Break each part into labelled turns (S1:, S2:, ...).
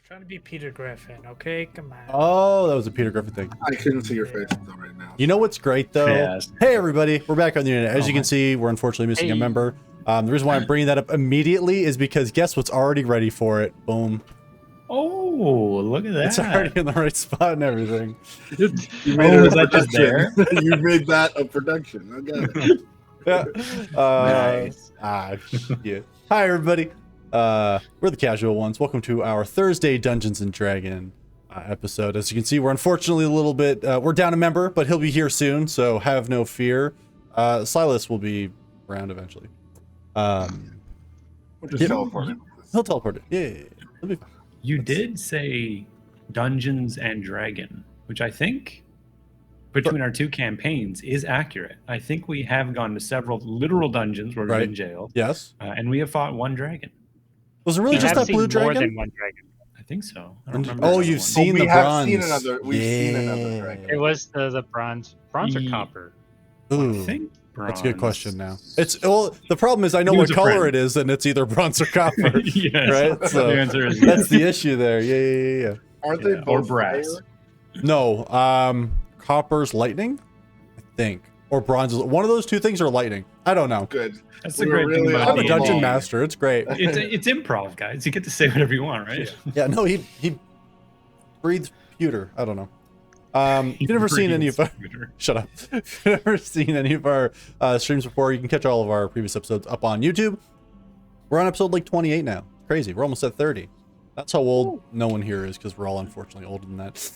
S1: Trying to be Peter Griffin, okay? Come on.
S2: Oh, that was a Peter Griffin thing.
S3: I couldn't see your face though right now.
S2: You know what's great though?
S4: Yes.
S2: Hey everybody, we're back on the internet. As you can see, we're unfortunately missing a member. The reason why I'm bringing that up immediately is because guess what's already ready for it? Boom.
S4: Oh, look at that.
S2: It's already in the right spot and everything.
S3: You made it
S4: is
S3: a
S4: that just there?
S3: production. You made that a production. I got it.
S2: Yeah.
S4: Nice.
S2: Yeah. Hi everybody. We're the casual ones. Welcome to our Thursday Dungeons and Dragon episode. As you can see, we're unfortunately a little bit we're down a member, but he'll be here soon, so have no fear. Silas will be around eventually.
S3: We'll just teleport him.
S2: He'll teleport it. Yeah. He'll be fine.
S4: You did say Dungeons and Dragon, which I think between our two campaigns is accurate. I think we have gone to several literal dungeons where we've been jailed.
S2: Yes.
S4: And we have fought one dragon.
S2: Was it really just that blue
S5: More
S2: dragon?
S5: than one dragon.
S4: I think so. I don't remember.
S2: Oh,
S4: another
S2: you've
S4: one.
S2: seen
S3: we
S2: the
S3: have
S2: bronze.
S3: seen another. We've seen another dragon.
S5: It was the bronze or copper.
S2: Ooh,
S4: I think
S2: that's a good
S4: bronze.
S2: question now. It's well, the problem is I know
S4: He
S2: what
S4: was a
S2: color
S4: friend.
S2: it is, and it's either bronze or copper.
S4: Yes.
S2: Right? So
S4: The answer is
S2: that's
S4: yes.
S2: the issue there. Yeah.
S3: Aren't they
S4: Yeah, or
S3: both
S4: brass.
S3: fire?
S2: No, copper's lightning, I think, or bronze is one of those two things, or lightning. I don't know.
S3: Good.
S4: That's the
S3: We were
S4: great thing
S3: really
S4: about
S2: I'm a
S3: on
S2: dungeon
S3: ball.
S2: master. It's great.
S4: It's improv, guys. You get to say whatever you want, right?
S2: Yeah. No, he breathes pewter. I don't know. If you've never seen any of our shut up. If you've never seen any of our streams before, you can catch all of our previous episodes up on YouTube. We're on episode like 28 now. Crazy. We're almost at 30. That's how old no one here is, because we're all unfortunately older than that.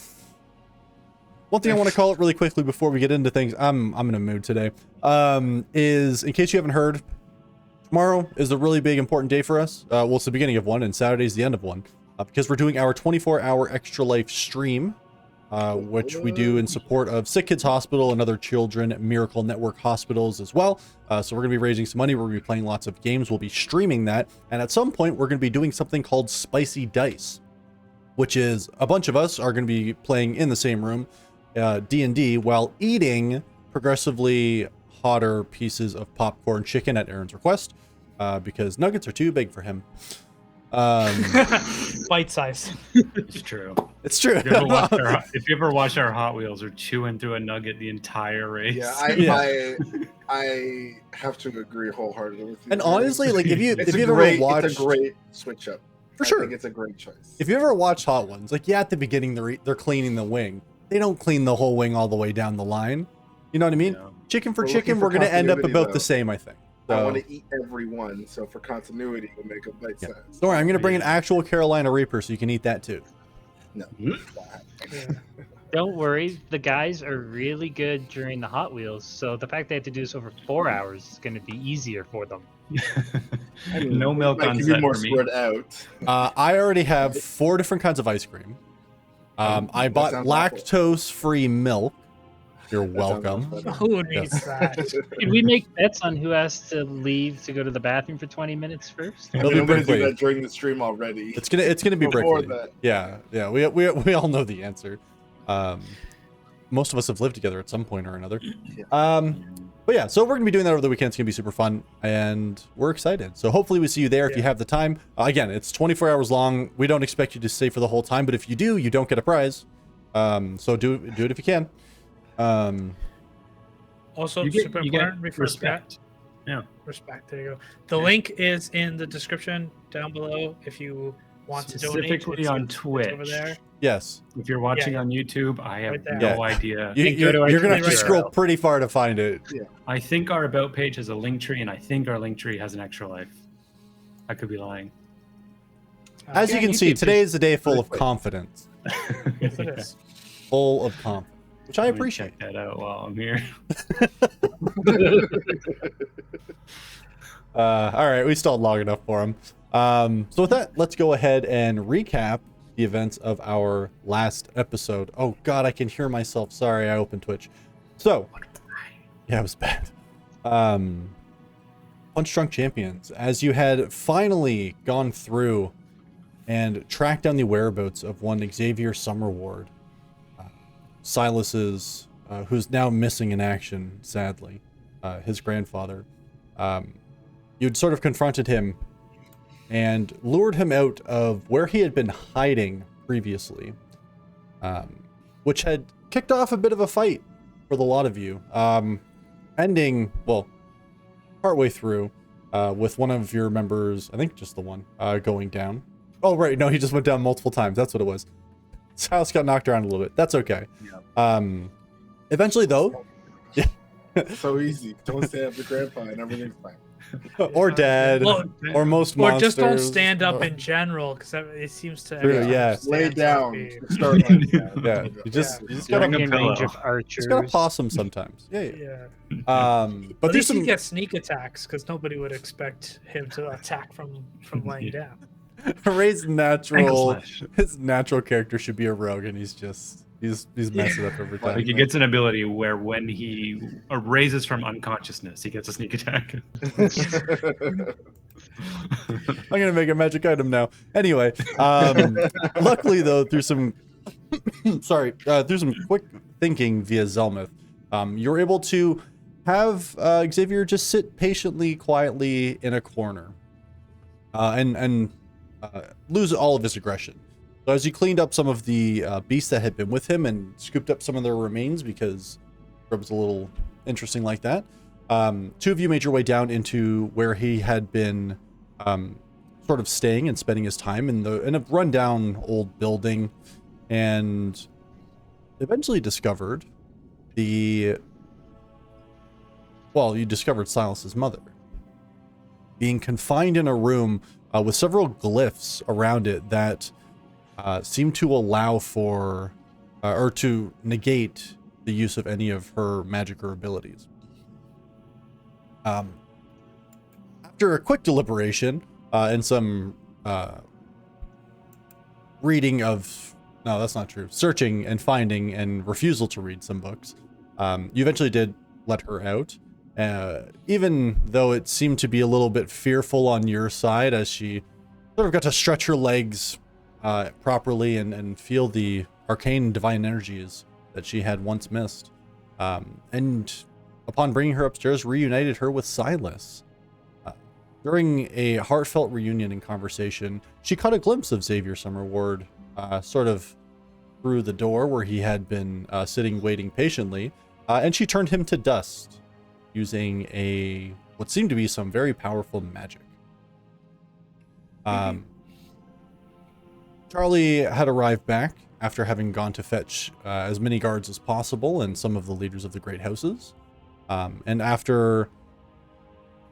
S2: One thing I want to call it really quickly before we get into things, I'm in a mood today, is in case you haven't heard, tomorrow is a really big important day for us. Well, it's the beginning of one, and Saturday's the end of one, because we're doing our 24-hour Extra Life stream, which we do in support of Sick Kids Hospital and other children Miracle Network hospitals as well. So we're going to be raising some money. We're going to be playing lots of games. We'll be streaming that. And at some point, we're going to be doing something called Spicy Dice, which is a bunch of us are going to be playing in the same room, D&D, while eating progressively hotter pieces of popcorn chicken at Aaron's request, because nuggets are too big for him.
S1: Bite size.
S4: It's true.
S2: It's true.
S4: If you ever watch our Hot Wheels, are chewing through a nugget the entire race.
S3: Yeah, I have to agree wholeheartedly with you.
S2: And honestly, like if you ever watched,
S3: it's a great switch up.
S2: For sure.
S3: I think it's a great choice.
S2: If you ever watch Hot Ones, like at the beginning they're cleaning the wing. They don't clean the whole wing all the way down the line. You know what I mean?
S4: Yeah.
S2: Chicken for
S3: We're
S2: chicken,
S3: looking for
S2: we're going to end up
S3: continuity,
S2: about
S3: though.
S2: the same, I think.
S3: I
S2: So,
S3: want to eat every one, so for continuity, we'll make a bite size.
S2: don't worry, I'm going to bring an actual Carolina Reaper so you can eat that too.
S3: No.
S1: Yeah.
S5: Don't worry, the guys are really good during the Hot Wheels, so the fact they have to do this over 4 hours is going to be easier for them.
S3: I mean,
S4: No milk
S3: it might
S4: on
S3: be
S4: set
S3: more
S4: for me.
S3: spread out.
S2: I already have 4 different kinds of ice cream. I
S3: That
S2: bought
S3: sounds awful.
S2: lactose-free milk. You're
S3: That sounds
S2: welcome.
S3: much better.
S1: Who needs that?
S5: Did we make bets on who has to leave to go to the bathroom for 20 minutes first?
S2: It'll
S3: I'm
S2: be
S3: going to do
S2: Brickley.
S3: that during the stream already.
S2: It's gonna be
S3: Before
S2: Brickley.
S3: that.
S2: Yeah. We all know the answer. Most of us have lived together at some point or another.
S3: Yeah.
S2: But yeah, so we're gonna be doing that over the weekend. It's gonna be super fun, and we're excited. So hopefully we see you there if you have the time. Again, it's 24 hours long. We don't expect you to stay for the whole time, but if you do, you don't get a prize. So do it if you can.
S1: Also,
S4: You get,
S1: super
S4: you get
S1: important. Before
S4: respect. Yeah.
S1: Respect. There you go. The link is in the description down below if you want to donate.
S4: Specifically on Twitch.
S1: over there.
S2: Yes,
S4: If you're watching
S1: Yeah.
S4: on YouTube, I have
S1: Right there.
S4: no
S2: Yeah.
S4: idea.
S2: you're gonna have to
S1: Twitter
S2: scroll pretty far to find it.
S4: I think our About page has a link tree, and I think our link tree has an Extra Life. I could be lying.
S2: As you can see, today is a day full of confidence,
S1: Yes, it is.
S2: full of confidence, which I
S4: Let me
S2: appreciate.
S4: check that out while I'm here.
S2: All right, we stalled long enough for him. So with that, let's go ahead and recap the events of our last episode. Oh God, I can hear myself. Sorry, I opened Twitch. So, yeah, it was bad. Punch Drunk Champions, as you had finally gone through and tracked down the whereabouts of one Xavier Summerward, Silas's, who's now missing in action, sadly, his grandfather. You'd sort of confronted him and lured him out of where he had been hiding previously, which had kicked off a bit of a fight for the lot of you, ending, well, partway through, with one of your members, I think just the one, going down. Oh, right, no, he just went down multiple times. That's what it was. Silas got knocked around a little bit. That's okay.
S4: Yeah.
S2: Eventually, though, yeah.
S3: So easy. Don't stand up to grandpa and everything's fine.
S2: Or dad,
S1: Well,
S2: or most
S1: or
S2: monsters.
S1: just don't stand up in general, because it seems to.
S2: True,
S1: everyone
S2: yeah.
S3: Lay
S1: stands up
S3: down.
S1: be-
S3: Start laying down.
S2: Yeah, you just gotta,
S4: Bring a
S5: in range
S4: pillow.
S5: of archers.
S2: just gotta possum sometimes. Yeah, yeah.
S1: Yeah.
S2: But
S1: At
S2: there's
S1: least he
S2: some
S1: gets sneak attacks, because nobody would expect him to attack from laying
S4: Yeah.
S1: down.
S2: Ray's
S4: Ankle
S2: natural.
S4: slash.
S2: His natural character should be a rogue, and he's messing up every time.
S4: Like he gets an ability where when he raises from unconsciousness, he gets a sneak attack.
S2: I'm gonna make a magic item now. Anyway, luckily though, through some through some quick thinking via Zelmuth, you're able to have Xavier just sit patiently, quietly in a corner, and lose all of his aggression. So as you cleaned up some of the beasts that had been with him and scooped up some of their remains, because Grub's a little interesting like that, two of you made your way down into where he had been sort of staying and spending his time in a rundown old building, and eventually discovered you discovered Silas's mother being confined in a room with several glyphs around it that seem to allow for or to negate the use of any of her magic or abilities. After a quick deliberation and some reading of, no, that's not true, searching and finding and refusal to read some books, you eventually did let her out, even though it seemed to be a little bit fearful on your side, as she sort of got to stretch her legs properly and feel the arcane divine energies that she had once missed. And upon bringing her upstairs, reunited her with Silas. During a heartfelt reunion and conversation, she caught a glimpse of Xavier Summerward sort of through the door where he had been sitting waiting patiently, and she turned him to dust using what seemed to be some very powerful magic. Charlie had arrived back after having gone to fetch as many guards as possible and some of the leaders of the great houses. And after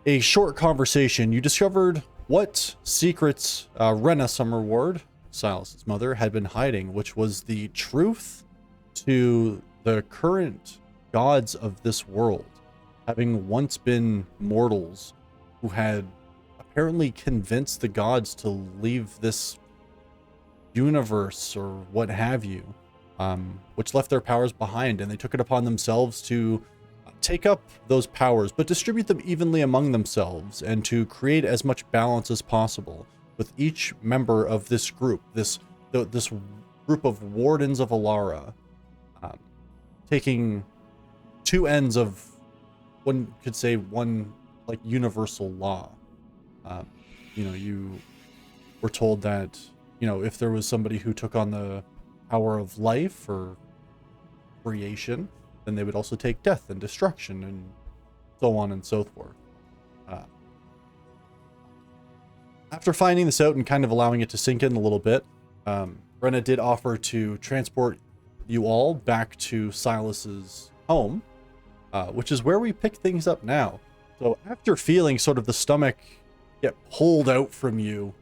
S2: a short conversation, you discovered what secrets Rena Summerward, Silas's mother, had been hiding, which was the truth to the current gods of this world, having once been mortals who had apparently convinced the gods to leave this universe or what have you, which left their powers behind, and they took it upon themselves to take up those powers but distribute them evenly among themselves, and to create as much balance as possible with each member of this group, this group of wardens of Alara, taking two ends of, one could say, one like universal law. You were told that, if there was somebody who took on the power of life or creation, then they would also take death and destruction and so on and so forth. After finding this out and kind of allowing it to sink in a little bit, Brenna did offer to transport you all back to Silas's home, which is where we pick things up now. So after feeling sort of the stomach get pulled out from you,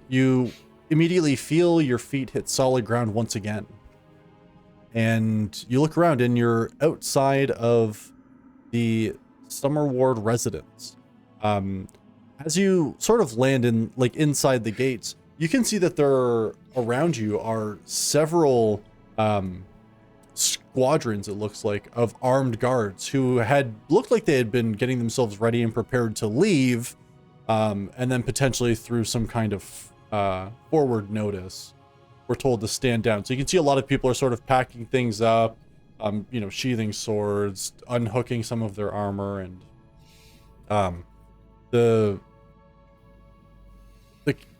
S2: you immediately feel your feet hit solid ground once again. And you look around and you're outside of the Summer Ward residence. As you sort of land inside the gates, you can see that there around you are several squadrons, it looks like, of armed guards who had looked like they had been getting themselves ready and prepared to leave, and then potentially through some kind of forward notice were told to stand down. So you can see a lot of people are sort of packing things up, sheathing swords, unhooking some of their armor, and the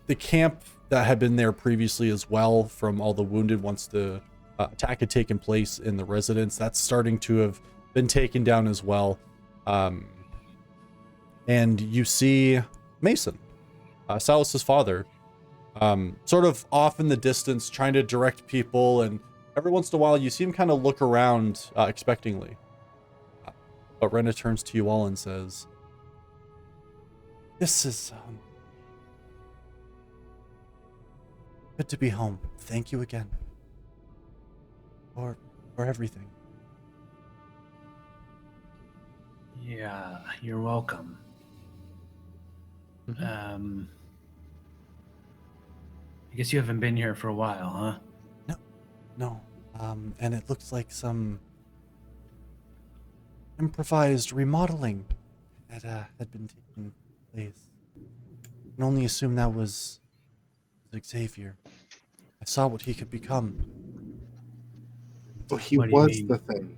S2: the camp that had been there previously as well, from all the wounded once the attack had taken place in the residence, that's starting to have been taken down as well. And you see Mason, Silas's father, sort of off in the distance trying to direct people, and every once in a while you see him kind of look around expectingly. But Rena turns to you all and says, "This is good to be home. Thank you again for everything."
S4: Yeah, you're welcome. I guess you haven't been here for a while, huh?
S2: No. And it looks like some improvised remodeling that had been taking place. I can only assume that was Xavier. I saw what he could become.
S3: Well, he
S4: What do you
S3: was
S4: mean?
S3: the thing.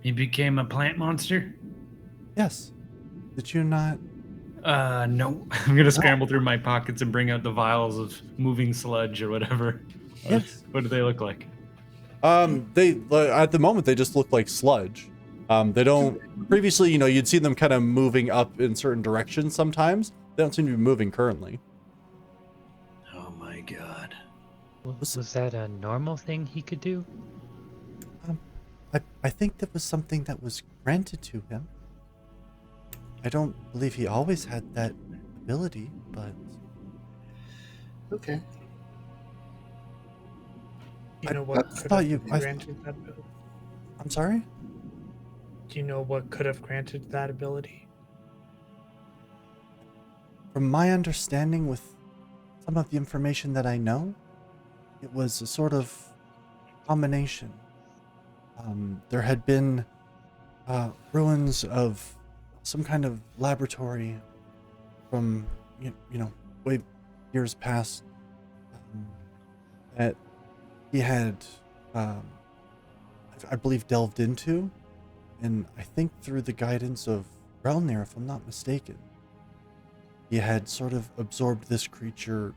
S4: He became a plant monster?
S2: Yes. Did you not?
S4: No. I'm gonna scramble through my pockets and bring out the vials of moving sludge or whatever.
S2: Yes.
S4: What do they look like?
S2: They at the moment they just look like sludge. They don't. Previously, you'd see them kind of moving up in certain directions. Sometimes they don't seem to be moving currently.
S4: Oh my god.
S5: Was that a normal thing he could do?
S2: I think that was something that was granted to him. I don't believe he always had that ability, but
S3: Okay.
S1: You know
S3: I
S1: what could
S2: thought
S1: have
S2: you- I-
S1: granted that ability?
S2: I'm sorry?
S1: Do you know what could have granted that ability?
S2: From my understanding, with some of the information that I know, it was a sort of combination. There had been ruins of some kind of laboratory from way years past that he had I believe delved into, and I think through the guidance of Relnir, if I'm not mistaken, he had sort of absorbed this creature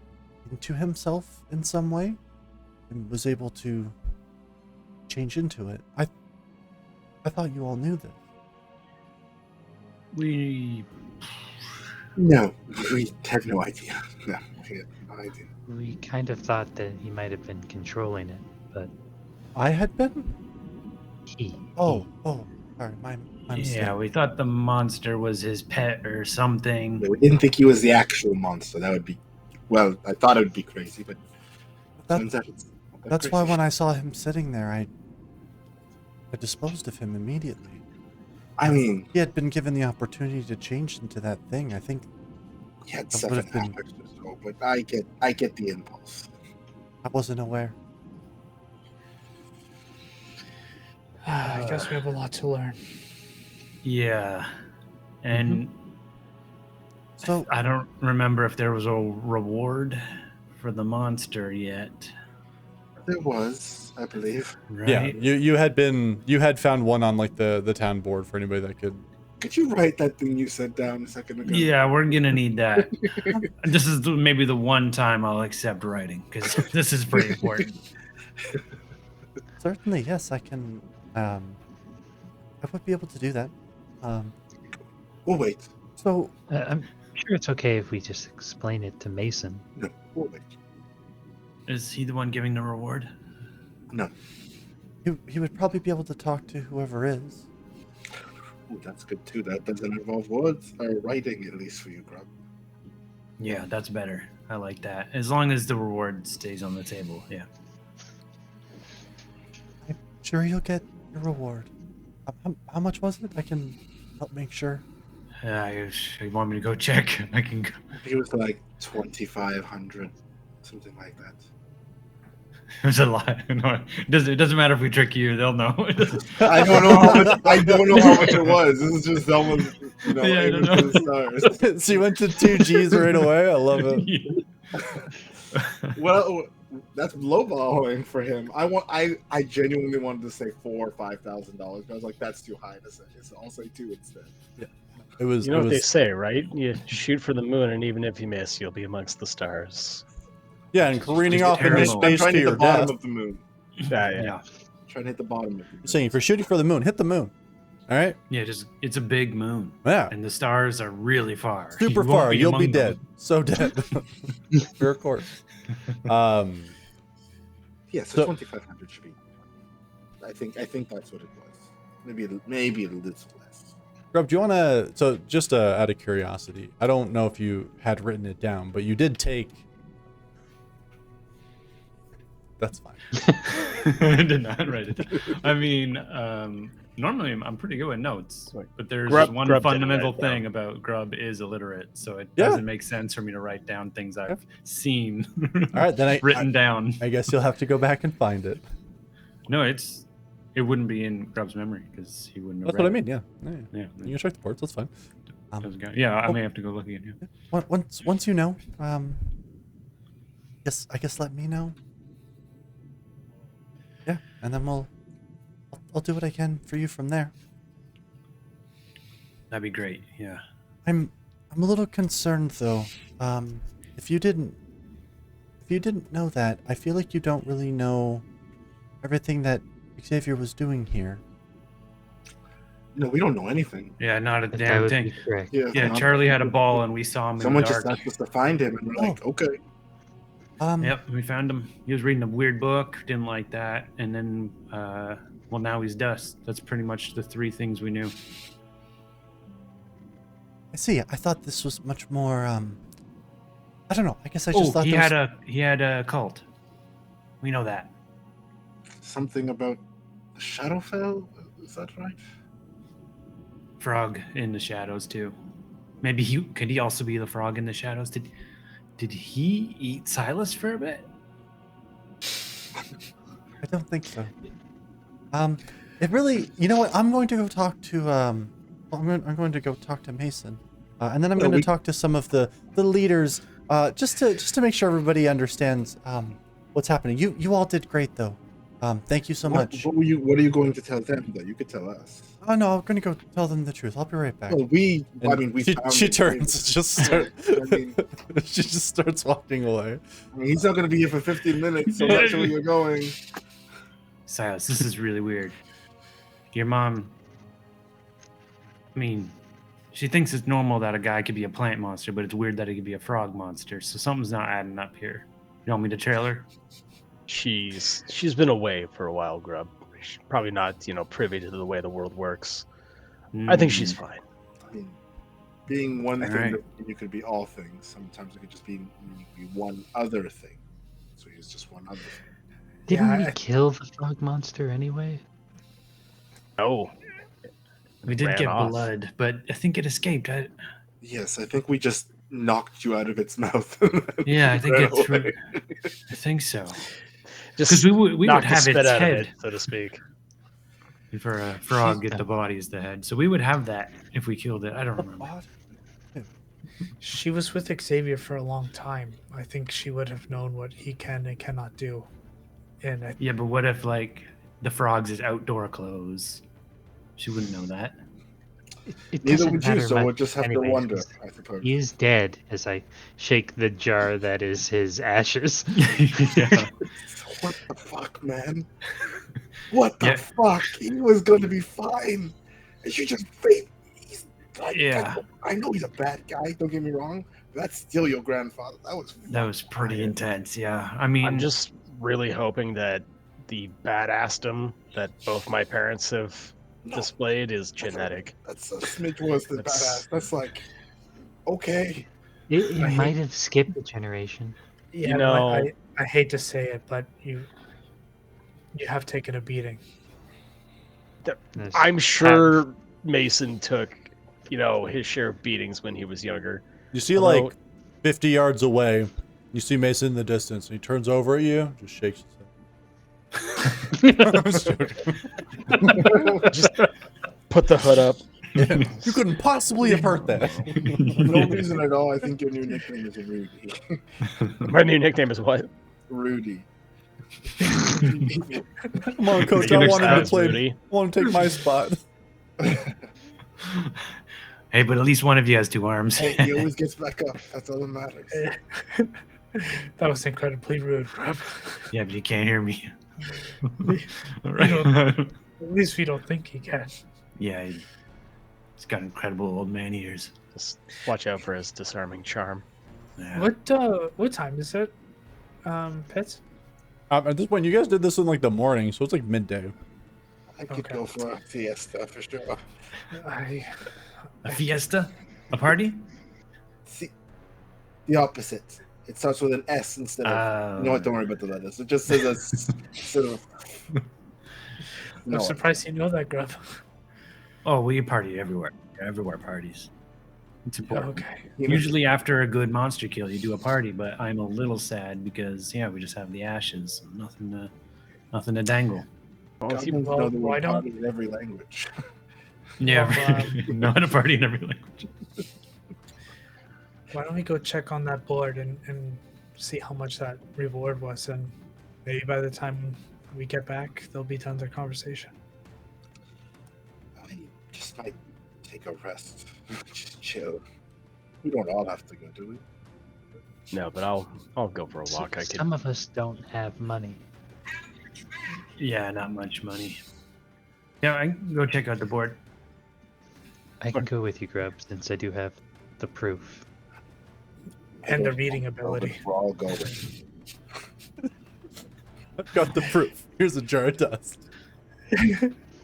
S2: into himself in some way and was able to change into it. I thought you all knew this.
S3: No, we have no idea. No, we have no idea.
S5: We kind of thought that he might have been controlling it, but
S2: I had been?
S5: he.
S2: Oh, sorry, my mistake.
S4: Yeah, we thought the monster was his pet or something.
S3: No, we didn't think he was the actual monster. That would be, well, I thought it would be crazy, but turns out it's not that
S2: That's why
S3: crazy.
S2: when I saw him sitting there, I disposed of him immediately.
S3: I mean,
S2: He had been given the opportunity to change into that thing. I think
S3: he had
S2: That would
S3: 7
S2: have been-
S3: hours or so, but I get the impulse.
S2: I wasn't aware.
S1: I guess we have a lot to learn.
S4: Yeah. And
S2: So
S4: I don't remember if there was a reward for the monster yet.
S3: There was, I believe.
S4: Right?
S2: yeah, you had found one on like the town board for anybody that could.
S3: Could you write that thing you sent down a second ago?
S4: Yeah, we're gonna need that. This is maybe the one time I'll accept writing because this is pretty important.
S2: Certainly, yes, I can. I would be able to do that.
S3: We'll wait.
S2: So
S5: I'm sure it's okay if we just explain it to Mason.
S3: No, we'll wait.
S4: Is he the one giving the reward?
S3: No.
S2: he would probably be able to talk to whoever is.
S3: Ooh, that's good too. That doesn't involve words or writing, at least for you, Grub.
S4: Yeah, that's better. I like that. As long as the reward stays on the table. Yeah.
S2: I'm sure you'll get your reward. How much was it? I can help make sure.
S4: You want me to go check? I can go.
S3: It was like 2,500, something like that.
S4: There's a lot. No, it doesn't matter if we trick you; they'll know.
S3: I don't know how much. I don't know how much it was. This is just almost,
S4: Yeah, I
S3: aiming
S4: don't
S3: for the stars.
S2: So you went to 2 G's right away. I love it.
S3: Well, that's lowballing for him. I genuinely wanted to say $4,000 or $5,000, but I was like, that's too high to say. So I'll say 2 instead.
S2: It was.
S6: You know
S2: it
S6: what they
S2: was,
S6: say, right? You shoot for the moon, and even if you miss, you'll be amongst the stars.
S2: Yeah, and careening
S4: Just
S2: off into
S4: terrible.
S3: I'm
S2: space
S3: trying
S2: to
S3: to hit
S2: your
S3: the bottom
S2: death.
S3: of the moon.
S6: Yeah.
S3: Trying to hit the bottom of the moon.
S2: You're saying if you're shooting for the moon, hit the moon. All right.
S4: Yeah, just it's a big moon,
S2: Yeah.
S4: and the stars are really far.
S2: Super
S4: You won't
S2: far.
S4: be
S2: You'll be
S4: among
S2: dead.
S4: them.
S2: So dead. You're a corpse.
S3: Yeah, so 2500 should be. I think that's what it was. Maybe a little less.
S2: Grub, do you want to? So just out of curiosity, I don't know if you had written it down, but you did take. That's fine.
S4: I did not write it down. I mean, normally I'm pretty good with notes, but there's
S6: Grub
S4: one
S6: didn't
S4: fundamental
S6: write it down.
S4: thing about Grub is illiterate, so it
S2: Yeah.
S4: doesn't make sense for me to write down things I've seen
S2: All right, then
S4: written down.
S2: I guess you'll have to go back and find it.
S4: No, it wouldn't be in Grub's memory because he wouldn't have
S2: That's what I
S4: read
S2: mean. Yeah.
S4: Yeah,
S2: You can check the ports. That's fine.
S4: I may have to go look again. Yeah.
S2: Once you know, yes, I guess let me know. Yeah, and then I'll do what I can for you from there.
S4: That'd be great. Yeah.
S2: I'm a little concerned though. If you didn't know that, I feel like you don't really know everything that Xavier was doing here.
S3: No, we don't know anything.
S4: Yeah, not a
S5: That
S4: damn
S5: would
S4: thing.
S5: be correct.
S4: Yeah, Charlie had a ball and we saw him
S3: Someone
S4: in the
S3: just
S4: dark.
S3: asked us to find him, and we're like, okay.
S4: Yep, we found him. He was reading a weird book, didn't like that, and then, well, now he's dust. That's pretty much the three things we knew.
S2: I see. I thought this was much more. I don't know. I guess I just thought
S4: he
S2: there
S4: had
S2: was...
S4: he had a cult. We know that.
S3: Something about the Shadowfell? Is that right?
S4: Frog in the shadows too. Maybe could he also be the frog in the shadows? Did he eat Silas for a bit?
S2: I don't think so. It really. You know what? I'm going to go talk to. I'm going to go talk to Mason, and then I'm going to talk to some of the leaders, just to make sure everybody understands what's happening. You all did great though. Thank you so much.
S3: What are you going to tell them that you could tell us?
S2: Oh no, I'm going to go tell them the truth. I'll be right back.
S3: Well,
S2: She turns, she just starts walking away.
S3: He's not going to be here for 15 minutes, so that's where you're going.
S4: Silas, this is really weird. Your mom, I mean, she thinks it's normal that a guy could be a plant monster, but it's weird that he could be a frog monster. So something's not adding up here. You want me to trail her?
S6: She's been away for a while, Grub. She's probably not, privy to the way the world works. I think she's fine.
S3: I mean, being one
S4: All
S3: thing,
S4: right.
S3: you could be all things. Sometimes it could just be one other thing. So he's just one other thing.
S5: Didn't we kill the frog monster anyway?
S6: Oh,
S4: We did
S6: ran
S4: get
S6: off.
S4: blood, but I think it escaped.
S3: Yes, I think we just knocked you out of its mouth.
S4: Yeah, I think
S3: Ran
S4: it threw.
S3: away.
S4: I think so.
S6: just
S4: Because we would
S6: knock the
S4: have
S6: spit
S4: its
S6: out of
S4: head.
S6: it, so to speak.
S4: For a frog, get the body is the head. So we would have that if we killed it. I don't remember.
S1: She was with Xavier for a long time. I think she would have known what he can and cannot do. And
S4: Yeah, but what if the frogs is outdoor clothes? She wouldn't know that.
S5: It
S3: Neither
S5: doesn't
S3: would you,
S5: matter
S3: so
S5: much
S3: we'll just have
S5: anyway,
S3: to wonder,
S5: 'cause
S3: I suppose.
S5: He is dead as I shake the jar that is his ashes.
S4: Yeah.
S3: What the fuck, man? What the
S4: Yeah.
S3: fuck? He was going to be fine. And you just fake.
S4: Yeah.
S3: I know he's a bad guy, don't get me wrong. But that's still your grandfather.
S4: That was pretty intense. Yeah, I mean,
S6: I'm just really hoping that the badassdom that both my parents have displayed is genetic.
S3: That's a smidge worse than badass. That's like, okay.
S5: It might have skipped a generation.
S1: yeah, I hate to say it, but you have taken a beating.
S5: This-
S6: I'm sure Mason took, his share of beatings when he was younger.
S2: You see,
S6: Although-
S2: like 50 yards away, you see Mason in the distance, and he turns over at you, just shakes his head. I'm just joking.
S6: Just put the hood up.
S2: You couldn't possibly have hurt that.
S3: For no reason at all, I think your new nickname is Rudy.
S6: My new nickname is what?
S3: Rudy.
S2: Come on, coach.
S6: Give
S2: I
S6: it
S2: want him to
S6: sounds,
S2: play.
S6: Rudy.
S2: I want to take my spot.
S4: Hey, but at least one of you has 2 arms.
S3: Hey, he always gets back up. That's all that matters.
S1: That was incredibly rude, Rob.
S4: Yeah, but you can't hear me.
S1: At least we don't think he can.
S4: Yeah, he's got incredible old man ears.
S6: Just watch out for his disarming charm.
S4: Yeah.
S1: What time is it, Pets?
S2: At this point, you guys did this in like the morning, so it's like midday.
S3: I could
S1: Okay.
S3: go for a fiesta for sure.
S4: A fiesta? A party?
S3: See, the opposite. It starts with an S instead of. You know what? Don't worry about the letters. It just says a sort of.
S1: I'm surprised you know that, Grub.
S4: Oh, we party everywhere. Everywhere parties. It's important.
S1: Okay.
S4: Usually after a good monster kill, you do a party, but I'm a little sad because we just have the ashes, nothing to dangle.
S3: Goblins
S1: Well,
S3: know the
S1: why
S3: word
S1: don't-
S3: party in every language.
S4: Yeah,
S1: Well,
S4: not a party in every language.
S1: Why don't we go check on that board and see how much that reward was, and maybe by the time we get back, there'll be tons of conversation.
S3: I just might take a rest. Just chill. We don't all have to go, do we?
S6: No, but I'll go for a walk. I could.
S5: Some of us don't have money.
S4: Yeah, not much money. Yeah, I can go check out the board.
S5: I can go with you, Grub, since I do have the proof.
S1: And the
S3: don't
S1: reading
S3: know,
S1: ability.
S3: but We're all going.
S2: I've got the proof. Here's a jar of dust.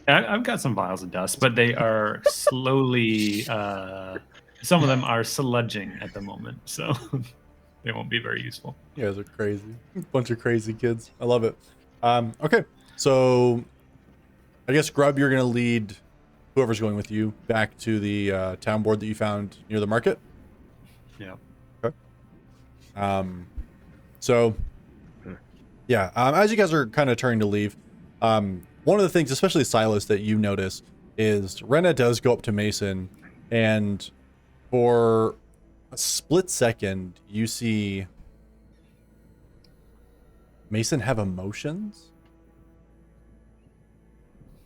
S4: I've got some vials of dust, but they are slowly. Some of them are sludging at the moment, so they won't be very useful.
S2: You guys are crazy. Bunch of crazy kids. I love it. Okay, so I guess Grub, you're gonna lead whoever's going with you back to the town board that you found near the market.
S4: Yeah.
S2: Okay. So yeah, as you guys are kind of turning to leave, one of the things, especially Silas, that you notice is Rena does go up to Mason, and for a split second, you see Mason have emotions.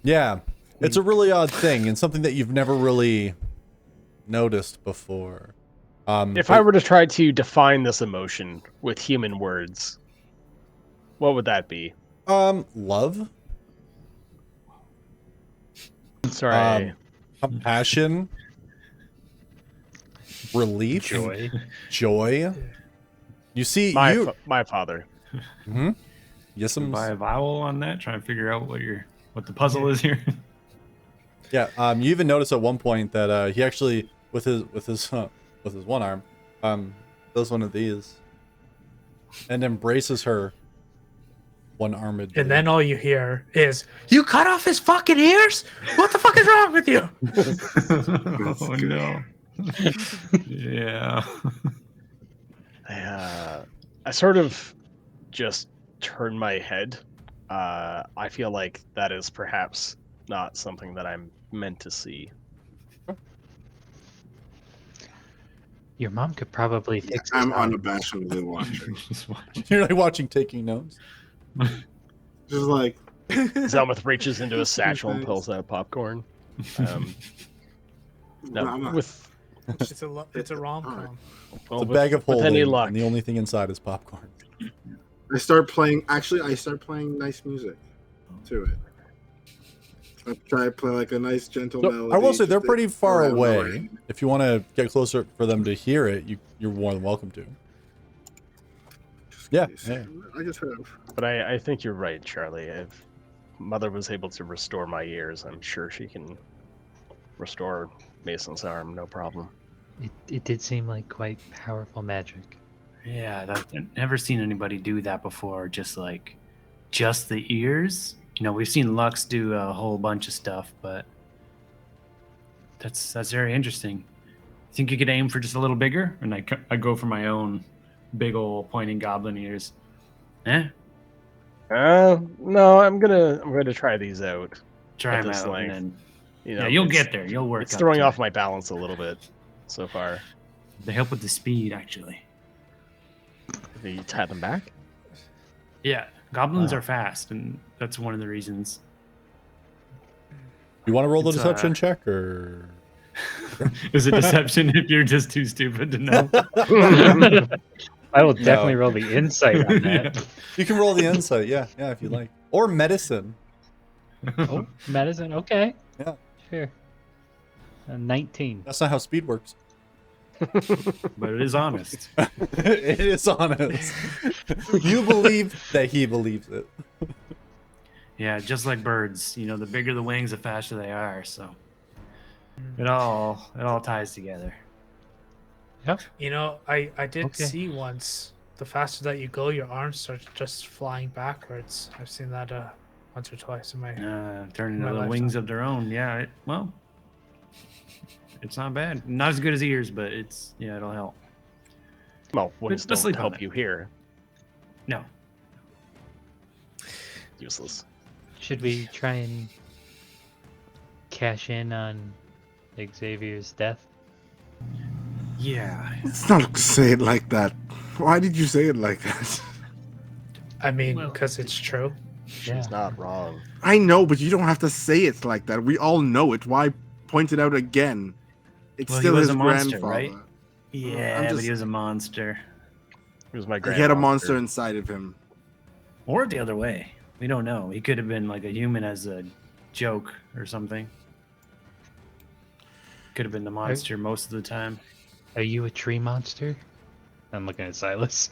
S2: Yeah, it's a really odd thing and something that you've never really noticed before.
S6: If I were to try to define this emotion with human words, what would that be?
S2: Love,
S6: Sorry.
S2: compassion, relief, joy. You see,
S6: My father.
S2: Mhm. Yes,
S4: Some buy a vowel on that. Try and figure out what the puzzle is here.
S2: yeah. You even notice at one point that he actually, with his one arm, does one of these and embraces her one-armed.
S1: And then all you hear is, "You cut off his fucking ears? What the fuck is wrong with you?"
S4: Oh no. Yeah.
S6: I sort of just turn my head. I feel like that is perhaps not something that I'm meant to see.
S5: Your mom could probably fix
S3: I'm
S5: his arm.
S3: unabashedly watching.
S4: Just watch.
S2: You're like watching, taking notes.
S3: Just like
S6: Zelmuth reaches into his satchel and pulls out popcorn.
S3: No, I'm not.
S6: With
S1: It's a rom-com.
S6: well,
S2: It's a bag of
S6: with any
S2: holding,
S6: luck,
S2: and the only thing inside is popcorn.
S3: I start playing nice music to it. I try to play like a nice gentle
S2: So,
S3: melody.
S2: I will say
S3: just
S2: they're
S3: to-
S2: pretty far
S3: around the
S2: away.
S3: ring.
S2: If you want to get closer for them to hear it, you're more than welcome to. Yeah, yeah.
S3: I just have.
S6: but I think you're right, Charlie. If Mother was able to restore my ears, I'm sure she can restore Mason's arm, no problem.
S5: It did seem like quite powerful magic.
S4: Yeah, I've never seen anybody do that before. Just the ears. You know, we've seen Lux do a whole bunch of stuff, but that's very interesting. Think you could aim for just a little bigger, and I go for my own big old pointing goblin ears. Eh?
S6: No, I'm gonna try these out.
S4: Try
S6: At
S4: them
S6: this
S4: out,
S6: length.
S4: and then
S6: You know,
S4: yeah, you'll
S6: it's-
S4: get there. You'll work.
S6: It's
S4: up
S6: throwing
S4: to
S6: off
S4: it.
S6: my balance a little bit so far.
S4: They help with the speed, actually.
S6: Do you tie them back?
S4: Yeah, goblins
S6: Wow.
S4: are fast, and that's one of the reasons.
S2: You want to roll the
S4: It's,
S2: deception check, or
S4: Is it deception if you're just too stupid to know?
S5: I will definitely roll the insight on that.
S2: You can roll the insight, yeah, if you like, or medicine.
S5: Oh, medicine. Okay.
S2: Yeah.
S5: Sure. 19.
S2: That's not how speed works.
S4: But it is honest.
S2: It is honest. You believe that he believes it.
S4: Yeah, just like birds. You know, the bigger the wings, the faster they are. So it all ties together.
S1: You know, I did
S5: Okay.
S1: see once, the faster that you go, your arms start just flying backwards. I've seen that once or twice in my.
S4: Turning
S1: My
S4: into
S1: lifetime.
S4: wings of their own. Yeah. Well, it's not bad. Not as good as ears, but it'll help.
S6: Well, wings
S4: Let's
S6: don't
S4: sleep on
S6: help
S4: it.
S6: you hear.
S4: No.
S6: Useless.
S5: Should we try and cash in on Xavier's death?
S4: Yeah.
S3: Let's not say it like that. Why did you say it like that?
S1: I mean,
S4: Well-
S1: because it's true.
S6: She's not wrong.
S3: I know, but you don't have to say it like that. We all know it. Why point it out again? It's
S4: Well, he
S3: still
S4: was
S3: his
S4: a monster,
S3: grandfather.
S4: right? Yeah,
S3: I'm
S4: but
S3: just-
S4: he was a monster.
S6: He was my
S3: He
S6: grandma.
S3: had a monster inside of him.
S4: Or the other way. We don't know. He could have been like a human as a joke or something. Could have been the monster most of the time.
S5: Are you a tree monster? I'm looking at Silas.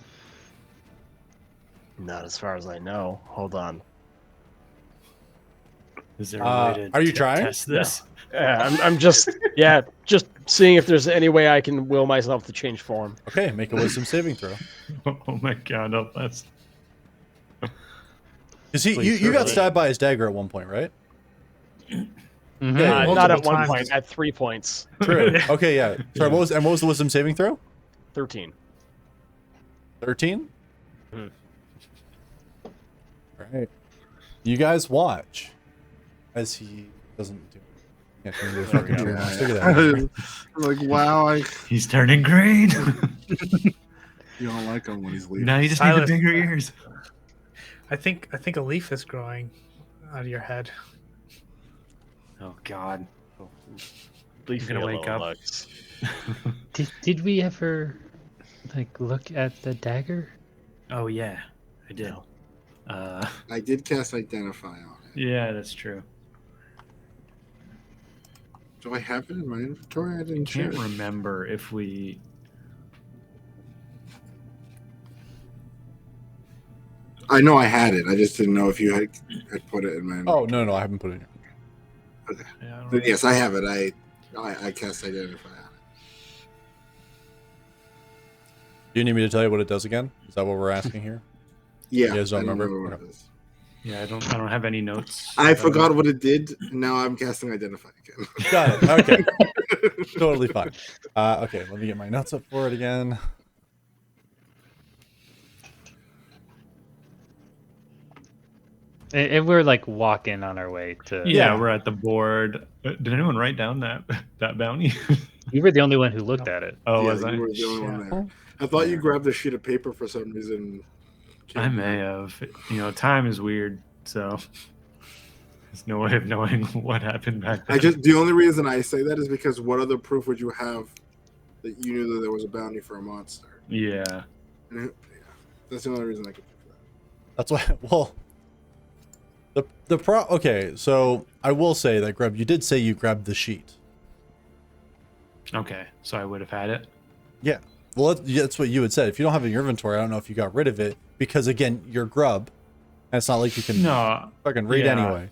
S6: Not as far as I know. Hold on.
S4: Is there a way to
S2: are you trying?
S4: test this?
S6: Yeah, I'm just just seeing if there's any way I can will myself to change form.
S2: Okay, make a wisdom saving throw.
S4: Oh my god, oh, that's
S2: Because
S5: Please,
S2: you got
S5: really.
S2: stabbed by his dagger at one point, right?
S5: Mhm.
S2: Yeah,
S6: Not at
S1: multiple
S6: one
S1: times.
S6: point, at 3 points.
S2: True. Okay, yeah. Sorry, what was the wisdom saving throw?
S6: 13.
S2: 13?
S6: Mhm.
S2: Alright. You guys watch as he doesn't do it. Can't turn into a
S6: There we
S2: fucking
S6: go.
S2: tree monster. Look at that.
S3: I'm like, wow,
S4: he's turning green.
S3: you don't like him when he's leaving.
S4: Now you just need the
S1: Silas.
S4: bigger ears.
S1: I think a leaf is growing out of your head.
S4: Oh god.
S6: Leave
S4: gonna
S6: me
S4: wake
S6: alone,
S4: up.
S6: Lux.
S5: Did we ever look at the dagger?
S4: Oh yeah, I did.
S6: No.
S3: I did cast Identify on it.
S4: Yeah, that's true.
S3: Do I have it in my inventory? I didn't share
S4: Can't
S3: it.
S4: remember if we.
S3: I know I had it. I just didn't know if you had put it in my inventory.
S2: Oh, no, I haven't put it in here.
S4: Yeah, I don't
S3: Then
S4: know.
S3: yes, I have it. I cast Identify on it.
S2: Do you need me to tell you what it does again? Is that what we're asking here?
S3: Yeah,
S2: You guys don't
S3: I
S2: remember?
S3: what
S2: Okay.
S3: it is.
S4: Yeah, I don't have any notes.
S3: I forgot what it did. Now I'm casting Identify again.
S2: Got it. Okay. Totally fine. Okay, let me get my notes up for it again.
S5: And we're walking on our way to.
S4: Yeah,
S2: Yeah.
S4: we're at the board. Did anyone write down that bounty?
S5: You were the only one who looked at it.
S4: Oh,
S3: yeah,
S4: was I?
S3: you were the only one
S1: Yeah.
S3: there. I thought you grabbed a sheet of paper for some reason.
S4: I may have. You know, time is weird, so there's no way of knowing what happened back then.
S3: The only reason I say that is because what other proof would you have that you knew that there was a bounty for a monster?
S4: Yeah.
S3: And that's the only reason I could think of that.
S2: That's why. Well, okay. So I will say that Grub, you did say you grabbed the sheet.
S4: Okay, so I would have had it.
S2: Yeah. Well, that's what you had said. If you don't have it in your inventory, I don't know if you got rid of it because again, you're Grub, and it's not like you can
S4: No.
S2: fucking read
S4: Yeah.
S2: anyway.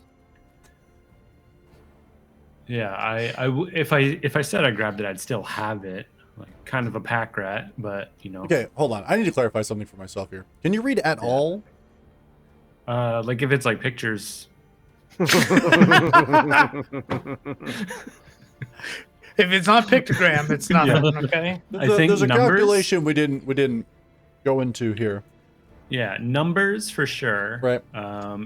S4: Yeah, if I said I grabbed it, I'd still have it. Like kind of a pack rat, but you know.
S2: Okay, hold on. I need to clarify something for myself here. Can you read at all?
S4: Like if it's like pictures.
S1: If it's not pictogram, it's nothing.
S4: Yeah.
S1: Okay.
S4: I think
S2: there's a
S4: numbers-
S2: calculation we didn't go into here.
S4: Yeah, numbers for sure.
S2: Right.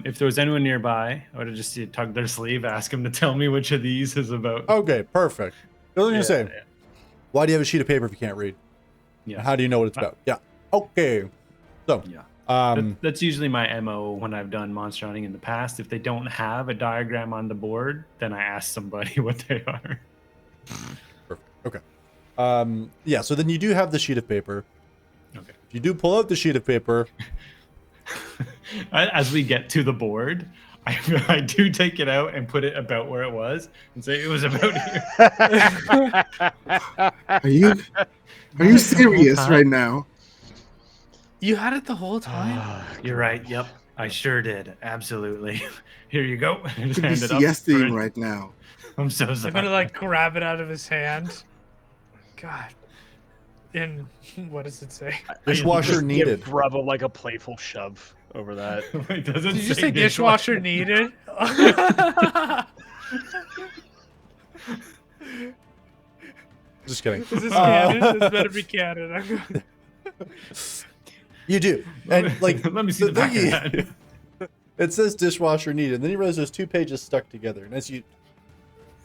S4: If there was anyone nearby, I would have just tugged their sleeve, ask them to tell me which of these is about.
S2: Okay, perfect. I was gonna say,
S4: yeah.
S2: why do you have a sheet of paper if you can't read?
S4: Yeah.
S2: How do you know what it's about? Yeah. Okay. So,
S4: Yeah.
S2: that's
S4: usually my MO when I've done monster hunting in the past. If they don't have a diagram on the board, then I ask somebody what they are.
S2: perfect. Yeah, so then you do have the sheet of paper.
S4: Okay.
S2: If you do pull out the sheet of paper,
S4: As we get to the board, I do take it out and put it about where it was and say it was about here.
S3: Are you serious
S5: time?
S3: right now?
S1: You had it the whole time.
S4: You're right. Yep, I sure did. Absolutely. Here you go.
S3: You could be siestaing right now.
S4: I'm so
S1: I'm
S4: sorry.
S1: gonna like grab it out of his hand. God. And what does it say?
S2: dishwasher needed.
S6: Give Bravo like a playful shove over that.
S4: It doesn't
S1: Did you say dishwasher needed?
S2: Just kidding.
S1: Is this canon? This better be canon.
S2: You do. And like,
S4: Let me see the back of that.
S2: it says dishwasher needed. And then you realize there's 2 pages stuck together. And as you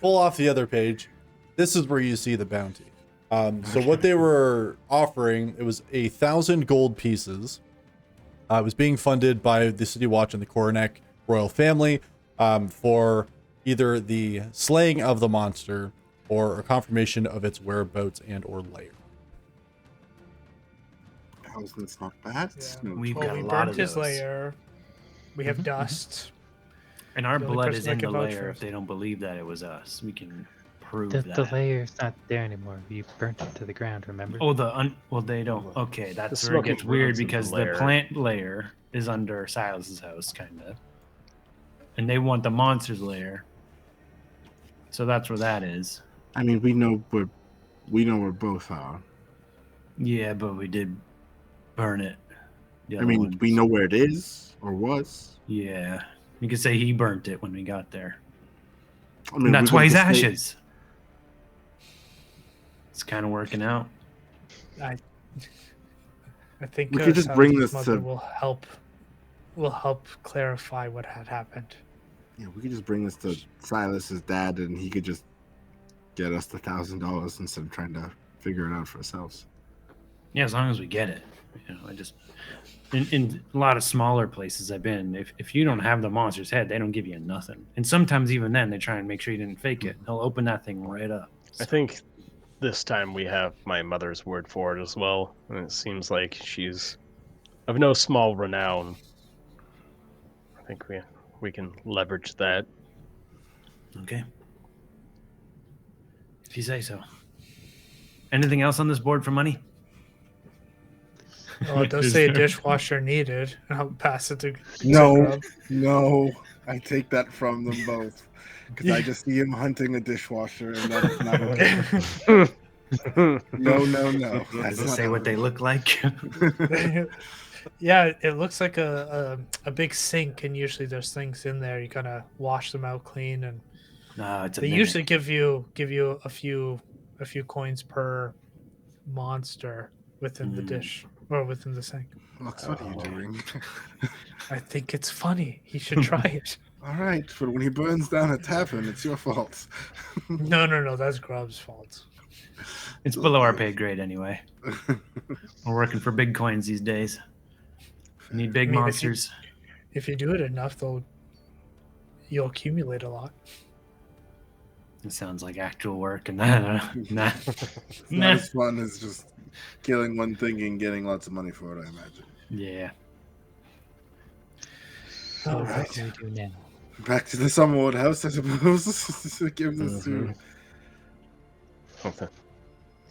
S2: pull off the other page, this is where you see the bounty. So what they were offering, it was 1,000 gold pieces. It was being funded by the City Watch and the Coronek royal family for either the slaying of the monster or a confirmation of its whereabouts and or lair.
S3: That's not bad.
S1: Yeah.
S4: We've
S1: Well,
S4: got
S1: we
S4: a lot
S1: burnt
S4: of
S1: his
S4: those.
S1: layer. We have
S2: Mhm,
S1: dust.
S4: And our
S1: The only
S4: blood
S1: person
S4: is
S1: that
S4: in the
S1: can vouch
S4: layer
S1: for
S4: if
S1: us.
S4: they don't believe that it was us. We can prove
S5: The
S4: that.
S5: layer's not there anymore. You burnt it to the ground, remember?
S4: Oh, well, they don't. Okay, that's
S6: The
S4: where it
S6: smoking
S4: gets weird
S6: ruins of the
S4: because the
S6: lair.
S4: plant layer is under Silas's house, kind of, and they want the monster's lair. So that's where that is.
S3: I mean, we know where both are.
S4: Yeah, but we did burn it. The
S3: I
S4: other
S3: mean,
S4: ones.
S3: we know where it is or was.
S4: Yeah, you could say he burnt it when we got there,
S3: I mean,
S4: and that's
S3: we
S4: why
S3: could
S4: he's
S3: just say-
S4: ashes. It's kind of working out.
S1: I think
S3: We could just bring
S1: Silas's
S3: this
S1: mother
S3: to-
S1: will help clarify what had happened.
S3: Yeah, we could just bring this to Silas's dad, and he could just get us the $1,000 instead of trying to figure it out for ourselves.
S4: Yeah, as long as we get it. You know, I just in a lot of smaller places I've been, if you don't have the monster's head, they don't give you nothing. And sometimes even then they try and make sure you didn't fake it. They'll open that thing right up.
S6: I think this time we have my mother's word for it as well, and it seems like she's of no small renown. I think we can leverage that.
S4: Okay. If you say so. Anything else on this board for money?
S1: Oh, it does say a dishwasher needed. I'll pass it to
S3: No,
S1: Grub.
S3: no, I take that from them both because I just see him hunting a dishwasher, and that's not okay. No, no, no. That's
S4: Does it
S3: not
S4: say
S3: how
S4: what
S3: it
S4: they look like?
S1: Yeah, it looks like a big sink, and usually there's things in there. You gotta wash them out clean, and
S4: No, it's a
S1: they
S4: mimic.
S1: usually give you a few coins per monster within the dish or within the sink.
S3: Lux, what are you doing?
S1: I think it's funny. He should try it.
S3: All right, but when he burns down a tavern, it's your fault.
S1: No, that's Grub's fault.
S4: It's below our pay grade anyway. We're working for big coins these days. We need big
S1: I mean,
S4: monsters.
S1: If you do it enough, you'll accumulate a lot.
S4: It sounds like actual work, and nah.
S3: It's not as fun as just killing one thing and getting lots of money for it, I imagine.
S4: Yeah.
S5: So
S1: All
S5: what
S1: right.
S5: do we do now?
S3: Back to the Summerwood house, I suppose. It gives us to.
S6: Okay.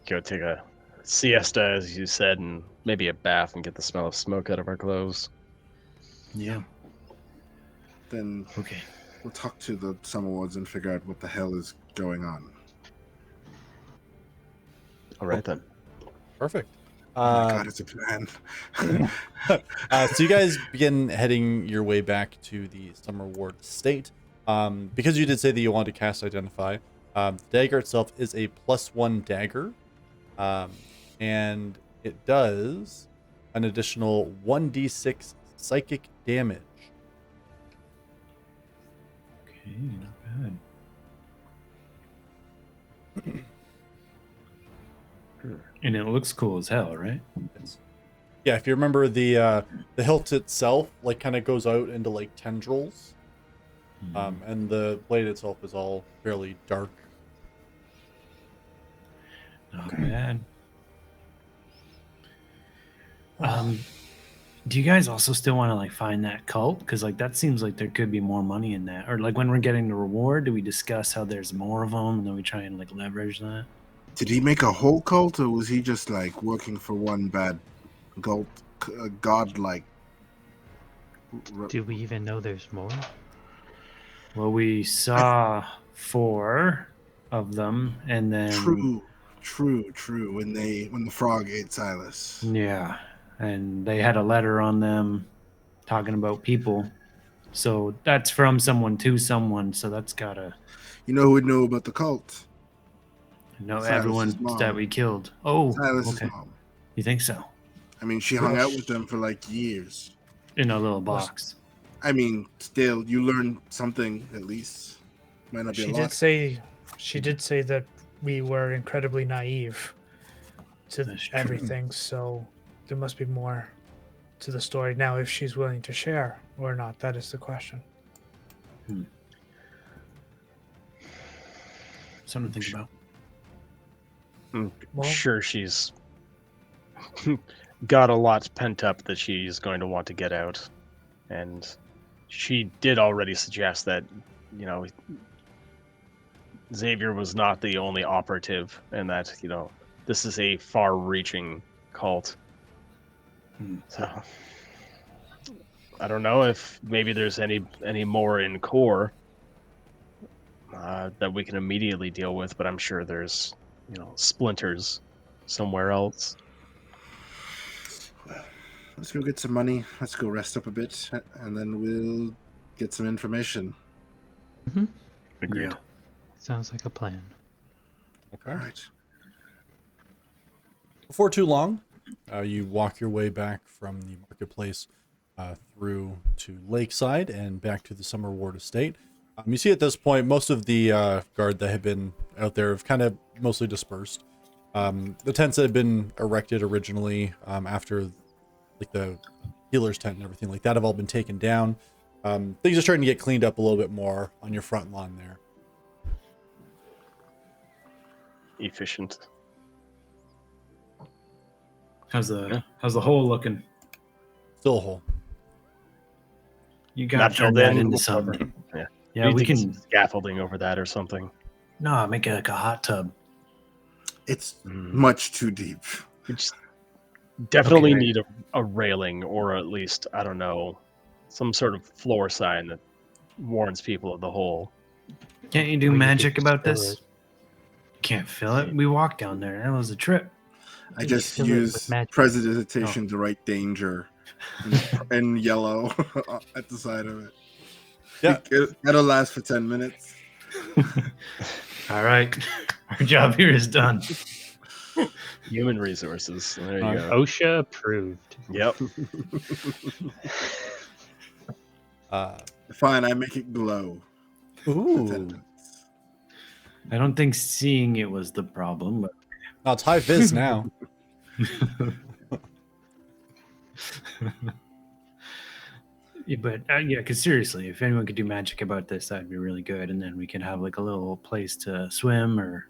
S6: Go take a siesta, as you said, and maybe a bath and get the smell of smoke out of our clothes.
S4: Yeah.
S3: Then
S4: Okay.
S3: we'll talk to the Summerwoods and figure out what the hell is going on.
S6: All right then.
S2: Perfect.
S3: Oh my God, it's a plan.
S2: So you guys begin heading your way back to the Summer Ward estate. Because you did say that you want to cast Identify, the dagger itself is a +1 dagger. And it does an additional 1d6 psychic damage.
S4: Okay, not bad. And it looks cool as hell, right?
S2: Yeah, if you remember the hilt itself, like kind of goes out into like tendrils, and the blade itself is all fairly dark.
S4: Not bad. Do you guys also still want to like find that cult? Because like that seems like there could be more money in that. Or like when we're getting the reward, do we discuss how there's more of them and then we try and like leverage that?
S3: Did he make a whole cult, or was he just like working for one bad god-like?
S5: Do we even know there's more?
S4: Well, we saw 4 of them, and then
S3: True. When the frog ate Silas.
S4: yeah, and they had a letter on them talking about people. So that's from someone to someone. So that's gotta
S3: You know who would know about the cult?
S4: know
S3: Silas's
S4: everyone
S3: mom.
S4: that we killed. Oh,
S3: Silas's
S4: okay.
S3: mom.
S4: You think so?
S3: I mean, she hung out with them for like years.
S4: In a little box.
S3: I mean, still, you learn something at least. Might not be a lot.
S1: She did say that we were incredibly naive to
S4: That's true.
S1: everything, so there must be more to the story. Now, if she's willing to share or not, that is the question.
S4: Something to think about.
S6: I'm
S1: Well-
S6: sure she's got a lot pent up that she's going to want to get out. And she did already suggest that, you know, Xavier was not the only operative, and that, you know, this is a far-reaching cult. So I don't know if maybe there's any more in core that we can immediately deal with, but I'm sure there's, you know, splinters somewhere else.
S3: Well, let's go get some money. Let's go rest up a bit, and then we'll get some information.
S6: Agreed.
S4: Yeah.
S5: Sounds like a plan.
S2: Okay.
S3: All right.
S2: Before too long, you walk your way back from the marketplace through to Lakeside and back to the Summer Ward estate. You see at this point, most of the guard that had been out there have kind of mostly dispersed. The tents that had been erected originally after like the healer's tent and everything like that have all been taken down. Things are starting to get cleaned up a little bit more on your front lawn there.
S6: Efficient.
S4: How's the hole looking?
S2: Still a hole.
S4: You
S6: Not
S4: got to turn
S6: filled
S4: that
S6: in.
S4: into something.
S6: Yeah.
S4: Yeah,
S6: Need
S4: we
S6: to get
S4: can.
S6: some scaffolding over that or something.
S4: No, make it like a hot tub.
S3: It's much too deep.
S6: We just definitely
S4: Okay.
S6: need a railing, or at least, I don't know, some sort of floor sign that warns people of the hole.
S4: Can't you do
S5: We could
S4: magic
S5: just
S4: about
S5: fill
S4: this?
S5: it.
S4: Can't fill it. We walked down there. That was a trip.
S3: I
S5: You
S3: just
S5: fill it with
S3: use
S5: magic.
S3: prestidigitation to write danger in yellow at the side of it.
S2: Yeah.
S3: That'll last for 10 minutes.
S4: All right, our job here is done.
S6: Human resources. There you go.
S5: OSHA approved.
S6: Yep.
S3: Fine, I make it glow. For 10
S2: Ooh.
S3: minutes.
S4: I don't think seeing it was the problem, but
S2: Now it's high vis now.
S4: yeah, because seriously, if anyone could do magic about this, that'd be really good, and then we could have like a little place to swim or.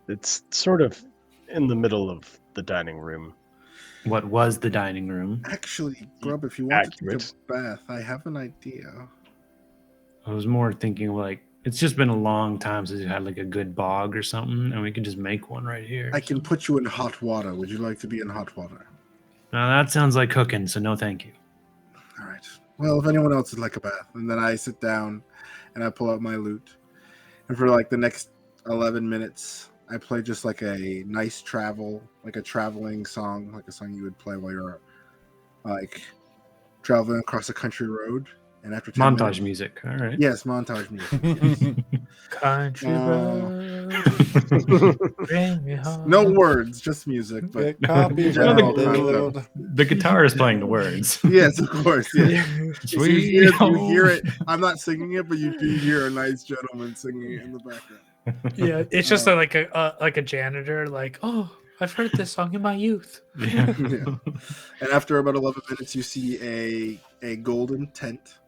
S6: It's sort of in the middle of the dining room.
S4: What was the dining room?
S3: Actually, Grub, if you want
S6: Accurate.
S3: to take a bath, I have an idea.
S4: I was more thinking like it's just been a long time since you had like a good bog or something, and we could just make one right here.
S3: I can put you in hot water. Would you like to be in hot water?
S4: Now that sounds like cooking, so no, thank you.
S3: All right. Well, if anyone else would like a bath, and then I sit down and I pull out my lute, and for like the next 11 minutes, I play just like a nice like a traveling song, like a song you would play while you're like traveling across a country road. And after 10
S4: Montage
S3: minutes,
S4: music. All right.
S3: yes, montage music. Yes.
S1: Country
S3: Uh,
S1: road, bring me home.
S3: No words, just music. But
S2: Get copyrighted.
S3: general concept.
S4: The guitar is playing the words.
S3: Yes, of course. Yeah. So you hear it.
S4: home.
S3: I'm not singing it, but you do hear a nice gentleman singing it in the background.
S1: Yeah, it's just like a janitor, like, oh, I've heard this song in my youth.
S4: Yeah.
S3: Yeah. And after about 11 minutes, you see a golden tent,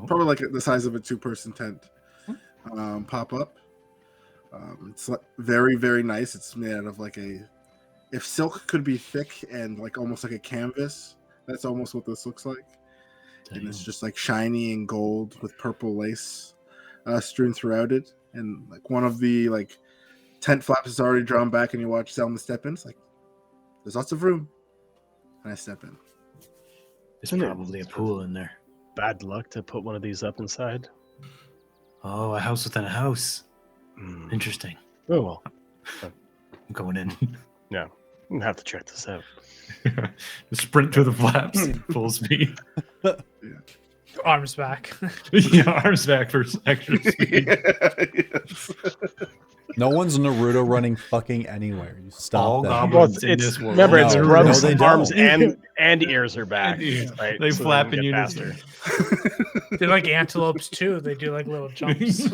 S3: probably like the size of a 2-person tent, pop up. It's very, very nice. It's made out of like if silk could be thick and like almost like a canvas, that's almost what this looks like.
S4: Damn.
S3: And it's just like shiny and gold with purple lace strewn throughout it. And like one of the like tent flaps is already drawn back, and you watch Selma step in. It's like there's lots of room, and I step in.
S4: There's probably a pool in there.
S6: Bad luck to put one of these up inside.
S4: Oh, a house within a house.
S6: Mm.
S4: Interesting.
S6: Oh well,
S4: I'm going in.
S6: yeah, we'll have to check this out.
S4: Sprint through the flaps, full speed.
S1: Arms back.
S4: Yeah, arms back for extra speed.
S3: Yes.
S2: No one's Naruto running fucking anywhere. You stop
S4: All
S2: that.
S4: goblins.
S6: Well,
S4: Once in
S6: it's
S4: this world.
S6: remember it's
S2: No,
S6: grubs,
S2: no, they
S6: arms,
S2: don't.
S6: and ears are back. Right?
S4: They
S6: So
S4: flap
S6: can
S4: in
S6: get
S4: unison.
S6: faster.
S1: They're like antelopes too. They do like little jumps.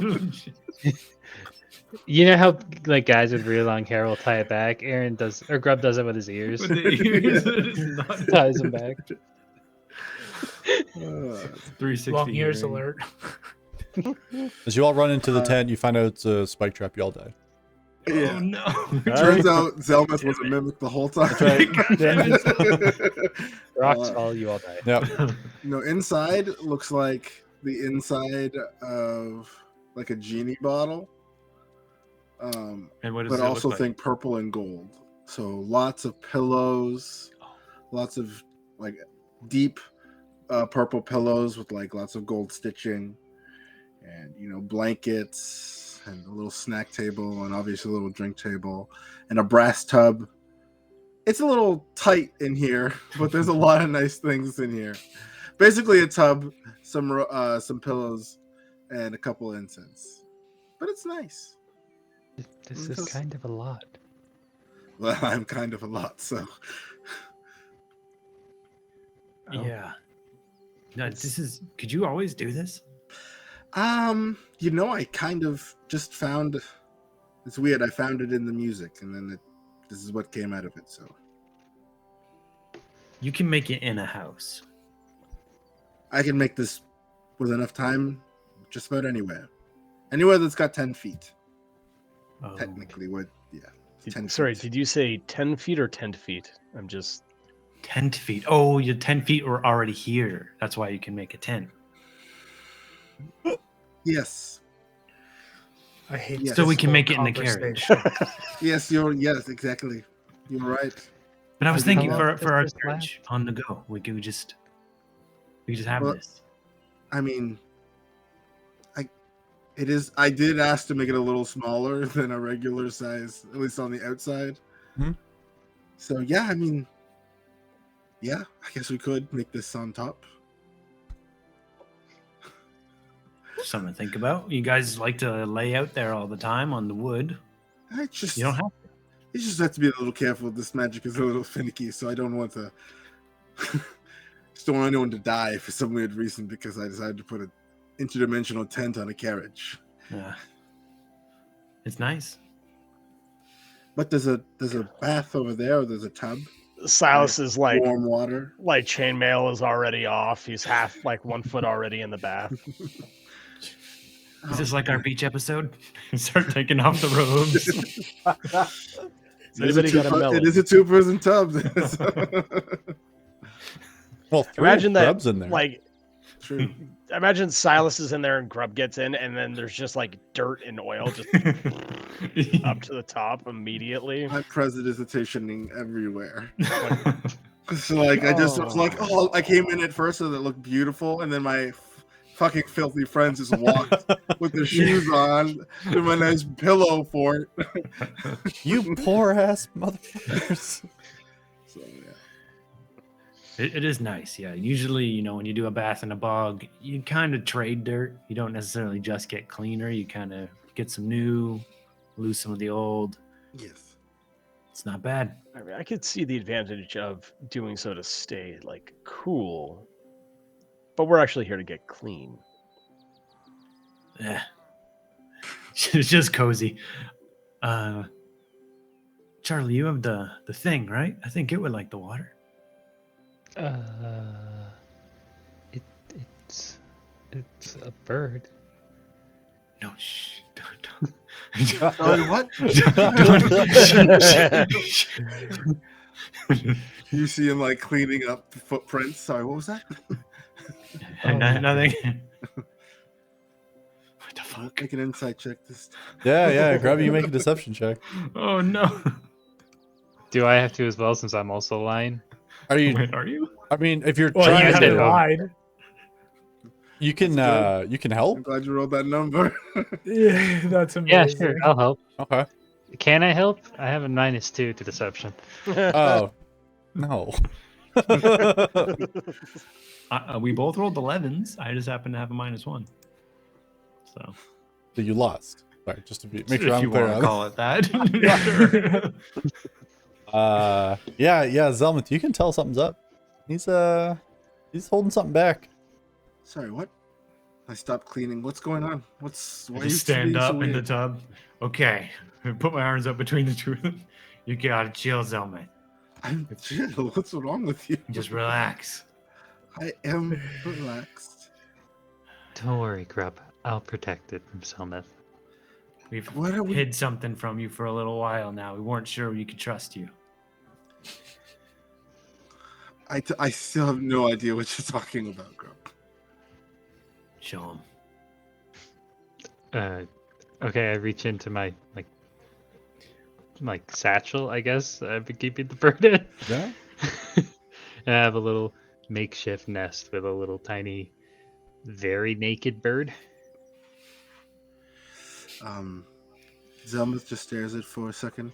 S5: You know how like guys with really long hair will tie it back? Aaron does, or Grub does it with his ears.
S4: With the ears, it is not-
S5: Ties them back.
S4: 360
S1: Long ears
S4: hearing.
S1: alert.
S2: As you all run into the tent, you find out it's a spike trap. You all die.
S4: Oh
S3: Yeah.
S4: no!
S3: Turns out Zelmus was a mimic the whole time.
S5: Rocks fall, you all die.
S2: Yep.
S3: Inside looks like the inside of like a genie bottle.
S4: And what does
S3: But
S4: it
S3: also
S4: look like?
S3: think purple and gold. So lots of pillows, lots of like deep purple pillows with like lots of gold stitching, and blankets and a little snack table, and obviously a little drink table and a brass tub. It's a little tight in here, but there's a lot of nice things in here. Basically a tub, some pillows, and a couple incense. But it's nice.
S5: This is kind of a lot.
S3: Well, I'm kind of a lot, so
S4: Yeah. No, this is. Could you always do this?
S3: I kind of just found it's weird. I found it in the music, and then this is what came out of it. So
S4: You can make it in a house.
S3: I can make this with enough time, just about anywhere that's got 10 feet.
S4: Oh.
S3: Technically, would 10
S6: Sorry,
S3: feet.
S6: did you say 10 feet or 10 feet? I'm just
S4: 10 feet. Oh, your 10 feet were already here. That's why you can make a tent.
S3: Yes,
S1: I hate.
S3: Yes.
S4: So we
S1: this
S4: can
S1: whole
S4: make it in the carriage.
S1: conversation.
S3: yes, exactly. You're right.
S4: But I was
S5: How
S4: thinking
S5: long
S4: for
S5: does
S4: our
S5: this
S4: carriage on the go, we could just have
S3: Well,
S4: this.
S3: I mean, I did ask to make it a little smaller than a regular size, at least on the outside.
S2: Mhm.
S3: So yeah, I mean, I guess we could make this on top.
S4: Something to think about. You guys like to lay out there all the time on the wood.
S3: I just
S4: You don't have to.
S3: You just have to be a little careful. This magic is a little finicky, so I don't want to. Just don't want anyone to die for some weird reason because I decided to put an interdimensional tent on a carriage.
S4: Yeah. It's nice.
S3: But there's a bath over there. Or there's a tub,
S6: Silas is like
S3: warm water.
S6: chainmail is already off. He's half like 1 foot already in the bath.
S4: Is this like our beach episode? Start taking off the robes.
S6: Has anybody got a melon?
S3: It is a 2-person tub.
S2: Well, three
S6: Imagine that,
S2: grubs in there.
S6: like,
S3: True.
S6: imagine Silas is in there and Grub gets in, and then there's just like dirt and oil just up to the top immediately.
S3: My presidentationing everywhere. So like I just was like, oh, I came in at first and it looked beautiful, and then my fucking filthy friends just walked with their shoes on with my nice pillow fort.
S2: You poor ass motherfuckers.
S3: So yeah.
S4: It is nice, yeah. Usually, when you do a bath in a bog, you kind of trade dirt. You don't necessarily just get cleaner. You kind of get some new, lose some of the old.
S3: Yes.
S4: It's not bad.
S6: I mean, I could see the advantage of doing so to stay like cool, but we're actually here to get clean.
S4: Yeah. It's just cozy. Charlie, you have the thing, right? I think it would like the water.
S5: It's a bird.
S4: No, shh. Don't.
S3: Sorry, what? You see him like cleaning up the footprints. Sorry, what was that?
S4: Nothing. What the fuck?
S3: Make an insight check this time.
S2: Yeah. Grubby, you make a deception check.
S4: Oh no.
S5: Do I have to as well since I'm also lying?
S2: Are you?
S4: Wait, are you?
S2: I mean, if you're
S1: Well, you
S2: trying
S1: haven't
S2: to,
S1: lied.
S2: you can
S3: That's I'm
S2: help.
S3: glad you rolled that number.
S1: Yeah, that's amazing.
S5: Yeah, sure. I'll help.
S2: Okay.
S5: Can I help? I have a -2 to deception.
S2: Oh, no.
S4: We both rolled 11s. I just happen to have a -1. So,
S2: So you lost. Sorry, just to make
S4: if
S2: sure I'm
S4: you
S2: clear.
S4: want to call it that. Sure.
S2: Yeah, Zelmuth, you can tell something's up. He's holding something back.
S3: Sorry, what? I stopped cleaning. What's going on? Why
S4: I
S3: are you
S4: just stand
S3: being so
S4: up in the
S3: weird?
S4: tub. Okay. I put my arms up between the two of them. You gotta chill, Zelman.
S3: I'm chill. What's wrong with you?
S4: Just relax.
S3: I am relaxed.
S5: Don't worry, Grub. I'll protect it from Selmeth.
S4: We've
S3: What are we-
S4: hid something from you for a little while now. We weren't sure we could trust you.
S3: I still have no idea what you're talking about, Grub.
S4: Show him.
S5: Okay, I reach into my satchel, I guess. I've been keeping the bird in.
S2: Yeah.
S5: And I have a little makeshift nest with a little tiny, very naked bird.
S3: Zelmuth just stares at it for a second.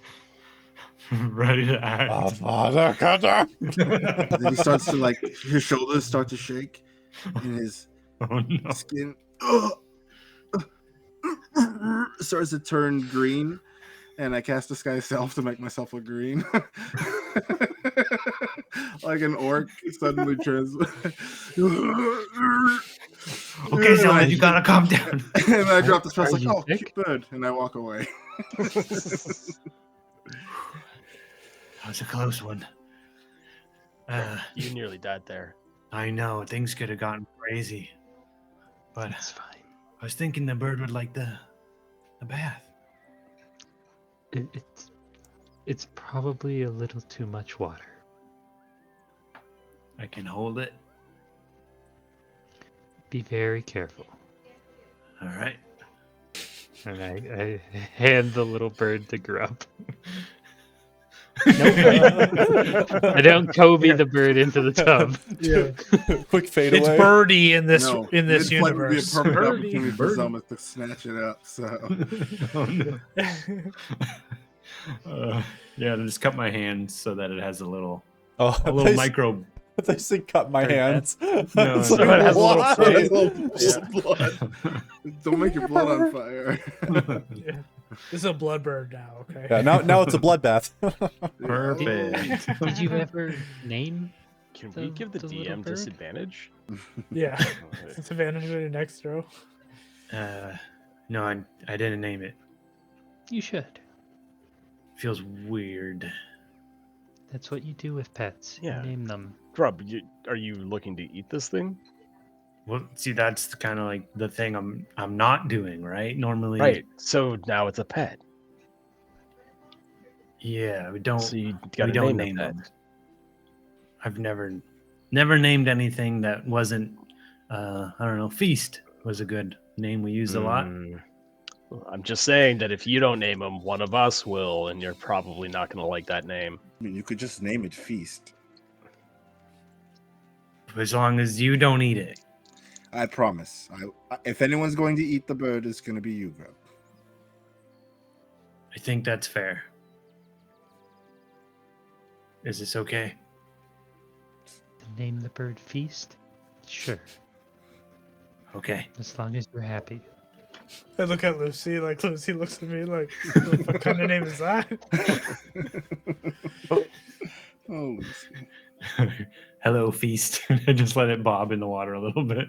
S4: Ready to act.
S2: Father, Cutter.
S3: Then he starts to like his shoulders start to shake, and his
S4: Oh no.
S3: skin starts to turn green. And I cast Disguise Self to make myself look green. Like an orc suddenly turns.
S4: Okay, Zelman, you gotta calm down.
S3: And I drop the spell
S5: Are
S3: like,
S5: you
S3: oh,
S5: sick?
S3: cute bird. And I walk away.
S4: That was a close one.
S6: You nearly died there.
S4: I know, things could have gotten crazy. But
S5: It's fine.
S4: I was thinking the bird would like the bath.
S5: It's probably a little too much water.
S4: I can hold it.
S5: Be very careful.
S4: All right.
S5: And I hand the little bird to Grub. I don't Kobe the bird into the tub.
S1: Yeah.
S2: Quick fade
S1: It's
S2: away.
S1: Birdie in this
S3: No,
S1: universe.
S3: mid-flight would be a perfect
S1: Birdie.
S3: opportunity for Zelmuth to snatch it up. So
S4: Oh, no. Yeah, to just cut my hand so that it has a little
S2: Oh,
S4: micro.
S2: They say cut my
S4: Bird
S2: hands.
S4: No,
S2: It's
S4: no,
S2: like,
S5: it has a little
S2: why?
S3: So that's a little
S4: Yeah.
S3: blood. Don't make your blood on fire.
S1: Yeah. This is a blood bird now, okay?
S2: Yeah, now it's a bloodbath.
S4: Perfect.
S5: Did you ever name?
S6: Can we give the
S5: the little
S6: DM
S5: bird?
S6: disadvantage?
S1: Yeah. It's advantage on your next throw.
S4: No, I didn't name it.
S5: You should.
S4: Feels weird.
S5: That's what you do with pets.
S6: Yeah.
S5: You name them.
S6: Grub, are you looking to eat this thing?
S4: Well, see, that's kind of like the thing I'm not doing, right? Normally,
S6: Right. So now it's a pet.
S4: Yeah, we don't.
S6: So you got
S4: we
S6: to
S4: don't
S6: name
S4: name
S6: that.
S4: them. I've never named anything that wasn't. I don't know. Feast was a good name we used a lot.
S6: Well, I'm just saying that if you don't name them, one of us will, and you're probably not going to like that name.
S3: I mean, you could just name it Feast.
S4: As long as you don't eat it.
S3: I promise. If anyone's going to eat the bird, it's going to be you, Grub.
S4: I think that's fair. Is this okay?
S5: Name the bird Feast? Sure.
S4: Okay.
S5: As long as you're happy.
S1: I look at Lucy, like Lucy looks at me like, what kind of name is that?
S3: Oh,
S4: Hello, Feast. I just let it bob in the water a little bit.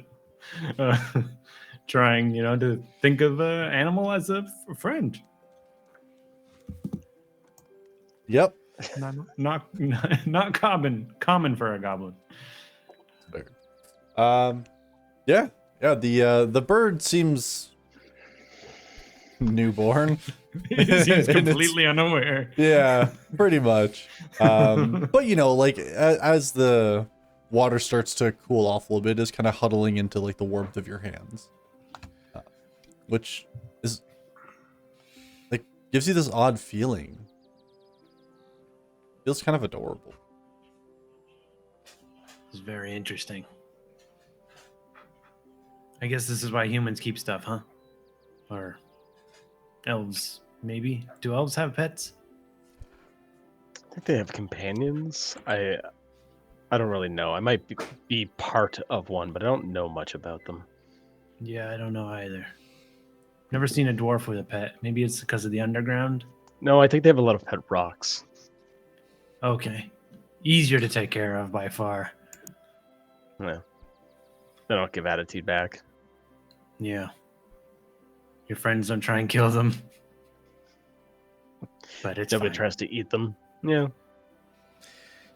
S4: Trying, to think of an animal as a friend.
S2: Yep.
S4: Not common for a goblin.
S2: Yeah. The bird seems newborn.
S4: He seems
S2: And it's-
S4: completely unaware.
S2: Yeah, pretty much. But you know, like as the water starts to cool off a little bit, it's kind of huddling into like the warmth of your hands, which is like gives you this odd feeling. Feels kind of adorable.
S4: It's very interesting. I guess this is why humans keep stuff, huh? Or elves, maybe? Do elves have pets?
S6: I think they have companions. I don't really know. I might be part of one, but I don't know much about them.
S4: Yeah, I don't know either. Never seen a dwarf with a pet. Maybe it's because of the underground.
S6: No, I think they have a lot of pet rocks.
S4: Okay. Easier to take care of by far.
S6: Yeah. They don't give attitude back.
S4: Yeah. Your friends don't try and kill them. But it's
S6: Nobody
S4: fine.
S6: tries to eat them. Yeah.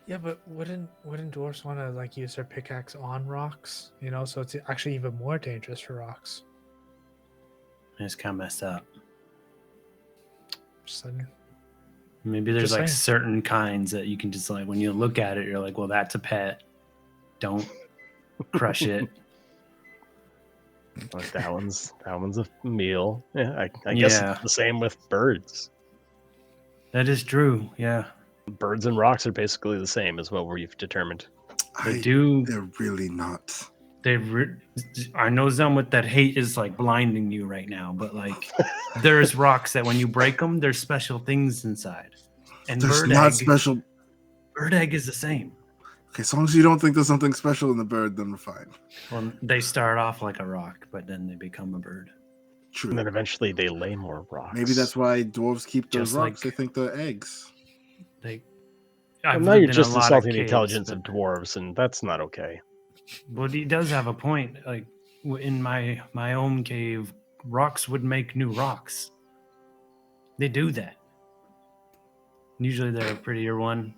S1: Yeah, but wouldn't dwarves want to like use their pickaxe on rocks? You know, so it's actually even more dangerous for rocks.
S4: It's kind of messed up.
S1: Just saying.
S4: Maybe there's
S1: Just
S4: like
S1: saying.
S4: certain kinds that you can just like, when you look at it, you're like, well, that's a pet. Don't crush it.
S6: Like that one's a meal. Yeah, I guess
S4: Yeah.
S6: it's the same with birds.
S4: That is true. Yeah.
S6: Birds and rocks are basically the same, is what we've determined.
S4: They do.
S3: They're really not.
S4: I know some with that hate is like blinding you right now, but like there's rocks that when you break them, there's special things inside. And
S3: There's
S4: bird
S3: not
S4: egg,
S3: special.
S4: bird egg is the same.
S3: Okay, as long as you don't think there's something special in the bird, then we're fine.
S4: Well, they start off like a rock, but then they become a bird.
S3: True.
S6: And then eventually they lay more rocks.
S3: Maybe that's why dwarves keep those
S4: Just
S3: rocks.
S4: like-
S3: They think they're eggs.
S4: They.
S6: Well,
S4: I've
S6: now
S4: lived
S6: you're
S4: in a
S6: just
S4: lot of
S6: insulting the
S4: caves,
S6: intelligence
S4: but-
S6: of dwarves, and that's not okay.
S4: But he does have a point. Like in my own cave, rocks would make new rocks. They do that. Usually they're a prettier one,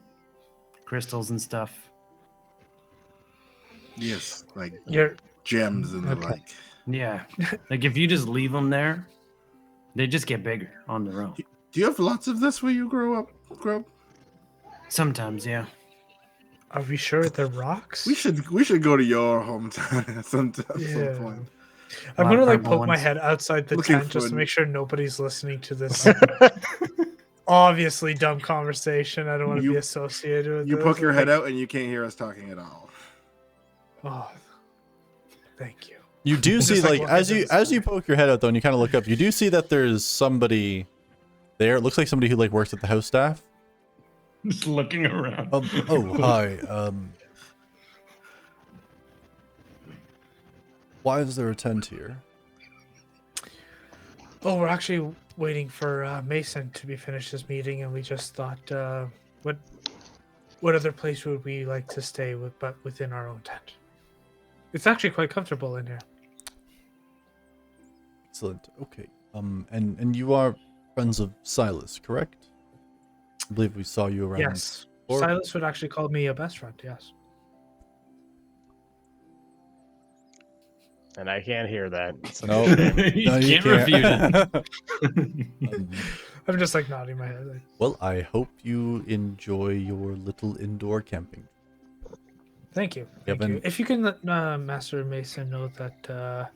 S4: crystals and stuff.
S3: Yes, like
S1: You're
S3: gems and the
S1: Okay.
S3: like.
S4: Yeah, like if you just leave them there, they just get bigger on their own.
S3: Do you have lots of this where you grow up?
S4: Sometimes, yeah.
S1: Are we sure they're rocks?
S3: We should go to your hometown at some
S1: Yeah.
S3: point.
S1: I'm
S4: Lot
S1: gonna
S4: of
S1: like
S4: purple
S1: poke my
S4: ones.
S1: head outside the
S3: Looking
S1: tent just
S3: for-
S1: to make sure nobody's listening to this obviously dumb conversation. I don't want to be
S3: You-
S1: associated with
S3: You
S1: this.
S3: poke your head
S1: Like,
S3: out and you can't hear us talking at all.
S1: Oh, thank you.
S2: You do
S1: Just
S2: see
S1: like
S2: like
S1: walking
S2: as
S1: down
S2: you
S1: the
S2: as you
S1: street.
S2: poke your head out though, and you kind of look up, you do see that there's somebody there. It looks like somebody who like works at the house staff.
S4: Just looking around.
S2: Oh hi. Why is there a tent here?
S1: Oh, we're actually waiting for Mason to be finished his meeting, and we just thought, what other place would we like to stay with, but within our own tent? It's actually quite comfortable in here.
S2: Excellent. Okay. And you are friends of Silas, correct? I believe we saw you around.
S1: Yes,
S2: Or-
S1: Silas would actually call me a best friend. Yes.
S6: And I can't hear that. So
S2: No.
S4: You
S2: No, you
S4: can't refute it.
S2: Um,
S1: I'm just like nodding my head. Like,
S2: well, I hope you enjoy your little indoor camping.
S1: thank you.
S2: Yeah,
S1: Thank you.
S2: but-
S1: If you can let Master Mason know that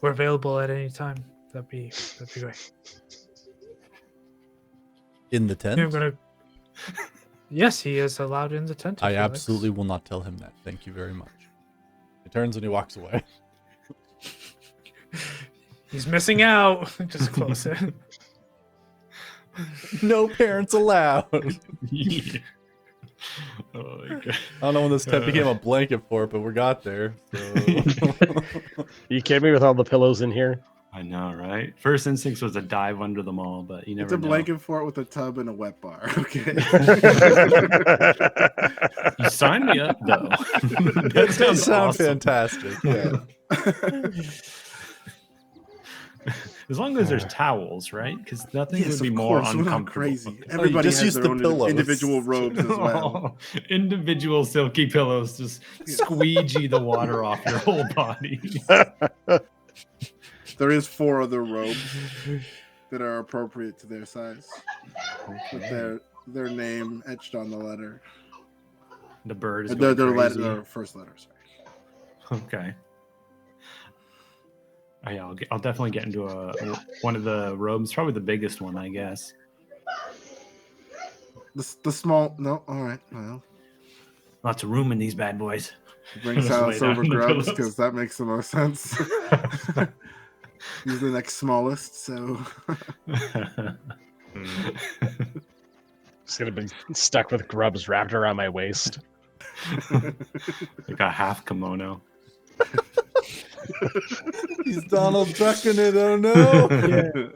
S1: we're available at any time, that'd be great.
S2: In the tent?
S1: Yeah, I'm gonna. Yes, he is allowed in the tent. if
S2: I
S1: he likes.
S2: absolutely will not tell him that. Thank you very much. He turns and he walks away.
S1: He's missing out. Just close it.
S2: No parents allowed.
S4: Yeah. Oh my god.
S2: I don't know when this tent became a blanket fort, but we got there. So.
S6: you kidding me with all the pillows in here?
S4: I know, right? First instinct was to dive under them all, but you never
S3: It's a
S4: know.
S3: blanket fort with a tub and a wet bar. Okay.
S4: You signed me up though.
S2: That
S4: that
S2: does
S4: sounds
S2: sound
S4: awesome.
S2: fantastic. Yeah.
S4: As long as there's towels, right? Because nothing
S3: Yes,
S4: would be
S3: of
S4: more
S3: course. We're not
S4: uncomfortable.
S3: crazy.
S4: Okay.
S3: Everybody
S2: just
S3: has
S2: use
S3: their
S2: the
S3: own
S2: pillows.
S3: individual robes as well.
S4: Individual silky pillows just squeegee the water off your whole body.
S3: There is 4 other robes that are appropriate to their size, with their name etched on the letter.
S4: The bird is
S3: Their
S4: going crazy.
S3: letter, their first letter. Sorry.
S4: Okay. I'll definitely get into one of the robes, probably the biggest one, I guess.
S3: The small. No, all right. Well,
S4: Lots of room in these bad boys.
S3: bring
S4: Just
S3: Silas
S4: lay down
S3: over
S4: the
S3: grubs
S4: pillows.
S3: because that makes the most sense. He's the next smallest, so
S6: Just gonna be stuck with grubs wrapped around my waist.
S4: Like a half kimono.
S2: He's Donald Ducking it. Oh no!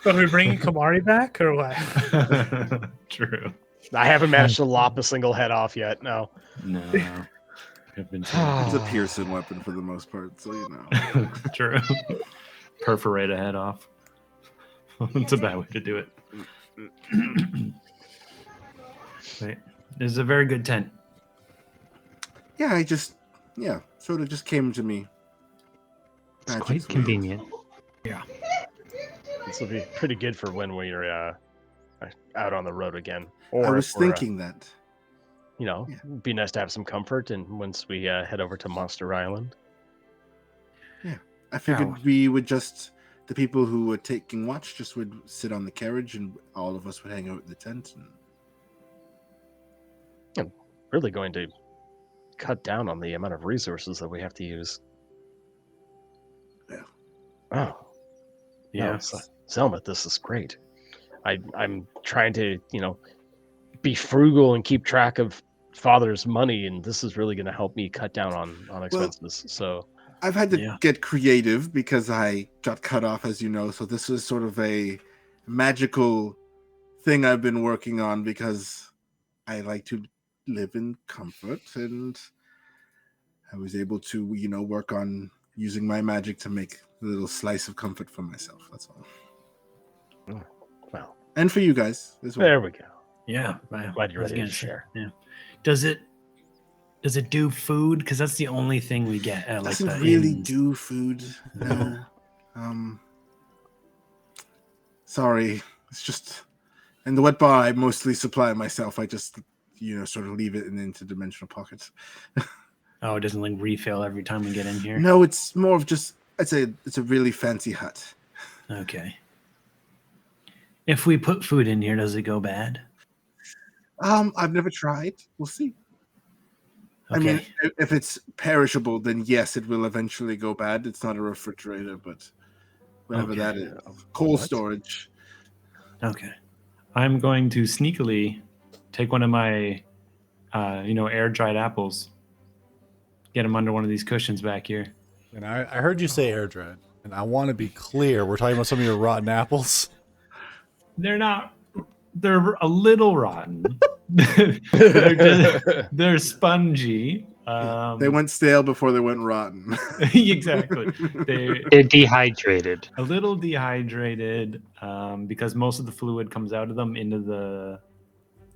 S1: Are we bringing Kamari back or what?
S4: True.
S6: I haven't managed to lop a single head off yet. No.
S4: No. I've been
S3: it's a Pearson weapon for the most part. So you know.
S4: True. Perforate a head off. It's a bad way to do it. Right. This is a very good tent.
S3: Yeah, sort of just came to me.
S5: It's quite
S3: magically.
S5: convenient.
S6: This will be pretty good for when we're out on the road again.
S3: I
S6: Or
S3: was
S6: if we're,
S3: thinking that.
S6: yeah. It'd be nice to have some comfort. And once we head over to Monster Island.
S3: I figured we would the people who were taking watch just would sit on the carriage and all of us would hang out in the tent. And...
S6: Really going to cut down on the amount of resources that we have to use.
S3: Yeah.
S6: Oh.
S4: Yeah.
S6: No, Selma, this is great. I'm trying to, be frugal and keep track of father's money, and this is really going to help me cut down on expenses. So
S3: I've had to get creative because I got cut off, as you know. So this is sort of a magical thing I've been working on because I like to live in comfort, and I was able to, work on using my magic to make a little slice of comfort for myself. That's all.
S6: Well,
S3: and for you guys as well.
S6: There we go.
S4: Yeah.
S6: Glad you're ready to share.
S4: Yeah. Does it do food? Because that's the only thing we get at like
S3: Doesn't
S4: the
S3: really
S4: inns.
S3: do food. No. Sorry. It's just in the wet bar I mostly supply myself. I just sort of leave it in interdimensional pockets.
S4: Oh, it doesn't like refill every time we get in here?
S3: No, it's more of just it's a really fancy hut.
S4: Okay. If we put food in here, does it go bad?
S3: I've never tried. We'll see.
S4: Okay.
S3: I mean, if it's perishable, then yes, it will eventually go bad. It's not a refrigerator, but whatever that is. Cold storage.
S4: Okay. I'm going to sneakily take one of my, air dried apples, get them under one of these cushions back here.
S2: And I heard you say air dried, and I want to be clear. We're talking about some of your rotten apples.
S4: They're not. They're a little rotten. They're spongy.
S3: They went stale before they went rotten.
S4: Exactly.
S5: They're dehydrated.
S4: A little dehydrated because most of the fluid comes out of them into the,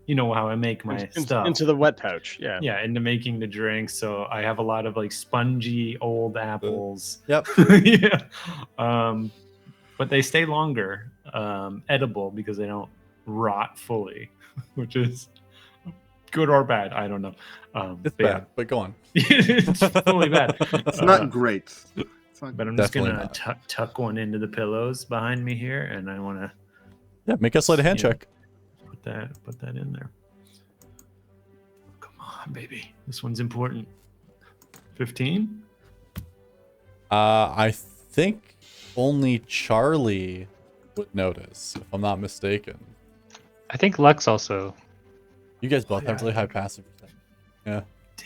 S4: how I make my stuff.
S6: Into the wet pouch. Yeah.
S4: Yeah, into making the drinks. So I have a lot of like spongy old apples.
S2: Yep.
S4: Yeah. But they stay longer edible because they don't rot fully, which is good or bad. I don't know.
S2: It's bad, but go on.
S4: It's fully bad.
S3: It's not great.
S4: But I'm just going to tuck one into the pillows behind me here, and I want to...
S2: Yeah, make a sleight of hand check.
S4: Put that in there. Come on, baby. This one's important. 15?
S2: I think only Charlie would notice, if I'm not mistaken.
S5: I think Lux also.
S2: You guys both have really high passive. Yeah.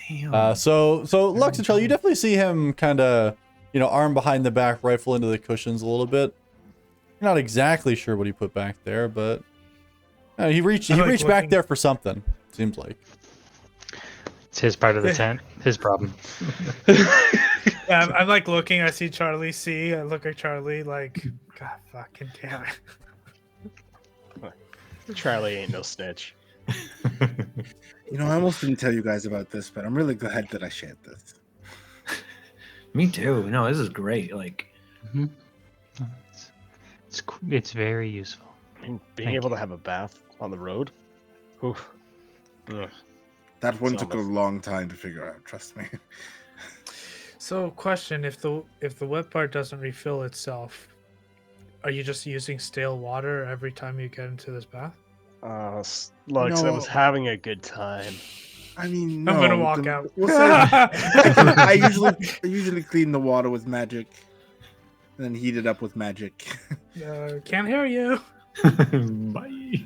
S4: Damn.
S2: So Lux and Charlie, you definitely see him kind of, arm behind the back, rifle into the cushions a little bit. You're not exactly sure what he put back there, but he reached back there for something. Seems like.
S5: It's his part of the tent. His problem.
S1: Yeah, I'm like looking. I see Charlie C. I look at Charlie like, God fucking damn it.
S6: Charlie ain't no snitch.
S3: I almost didn't tell you guys about this, but I'm really glad that I shared this.
S4: Me too. No, this is great. Like,
S5: It's very useful.
S6: I mean, being
S5: Thank
S6: able
S5: you.
S6: to have a bath on the road. Oof. Ugh.
S3: That one
S6: It's
S3: took a
S6: almost-
S3: long time to figure out. Trust me.
S1: So, question: if the wet part doesn't refill itself, are you just using stale water every time you get into this bath?
S6: Lux, I was
S3: No.
S6: having a good time.
S3: I mean, no.
S1: I'm gonna walk out.
S3: We'll say I usually clean the water with magic, and then heat it up with magic.
S1: Can't hear you.
S4: Bye.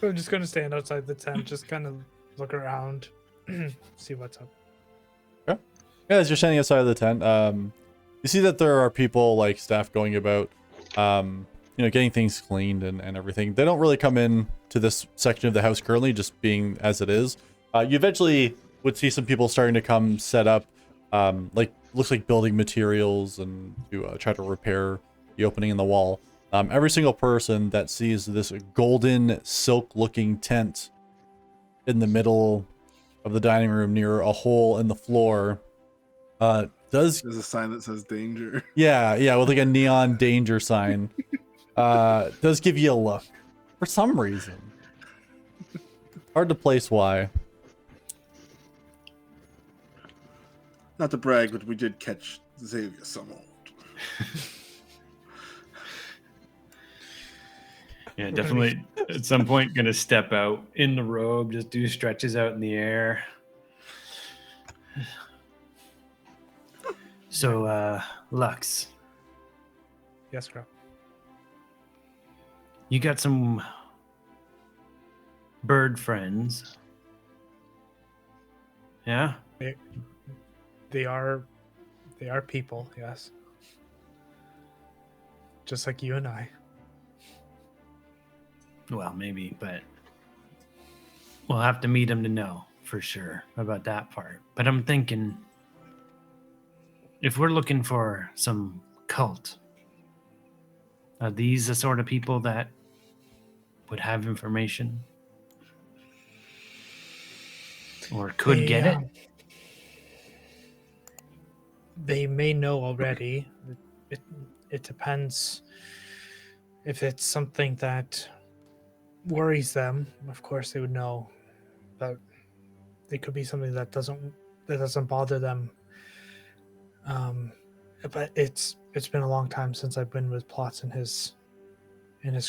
S1: I'm just gonna stand outside the tent, just kind of look around, see what's up.
S2: Yeah, as you're standing outside of the tent, you see that there are people like staff going about, getting things cleaned and everything. They don't really come in to this section of the house currently, just being as it is. You eventually would see some people starting to come set up, looks like building materials and to try to repair the opening in the wall. Every single person that sees this golden silk-looking tent in the middle of the dining room near a hole in the floor. Does
S3: There's a sign that says danger.
S2: yeah, with like a neon danger sign. Does give you a look for some reason. Hard to place why.
S3: Not to brag, but we did catch Xavier somewhat.
S4: Yeah, definitely at some point gonna step out in the robe, just do stretches out in the air. So, Lux,
S1: Yes, girl.
S4: you got some bird friends. Yeah?
S1: They are people. Yes. Just like you and I.
S4: Well, maybe, but we'll have to meet them to know for sure about that part. But I'm thinking, if we're looking for some cult, are these the sort of people that would have information? Or could get it?
S1: They may know already. It depends if it's something that worries them. Of course, they would know, but it could be something that doesn't bother them. But it's been a long time since I've been with Plots and his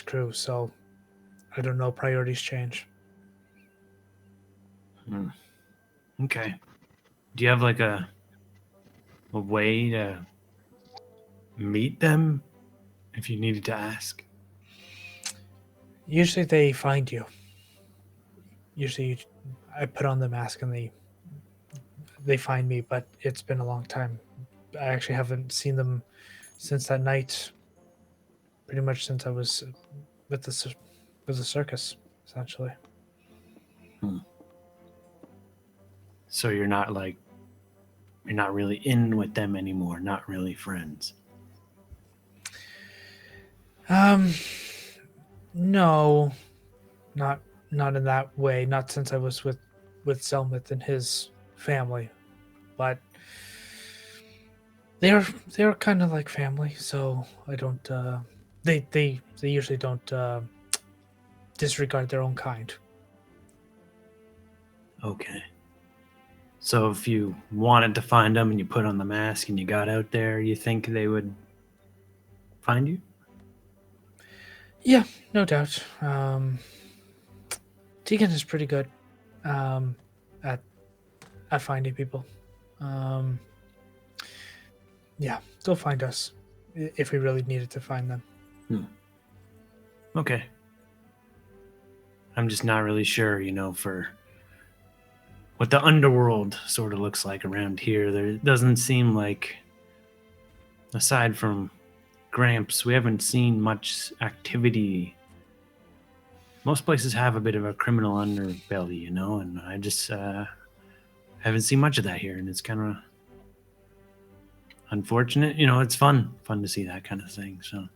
S1: crew, so I don't know. Priorities change.
S4: Okay. Do you have like a way to meet them if you needed to ask?
S1: Usually they find you. Usually I put on the mask and they find me, but it's been a long time. I actually haven't seen them since that night. Pretty much since I was with the circus, essentially.
S4: So you're not really in with them anymore, not really friends.
S1: No, not in that way. Not since I was with Selmith and his family, but they're kind of like family. So I don't. They usually don't disregard their own kind.
S4: Okay. So if you wanted to find them and you put on the mask and you got out there, you think they would find you?
S1: Yeah, no doubt. Tegan is pretty good at finding people. Yeah, they'll find us if we really needed to find them.
S4: Okay. I'm just not really sure, for what the underworld sort of looks like around here. There doesn't seem like, aside from Gramps, we haven't seen much activity. Most places have a bit of a criminal underbelly, and I just haven't seen much of that here, and it's kind of unfortunate. It's fun to see that kind of thing. So,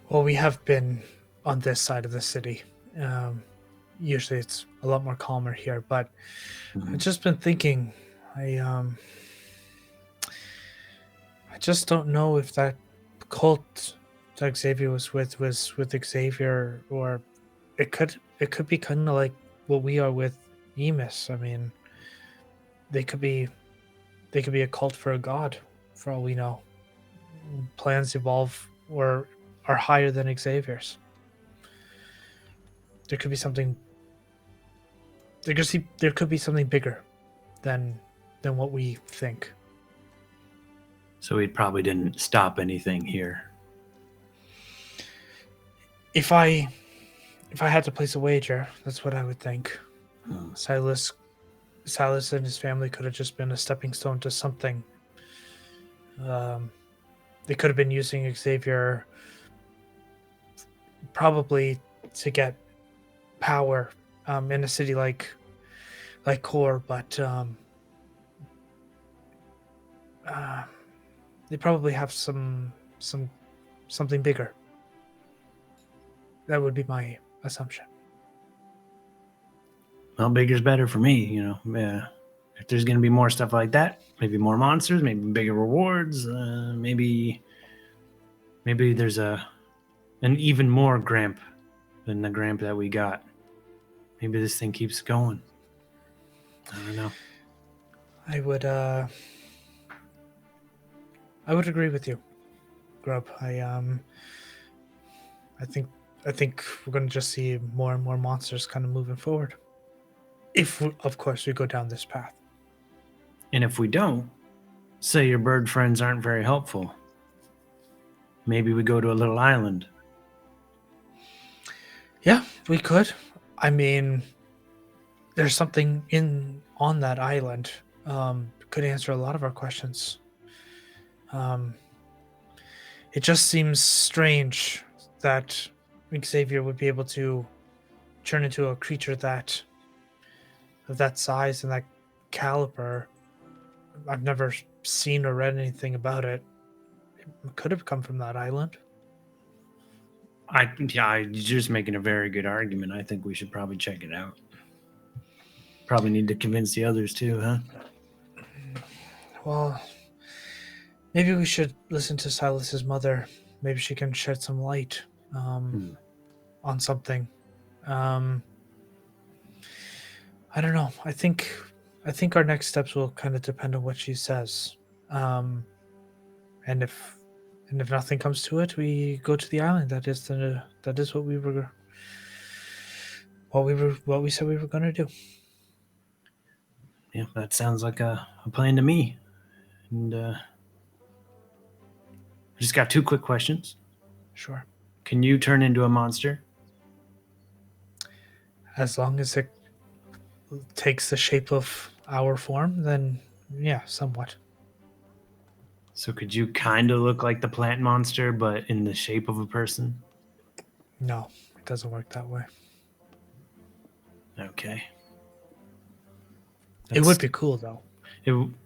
S1: Well, we have been on this side of the city. Usually it's a lot more calmer here, but I've just been thinking, I just don't know if that cult that Xavier was with Xavier, or it could be kind of like what we are with Emis. I mean, they could be a cult for a god, for all we know. Plans evolve or are higher than Xavier's. There could be something. There could be something bigger than what we think.
S4: So he probably didn't stop anything here.
S1: If I had to place a wager, that's what I would think. Silas and his family could have just been a stepping stone to something. They could have been using Xavier probably to get power in a city like Core, but they probably have something bigger. That would be my assumption.
S4: Well, bigger's better for me, you know. Yeah. If there's going to be more stuff like that, maybe more monsters, maybe bigger rewards, maybe there's an even more Gramp than the Gramp that we got. Maybe this thing keeps going. I don't know.
S1: I would agree with you, Grub. I think we're going to just see more and more monsters kind of moving forward. If, of course, we go down this path.
S4: And if we don't, say your bird friends aren't very helpful, maybe we go to a little island.
S1: Yeah, we could. I mean, there's something on that island. Could answer a lot of our questions. It just seems strange that Xavier would be able to turn into a creature of that size and that caliber. I've never seen or read anything about it. It could have come from that island.
S4: You're just making a very good argument. I think we should probably check it out. Probably need to convince the others too, huh?
S1: Well, maybe we should listen to Silas's mother. Maybe she can shed some light on something. I don't know. I think our next steps will kind of depend on what she says. And if nothing comes to it, we go to the island. That is what we said we were going to do.
S4: Yeah, that sounds like a plan to me. And I just got 2 quick questions.
S1: Sure.
S4: Can you turn into a monster?
S1: As long as it takes the shape of our form, then yeah, somewhat.
S4: So could you kind of look like the plant monster, but in the shape of a person?
S1: No, it doesn't work that way.
S4: Okay.
S1: It would be cool, though.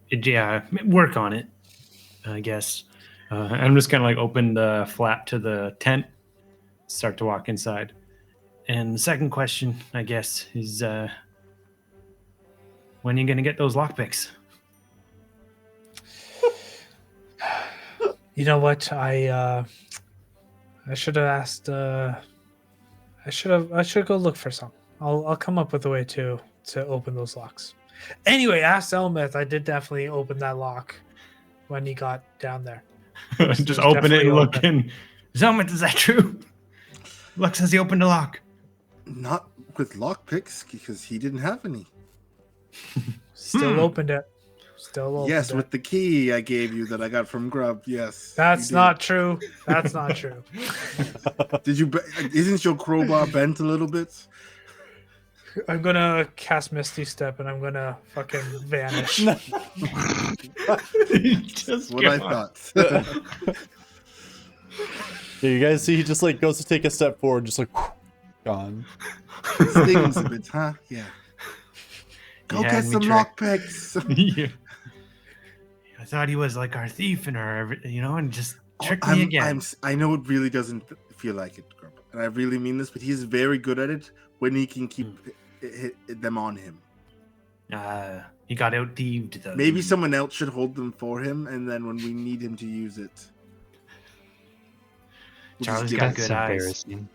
S4: Yeah, work on it, I guess. I'm just going to like open the flap to the tent, start to walk inside. And the second question, I guess, is when are you going to get those lockpicks?
S1: You know what? I should have asked. I should go look for some. I'll come up with a way to open those locks. Anyway, ask Elmeth. I did definitely open that lock when he got down there.
S4: Just open it and look in. Zelmeth, is that true? Luck says he opened a lock.
S3: Not with lockpicks, because he didn't have any.
S1: Still opened it. Still opened
S3: Yes,
S1: it.
S3: with the key I gave you that I got from Grub. Yes.
S1: That's not true. That's not true.
S3: Did you? Isn't your crowbar bent a little bit?
S1: I'm gonna cast Misty Step and I'm gonna fucking vanish.
S3: Just what I thought.
S2: Yeah, you guys see he just like goes to take a step forward, just like gone.
S3: Stings a bit, huh? Yeah. Go get some lockpicks.
S4: Yeah. I thought he was like our thief and our, and just tricked me again.
S3: I know it really doesn't feel like it, Grub, and I really mean this, but he's very good at it when he can keep them on him.
S4: He got out thieved though.
S3: Maybe someone else should hold them for him, and then when we need him to use it, we'll just
S4: Charlie's
S3: give
S4: got
S3: it-
S5: That's
S4: good eyes.
S5: embarrassing.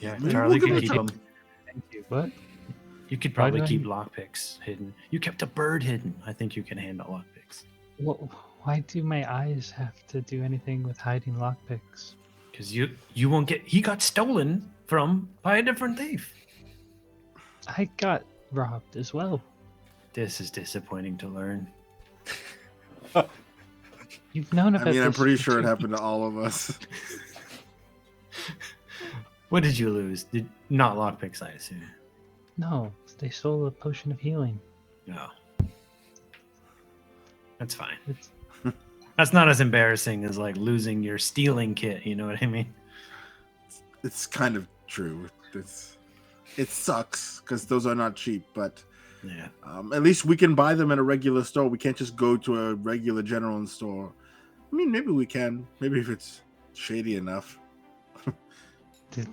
S4: Yeah,
S3: Maybe
S4: Charlie
S3: we'll
S4: could
S3: give
S4: keep
S3: it
S4: them.
S5: Thank you. What?
S4: You could
S5: Why
S4: probably
S5: do I
S4: keep
S5: need-
S4: lockpicks hidden. You kept a bird hidden. I think you can handle lockpicks.
S5: Why do my eyes have to do anything with hiding lockpicks?
S4: Because you won't get. He got stolen from by a different thief.
S5: I got robbed as well.
S4: This is disappointing to learn.
S5: You've known
S3: I
S5: about
S3: mean, I'm
S5: this
S3: pretty
S5: for
S3: sure it
S5: 2
S3: happened to all of us.
S4: What did you lose? Not lockpicks, I assume.
S5: No, they stole a potion of healing.
S4: No. That's fine.
S5: It's
S4: That's not as embarrassing as like losing your stealing kit. You know what I mean?
S3: It's kind of true. It sucks because those are not cheap, but
S4: Yeah.
S3: at least we can buy them at a regular store. We can't just go to a regular general store. I mean, maybe we can. Maybe if it's shady enough.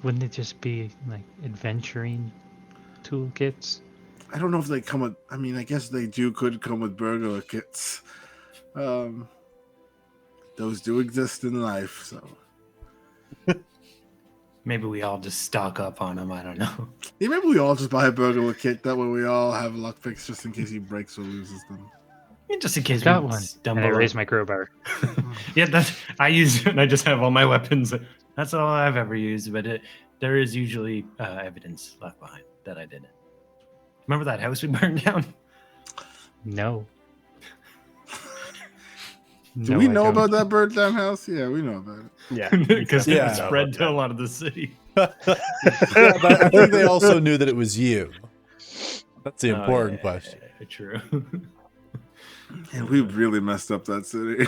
S5: wouldn't it just be like adventuring toolkits?
S3: I don't know if they come with. I mean, I guess they could come with burglar kits. Those do exist in life, so
S4: Maybe we all just stock up on them. I don't know.
S3: yeah, maybe we all just buy a burglar kit. That way, we all have lockpicks just in case he breaks or loses them.
S4: Just in case
S5: Got
S4: we
S5: one.
S4: stumble.
S5: And I
S4: on-
S5: raised my crowbar.
S4: Yeah, I use it and I just have all my weapons. That's all I've ever used, but there is usually evidence left behind that I did it. Remember that house we burned down?
S5: No.
S3: Do
S5: No,
S3: we
S5: I
S3: know
S5: don't.
S3: about that burnt down house? Yeah, we know about it.
S6: Yeah,
S4: Because
S2: Yeah.
S4: it spread to a lot of the city.
S2: Yeah, but I think they also knew that it was you. That's the
S4: Oh,
S2: important
S4: yeah,
S2: question.
S4: yeah, true.
S3: And we really messed up that city.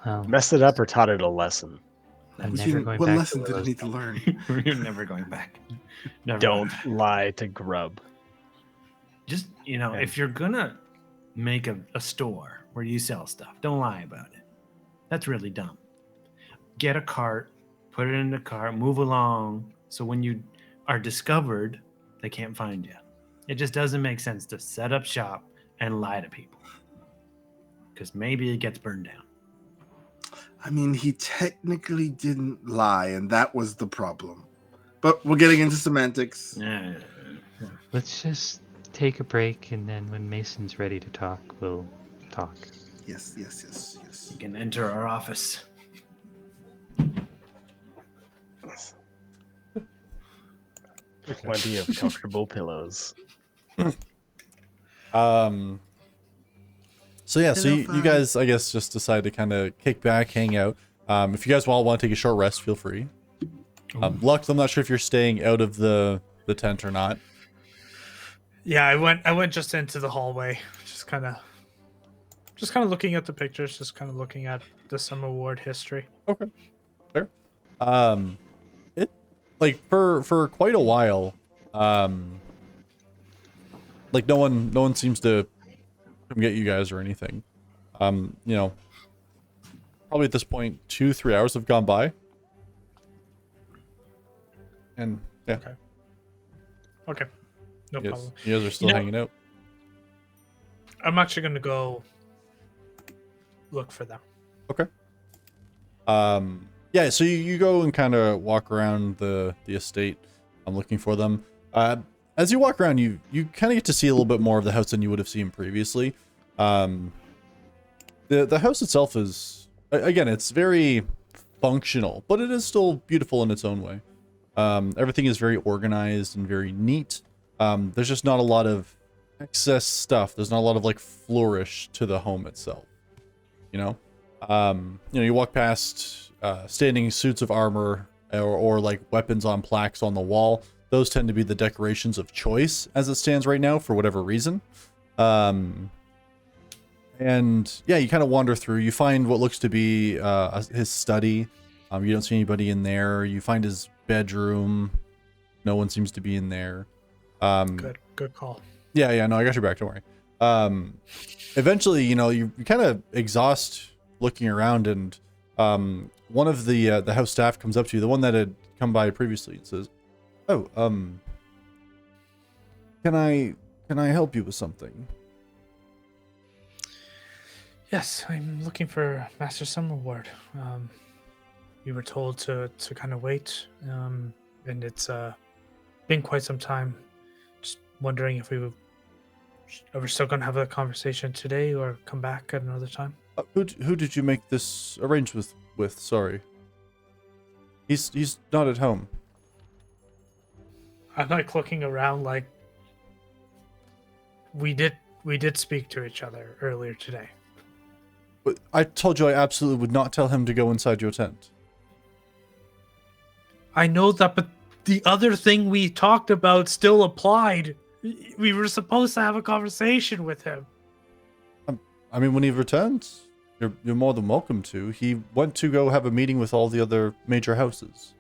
S5: Well,
S6: messed it up or taught it a lesson.
S5: I'm
S3: What
S5: never
S3: you-
S5: going
S3: what
S5: back
S3: lesson
S5: to
S3: did it
S5: those.
S3: need to learn?
S4: We're never going back. Never.
S6: Don't lie to Grub.
S4: Just,
S6: Yeah.
S4: if you're going to make a store where you sell stuff, don't lie about it. That's really dumb. Get a cart, put it in the cart, move along. So when you are discovered, they can't find you. It just doesn't make sense to set up shop and lie to people. Because maybe it gets burned down.
S3: I mean, he technically didn't lie, and that was the problem. But we're getting into semantics.
S4: Yeah.
S5: Let's just take a break, and then when Mason's ready to talk, we'll talk.
S3: Yes.
S4: You can enter our office.
S6: Plenty of comfortable pillows.
S2: So yeah, so
S3: Hello,
S2: you
S3: Fine.
S2: guys, I guess, just decide to kind of kick back, hang out. If you guys all want to take a short rest, feel free. Lux, I'm not sure if you're staying out of the tent or not.
S1: Yeah, I went just into the hallway, just kind of looking at the pictures, just kind of looking at the Summer Ward history.
S2: Okay, fair. It like for quite a while, like no one seems to come get you guys or anything. Probably at this point 2-3 hours have gone by, and yeah,
S1: Okay, no
S2: you guys,
S1: problem.
S2: you guys are still
S1: You know-
S2: hanging out.
S1: I'm actually gonna go look for them.
S2: Okay. Yeah, so you go and kind of walk around the estate. I'm looking for them. As you walk around, you kind of get to see a little bit more of the house than you would have seen previously. The house itself is, again, it's very functional, but it is still beautiful in its own way. Everything is very organized and very neat. There's just not a lot of excess stuff. There's not a lot of like flourish to the home itself. You walk past standing suits of armor or like weapons on plaques on the wall. Those tend to be the decorations of choice as it stands right now for whatever reason. And yeah, you kind of wander through. You find what looks to be his study. You don't see anybody in there. You find his bedroom. No one seems to be in there.
S1: Good call.
S2: Yeah, no, I got your back. Don't worry. Eventually, you kind of exhaust looking around, and one of the house staff comes up to you, the one that had come by previously, and says, "Oh, Can I help you with something?
S1: Yes, I'm looking for Master Summerward. We were told to kind of wait, and it's been quite some time. Just wondering if are we still going to have a conversation today or come back at another time?
S2: Who did you make this arrangement with? Sorry. He's not at home.
S1: I'm like looking around like we did speak to each other earlier today.
S2: But I told you I absolutely would not tell him to go inside your tent.
S1: I know that, but the other thing we talked about still applied. We were supposed to have a conversation with him.
S2: I mean, when he returns, you're more than welcome to. He went to go have a meeting with all the other major houses.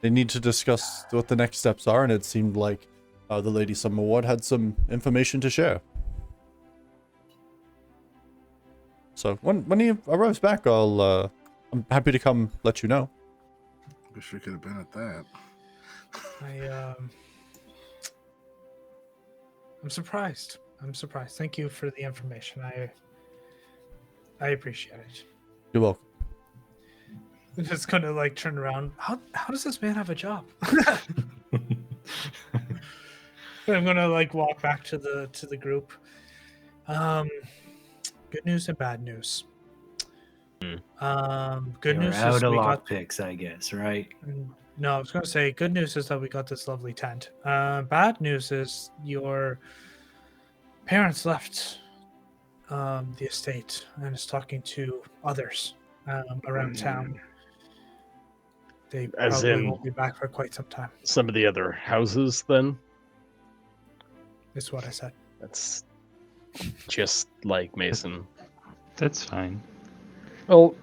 S2: They need to discuss what the next steps are, and it seemed like the Lady Summerward had some information to share. So when he arrives back, I'm happy to come let you know.
S3: Wish we could have been at that.
S1: I'm surprised. Thank you for the information. I appreciate it.
S2: You're welcome.
S1: I'm just gonna like turn around. How does this man have a job? I'm gonna like walk back to the group. Good news and bad news. Good
S4: You're
S1: news is
S4: out of
S1: we got
S4: lockpicks, I guess, right?
S1: No, I was gonna say good news is that we got this lovely tent. Bad news is your parents left the estate and is talking to others around town. They
S6: As
S1: probably
S6: in-
S1: won't be back for quite some time.
S6: Some of the other houses, then?
S1: Is what I said.
S6: That's just like Mason.
S5: That's fine.
S6: Well,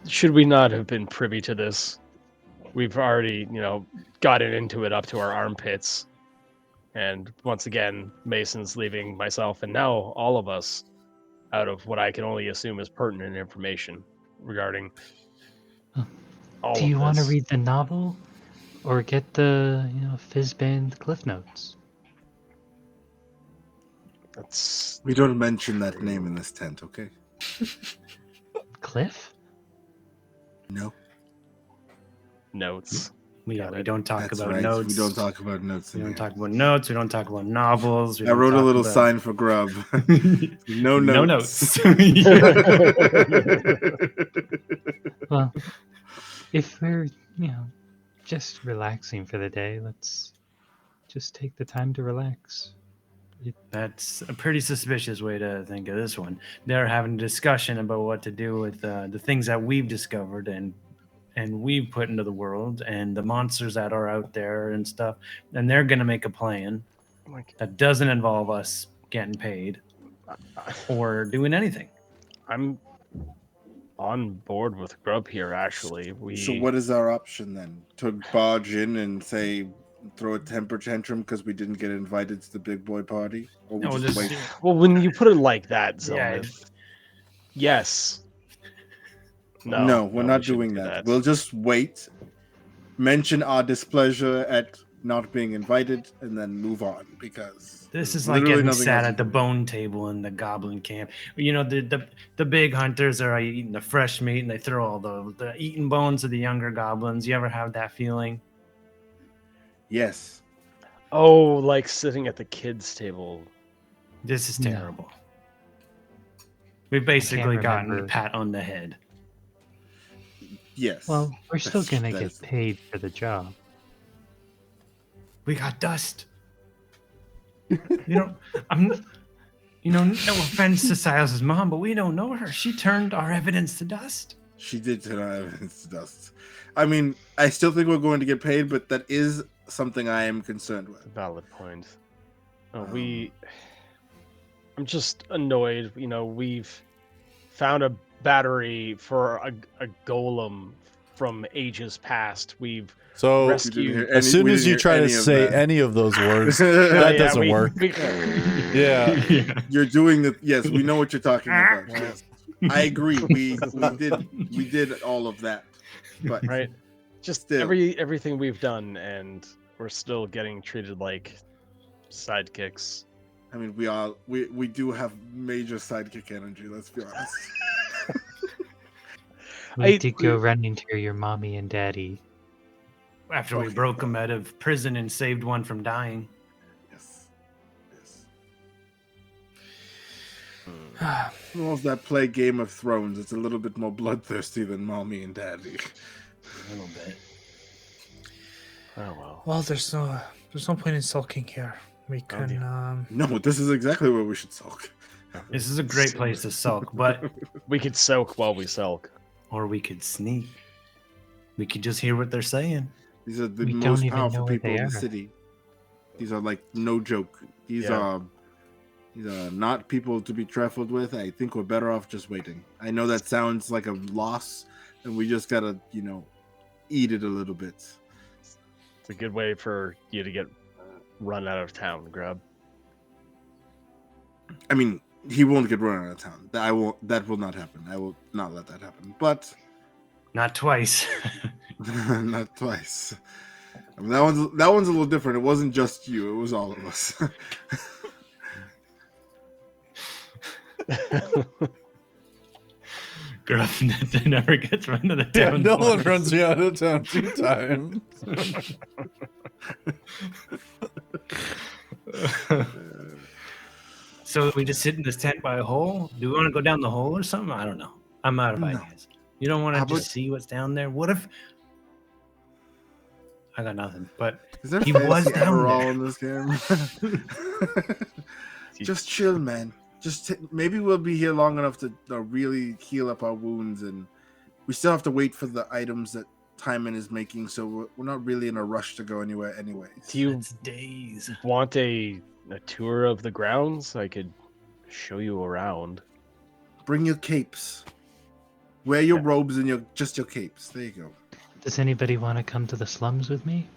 S6: should we not have been privy to this? We've already, gotten into it up to our armpits. And once again, Mason's leaving myself and now all of us out of what I can only assume is pertinent information regarding all
S5: Do you
S6: of
S5: want to
S6: this.
S5: read the novel, or get the Fizzband Cliff Notes?
S6: That's
S3: We don't mention that name in this tent, okay?
S5: Cliff?
S3: No.
S6: notes.
S4: We don't talk
S3: That's
S4: about
S3: right.
S4: notes.
S3: We don't talk about notes.
S4: We
S3: in
S4: don't
S3: here.
S4: talk about notes. We don't talk about novels. We
S3: I
S4: don't
S3: wrote a
S4: talk
S3: little
S4: about-
S3: sign for Grub. No notes.
S4: No notes.
S5: Well, if we're, just relaxing for the day, let's just take the time to relax.
S4: That's a pretty suspicious way to think of this one. They're having a discussion about what to do with the things that we've discovered and we've put into the world and the monsters that are out there and stuff. And they're going to make a plan that doesn't involve us getting paid or doing anything.
S6: I'm on board with Grub here, actually.
S3: So what is our option then? To barge in and say, throw a temper tantrum because we didn't get invited to the big boy party? Or we
S4: No,
S3: just
S4: just-
S3: wait?
S6: Well, when you put it like that,
S4: Yeah.
S6: Zelmith, yes.
S3: No, we're
S6: we
S3: not
S6: shouldn't
S3: doing
S6: do
S3: that. We'll just wait, mention our displeasure at not being invited, and then move on because
S4: This is
S3: there's
S4: like
S3: literally
S4: getting
S3: nothing
S4: sat
S3: else
S4: at the
S3: to do.
S4: bone table in the goblin camp. The big hunters are eating the fresh meat and they throw all the eaten bones of the younger goblins. You ever have that feeling?
S3: Yes.
S6: Oh, like sitting at the kids' table.
S4: This is
S5: No.
S4: terrible. We've basically gotten a
S5: remember.
S4: pat on the head.
S3: Yes.
S5: Well, we're still
S3: That's-
S5: gonna
S3: that
S5: get
S3: is-
S5: paid for the job.
S4: We got dust. No offense to Silas's mom, but we don't know her. She turned our evidence to dust.
S3: She did turn our evidence to dust. I mean, I still think we're going to get paid, but that is something I am concerned with.
S6: Valid point. I'm just annoyed. We've found a battery for a golem from ages past. We've
S2: So
S6: rescued.
S2: as soon as you try to say any of those words, that doesn't work. Yeah.
S3: You're doing the yes. We know what you're talking about. Yes. I agree. We did all of that, but
S6: Right. Just
S3: Still.
S6: everything we've done, and we're still getting treated like sidekicks.
S3: I mean, we do have major sidekick energy. Let's be honest.
S5: We did go running to your mommy and daddy.
S4: After we broke them out of prison and saved one from dying.
S3: Yes. Those that play Game of Thrones, it's a little bit more bloodthirsty than mommy and daddy.
S4: A little bit.
S6: Oh well.
S1: Well, there's no point in sulking here. We can.
S3: No, this is exactly where we should sulk.
S4: This is a great place to sulk, but
S6: We could soak while we sulk.
S4: or we could sneak. We could just hear what they're saying.
S3: These are the
S5: We don't
S3: most
S5: even know
S3: powerful
S5: where
S3: people
S5: they
S3: in
S5: are.
S3: the city. These are like no joke. These are not people to be trifled with. I think we're better off just waiting. I know that sounds like a loss, and we just gotta, eat it a little bit.
S6: It's a good way for you to get run out of town, Grub.
S3: I mean, he won't get run out of town. That will not happen. I will not let that happen. But
S4: Not twice.
S3: not twice. I mean, that one's a little different. It wasn't just you. It was all of us.
S4: Gruff never gets run out of
S2: Yeah,
S4: town.
S2: no one
S4: twice.
S2: runs me out of town 2 times.
S4: So we just sit in this tent by a hole? Do we want to go down the hole or something? I don't know. I'm out of
S3: No.
S4: ideas. You don't want
S3: How
S4: to
S3: about-
S4: just see what's down there? What if... I got nothing, but
S3: Is there
S4: He was
S3: fantasy
S4: down
S3: Adderall
S4: there.
S3: in this game? Just chill, man. Maybe we'll be here long enough to really heal up our wounds, and we still have to wait for the items that Timon is making, so we're not really in a rush to go anywhere anyways.
S6: Do you
S4: it's days.
S6: want a tour of the grounds? I could show you around.
S3: Bring your capes. Wear your
S6: Yeah.
S3: robes and your capes. There you go.
S5: Does anybody want to come to the slums with me?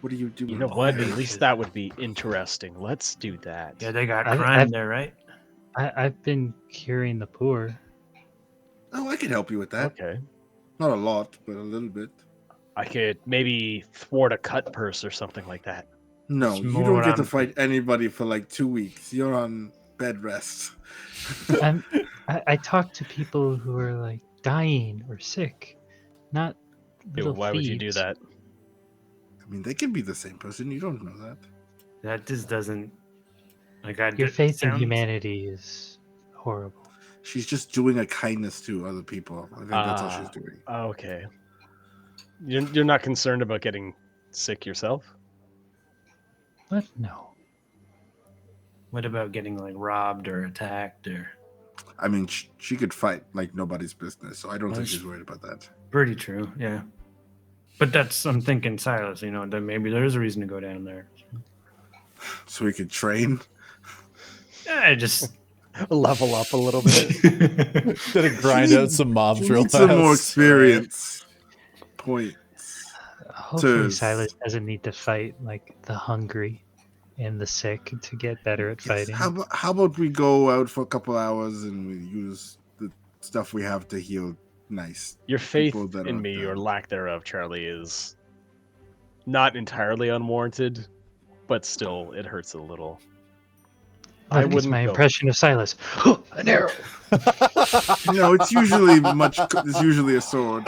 S3: What do you do?
S6: You know what? At least that would be interesting. Let's do that.
S4: Yeah, they got
S5: I've-
S4: crime
S5: I've-
S4: there, right?
S5: I've been curing the poor.
S3: Oh, I can help you with that.
S6: Okay.
S3: Not a lot, but a little bit.
S6: I could maybe thwart a cut purse or something like that.
S3: No,
S4: It's
S3: you
S4: more
S3: don't get to
S4: on-
S3: fight anybody for like 2 weeks. You're on bed rest.
S5: I talk to people who are like dying or sick, not
S6: Ew,
S5: little
S6: why would you do
S5: thieves.
S6: that?
S3: I mean, they can be the same person. You don't know that.
S4: That just doesn't... Like,
S5: Your faith in
S4: sounds-
S5: humanity is horrible.
S3: She's just doing a kindness to other people. I think that's all she's doing.
S6: Okay. You're not concerned about getting sick yourself?
S5: What? No.
S4: What about getting, like, robbed or attacked or...
S3: I mean, she could fight like nobody's business, so I don't think
S4: Nice.
S3: she's worried about that.
S4: Pretty true, yeah. But I'm thinking Silas, that maybe there's a reason to go down there.
S3: So we could train.
S4: Yeah, I just...
S6: Level up a little bit.
S2: Gonna grind out some mob
S3: She
S2: drill
S3: needs some more
S2: tests.
S3: experience points.
S5: Hopefully,
S3: To-
S5: Silas doesn't need to fight like the hungry and the sick to get better at
S3: Yes,
S5: fighting.
S3: how about we go out for a couple hours and we use the stuff we have to heal nice.
S6: Your faith
S3: People that
S6: in
S3: are
S6: me,
S3: dead.
S6: or lack thereof, Charlie, is not entirely unwarranted, but still, it hurts a little. I
S5: Look, it's
S6: wouldn't
S5: my
S6: go.
S5: impression of Silas. An arrow.
S3: It's usually a sword.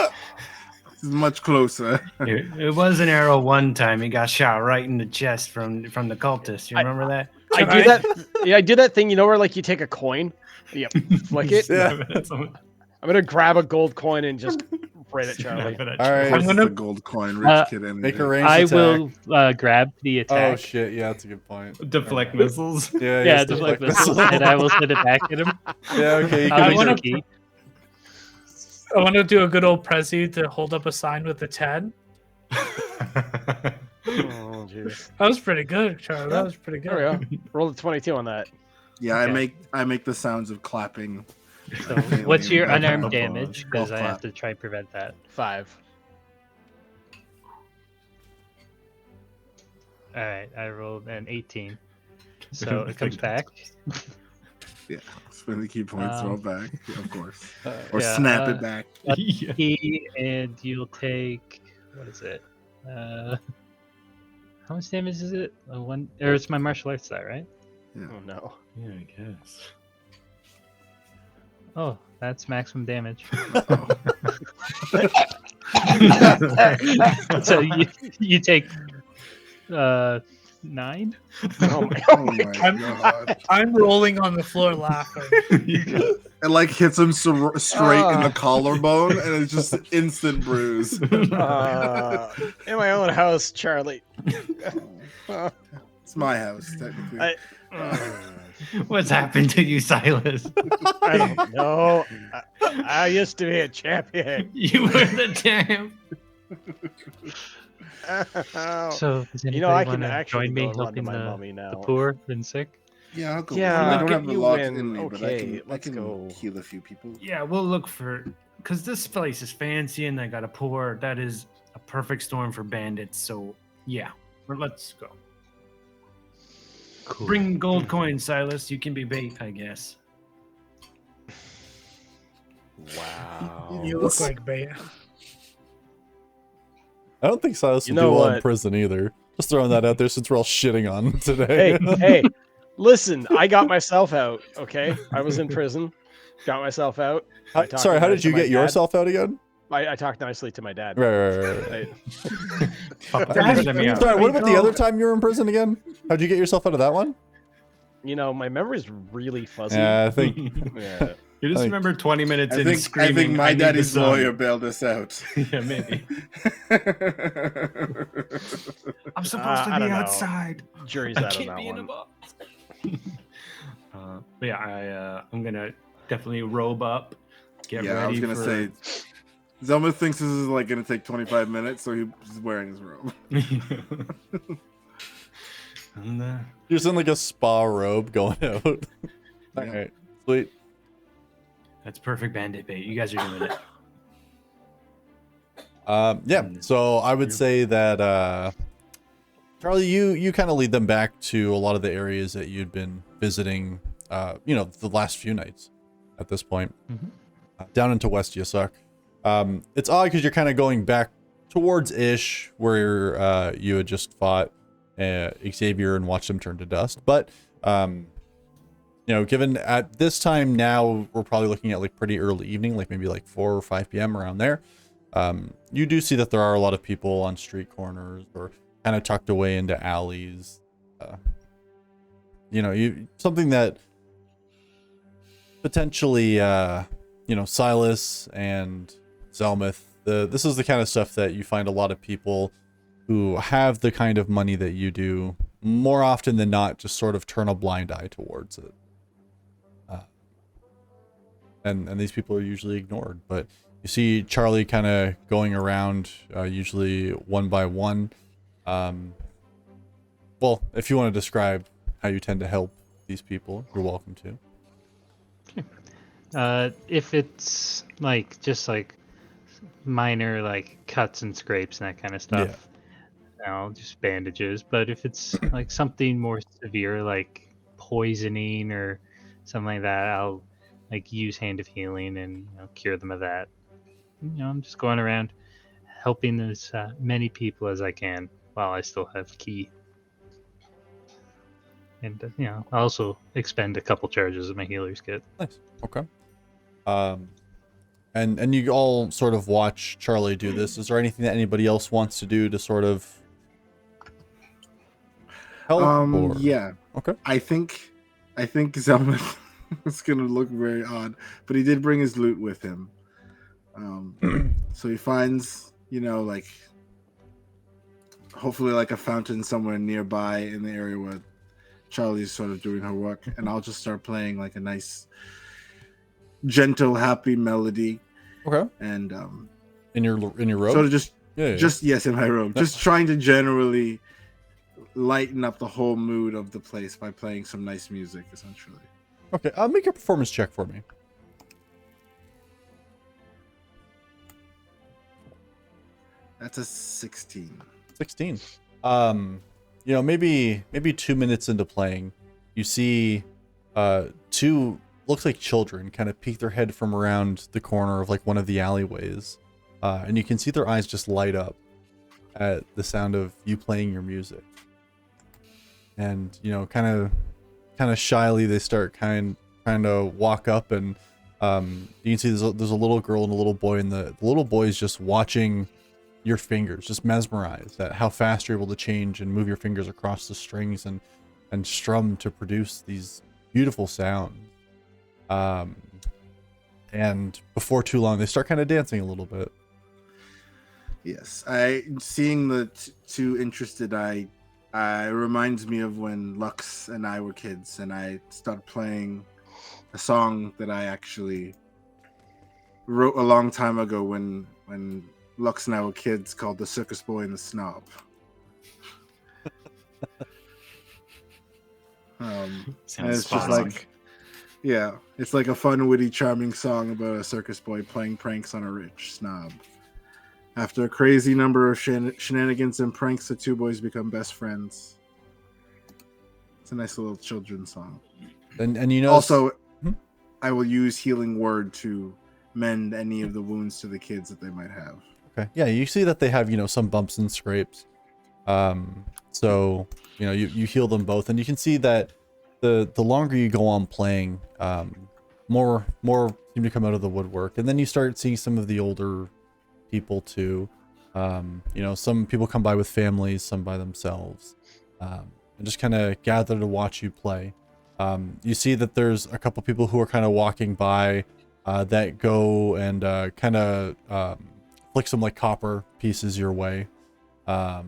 S3: It's much closer.
S4: It was an arrow one time. He got shot right in the chest from the cultist. You remember that?
S6: I do that. Yeah, I do that thing. Where like you take a coin, yep, flick it.
S2: Yeah.
S6: I'm gonna grab a gold coin and just right at Charlie.
S2: All right.
S3: I'm
S1: I'm
S3: gonna
S1: gonna-
S3: the gold coin rich kid energy.
S2: Make a ranged
S5: I
S2: attack.
S5: will grab the
S2: Oh
S5: attack.
S2: shit! Yeah, that's a good point.
S4: Deflect missiles.
S2: Yeah,
S5: Yeah,
S2: yes,
S5: just like
S2: deflect
S5: this,
S2: missiles.
S5: and I will send it back at him.
S2: Yeah, okay. You
S5: I'll
S2: can
S5: be
S1: wanna-
S5: tricky.
S1: I want to do a good old Prezi to hold up a sign with the 10.
S6: Oh jeez.
S1: That was pretty good, Charlie. That was pretty good.
S6: There we go. Roll a 22 on that.
S3: Yeah,
S5: Okay.
S3: I make the sounds of clapping.
S5: So, what's your
S3: Golf
S5: unarmed
S3: clap.
S5: damage? Because
S3: Golf
S5: I have
S3: clap.
S5: to try and prevent that.
S6: 5.
S5: All right, I rolled an 18, so it comes back.
S3: Spend the key points, throw it back, of course,
S2: Uh,
S3: or
S5: Yeah,
S3: snap it back.
S4: Yeah.
S5: And you'll take what is it? How much damage is it? One, or it's my martial arts die, right?
S6: Oh no.
S4: Yeah, I guess.
S5: Oh, that's maximum damage. So you take 9.
S6: Oh my
S3: Oh my god!
S1: I'm rolling on the floor laughing.
S3: It like hits him straight in the collarbone, and it's just instant bruise.
S6: In my own house, Charlie.
S3: It's my house, technically.
S4: What's happened to you, Silas?
S6: I don't know. I used to be a champion.
S4: You were the champ.
S5: So does anybody
S6: I can
S5: want to
S6: actually
S5: join me
S6: go run to
S5: helping
S6: my
S5: the
S6: mummy now.
S5: poor and sick?
S3: Yeah, I'll go.
S6: Yeah,
S3: I
S6: I'll
S3: don't
S6: get
S3: have the
S6: you
S3: lock
S6: in.
S3: in me, but I
S6: Okay, let's
S3: can
S6: go.
S3: heal a few people.
S4: Yeah, we'll look for, because this place is fancy and they got a pour. That is a perfect storm for bandits. So yeah, let's go.
S5: Cool.
S4: Bring gold coins, Silas. You can be bait, I guess.
S6: Wow.
S1: You look like bait.
S2: I don't think Silas
S6: You
S2: would
S6: know
S2: do well in
S6: what?
S2: prison either. Just throwing that out there since we're all shitting on him today.
S6: Hey, listen, I got myself out, okay? I was in prison, got myself out. I talked
S2: Sorry, how
S6: nice
S2: did
S6: to
S2: you
S6: my
S2: get
S6: dad.
S2: yourself out again?
S6: I talked nicely to my dad.
S2: Right.
S4: Dad, let me out.
S2: Sorry, what about the other time you were in prison again? How'd you get yourself out of that one?
S6: My memory's really fuzzy.
S2: Yeah, I think
S6: Yeah.
S4: You just
S2: Like-
S4: remember 20 minutes
S3: I
S4: in
S3: think
S4: screaming.
S3: my
S4: "I need
S3: daddy's
S4: the sun."
S3: lawyer bailed us out.
S4: Yeah, maybe. I'm supposed to
S6: I
S4: be
S6: don't know.
S4: outside.
S6: Jury's
S4: I
S6: out on
S4: can't
S6: that
S4: be in a
S6: one.
S4: box. But yeah, I'm gonna definitely robe up. Get
S3: Yeah,
S4: ready
S3: I was gonna
S4: for...
S3: say, Zelma thinks this is like gonna take 25 minutes, so he's wearing his robe.
S4: And,
S2: you're just in like a spa robe going out. All right, sweet.
S4: that's perfect bandit bait. You guys are doing it.
S2: Yeah, so I would say that Charlie, you kind of lead them back to a lot of the areas that you'd been visiting, the last few nights at this point, down into West Yusuk. It's odd because you're kind of going back towards Ish, where you had just fought Xavier and watched him turn to dust. But given at this time now, we're probably looking at like pretty early evening, like maybe like 4 or 5 p.m. around there. You do see that there are a lot of people on street corners or kind of tucked away into alleys. Something that potentially, Silas and Zelmuth, this is the kind of stuff that you find a lot of people who have the kind of money that you do more often than not just sort of turn a blind eye towards it. And these people are usually ignored, but you see Charlie kind of going around, usually one by one. Well, if you want to describe how you tend to help these people, you're welcome to.
S5: If it's like just like minor like cuts and scrapes and that kind of stuff, just bandages. But if it's like something more severe like poisoning or something like that, I'll like use Hand of Healing and cure them of that. I'm just going around helping as many people as I can while I still have key. And I also expend a couple charges of my healer's kit.
S2: Nice. Okay. And you all sort of watch Charlie do this. Is there anything that anybody else wants to do to sort of help?
S3: Yeah.
S2: Okay.
S3: I think Zelmuth is gonna look very odd, but he did bring his loot with him. So he finds, like hopefully like a fountain somewhere nearby in the area where Charlie's sort of doing her work, and I'll just start playing like a nice, gentle, happy melody.
S2: Okay.
S3: And
S2: In your robe?
S3: sort of just
S2: Yeah.
S3: yes, in my robe, just trying to generally lighten up the whole mood of the place by playing some nice music, essentially.
S2: Okay. Make a performance check for me.
S3: That's a 16.
S2: 16. Maybe 2 minutes into playing, you see two looks like children kind of peek their head from around the corner of like one of the alleyways, and you can see their eyes just light up. at the sound of you playing your music. And, you know, kind of shyly, they start kind of walk up, and you can see there's a little girl and a little boy, and the little boy is just watching your fingers, just mesmerized at how fast you're able to change and move your fingers across the strings and strum to produce these beautiful sounds. And before too long, they start kind of dancing a little bit.
S3: Yes, seeing the two interested, it reminds me of when Lux and I were kids, and I started playing a song that I actually wrote a long time ago when Lux and I were kids, called "The Circus Boy and the Snob." And it's just like, yeah, it's like a fun, witty, charming song about a circus boy playing pranks on a rich snob. After a crazy number of shenanigans and pranks, the two boys become best friends. It's a nice little children's song.
S2: And you know,
S3: also, I will use healing word to mend any of the wounds to the kids that they might have.
S2: Okay. Yeah, you see that they have, you know, some bumps and scrapes. So, you know, you heal them both, and you can see that the longer you go on playing, more seem to come out of the woodwork, and then you start seeing some of the older people too. You know, some people come by with families, some by themselves, and just kind of gather to watch you play. You see that there's a couple people who are kind of walking by that go and kind of flick some like copper pieces your way, sort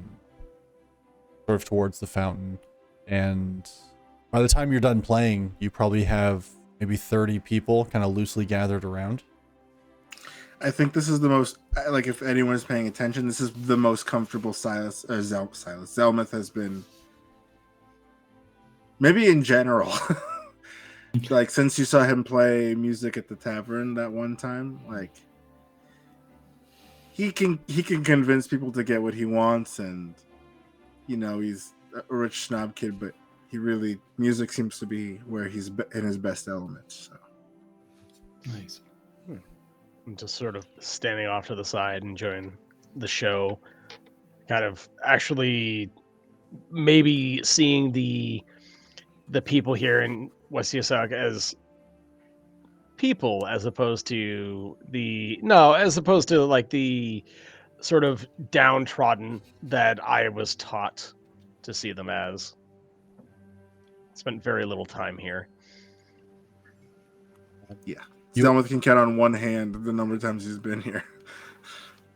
S2: of towards the fountain. And by the time you're done playing, you probably have maybe 30 people kind of loosely gathered around.
S3: I think this is the most, like, if anyone is paying attention, this is the most comfortable Zelmuth has been, maybe in general. Like, since you saw him play music at the tavern that one time, like, he can convince people to get what he wants, and, you know, he's a rich snob kid, but music seems to be where he's in his best element. So
S4: Nice.
S6: I'm just sort of standing off to the side, enjoying the show, kind of actually maybe seeing the people here in West Yosak as people, as opposed to like the sort of downtrodden that I was taught to see them as. Spent very little time here.
S3: yeah, Zelmuth can count on one hand the number of times he's been here.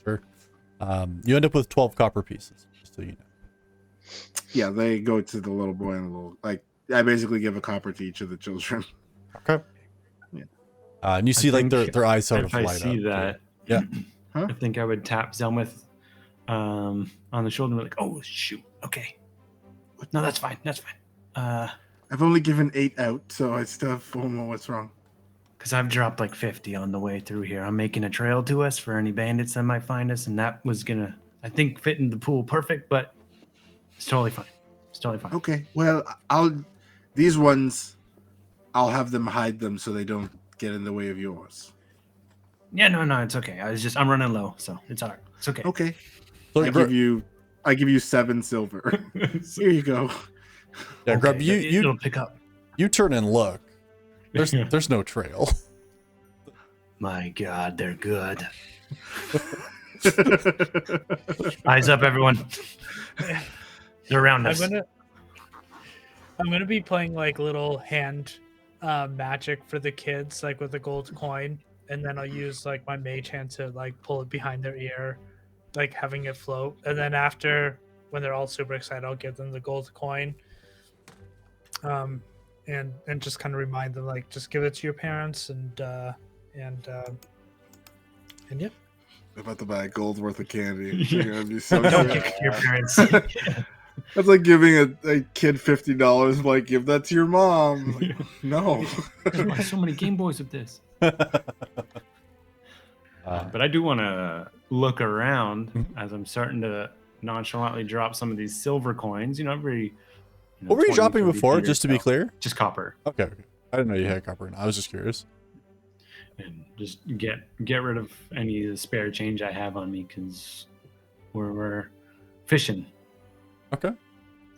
S2: Sure. You end up with 12 copper pieces, just so you know.
S3: Yeah, they go to the little boy and the little, like, I basically give a copper to each of the children.
S2: Okay.
S3: Yeah.
S2: And you see like their eyes sort of light up.
S4: If I see that,
S2: yeah.
S3: Huh?
S4: I think I would tap Zelmuth on the shoulder and be like, "Oh shoot, okay, no, that's fine, that's fine."
S3: I've only given 8 out, so I still have 4 more. What's wrong?
S4: Because I've dropped like 50 on the way through here. I'm making a trail to us for any bandits that might find us, and that was gonna, I think, fit in the pool perfect, but it's totally fine. It's totally fine.
S3: Okay, well, these ones, I'll have them hide them so they don't get in the way of yours.
S4: Yeah, no, it's okay. I'm running low, so it's all right. It's okay.
S3: Okay.
S2: So
S3: I give you 7 silver. Here you go.
S2: Yeah,
S4: Okay,
S2: Grub,
S4: it'll pick up.
S2: you turn and look. There's no trail.
S4: My God, they're good. Eyes up, everyone. They're around us.
S1: I'm gonna be playing like little hand magic for the kids, like with a gold coin, and then I'll use like my mage hand to like pull it behind their ear, like having it float. And then after, when they're all super excited, I'll give them the gold coin. And just kind of remind them, like, just give it to your parents, and yeah.
S3: I'm about to buy a gold worth of candy. They're gonna be so
S4: Don't
S3: good.
S4: give it to your parents.
S3: That's like giving a kid $50. Like, give that to your mom. Like, no.
S4: Buy so many Game Boys with this. But I do want to look around as I'm starting to nonchalantly drop some of these silver coins. You know, every.
S2: What were you
S4: 20,
S2: dropping
S4: 30
S2: before,
S4: fingers,
S2: just to be
S4: so-
S2: clear?
S4: Just copper.
S2: Okay. I didn't know you had copper. I was just curious.
S4: And just get rid of any of the spare change I have on me, because we're fishing
S2: Okay.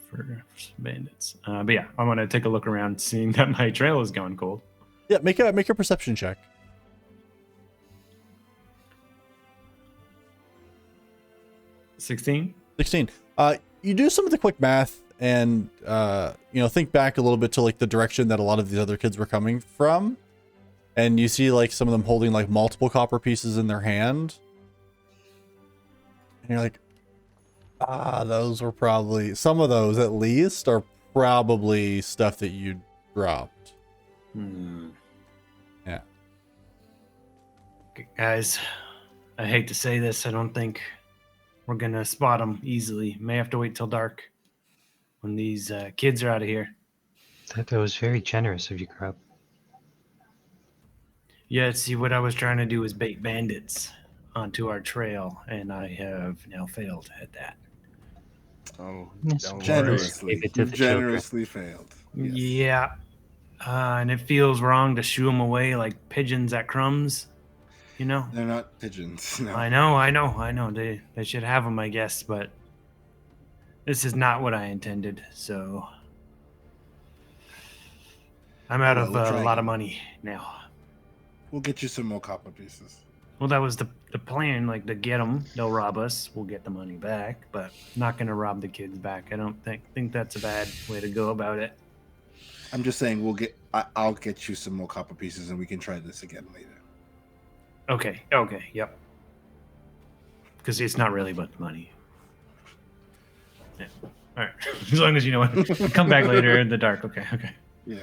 S4: for some bandits. But yeah, I want to take a look around, seeing that my trail is gone cold.
S2: Yeah, make a perception check.
S4: 16.
S2: 16. You do some of the quick math and think back a little bit to like the direction that a lot of these other kids were coming from, and you see like some of them holding like multiple copper pieces in their hand, and you're like, those were probably, some of those at least are probably stuff that you dropped. Yeah.
S4: Guys, I hate to say this, I don't think we're gonna spot them easily. May have to wait till dark when these kids are out of here.
S5: That was very generous of you, Grub.
S4: Yeah, see, what I was trying to do was bait bandits onto our trail, and I have now failed at that.
S6: Oh,
S5: Yes,
S6: don't worry.
S3: Generously.
S5: Gave it to
S3: You've
S5: the children.
S3: generously failed. Yes.
S4: Yeah, and it feels wrong to shoo them away like pigeons at crumbs. You know.
S3: They're not pigeons. No.
S4: I know. They should have them, I guess, but this is not what I intended. So I'm out
S3: Well,
S4: of
S3: we'll
S4: a
S3: try
S4: lot
S3: again.
S4: of money now.
S3: We'll get you some more copper pieces.
S4: Well, that was the plan. Like to get them, they'll rob us. We'll get the money back, but not gonna rob the kids back. I don't think that's a bad way to go about it.
S3: I'm just saying I'll get you some more copper pieces and we can try this again later.
S4: Okay, yep. Because it's not really about the money. Yeah. All right. As long as you know what. Come back later in the dark. Okay.
S3: Yeah.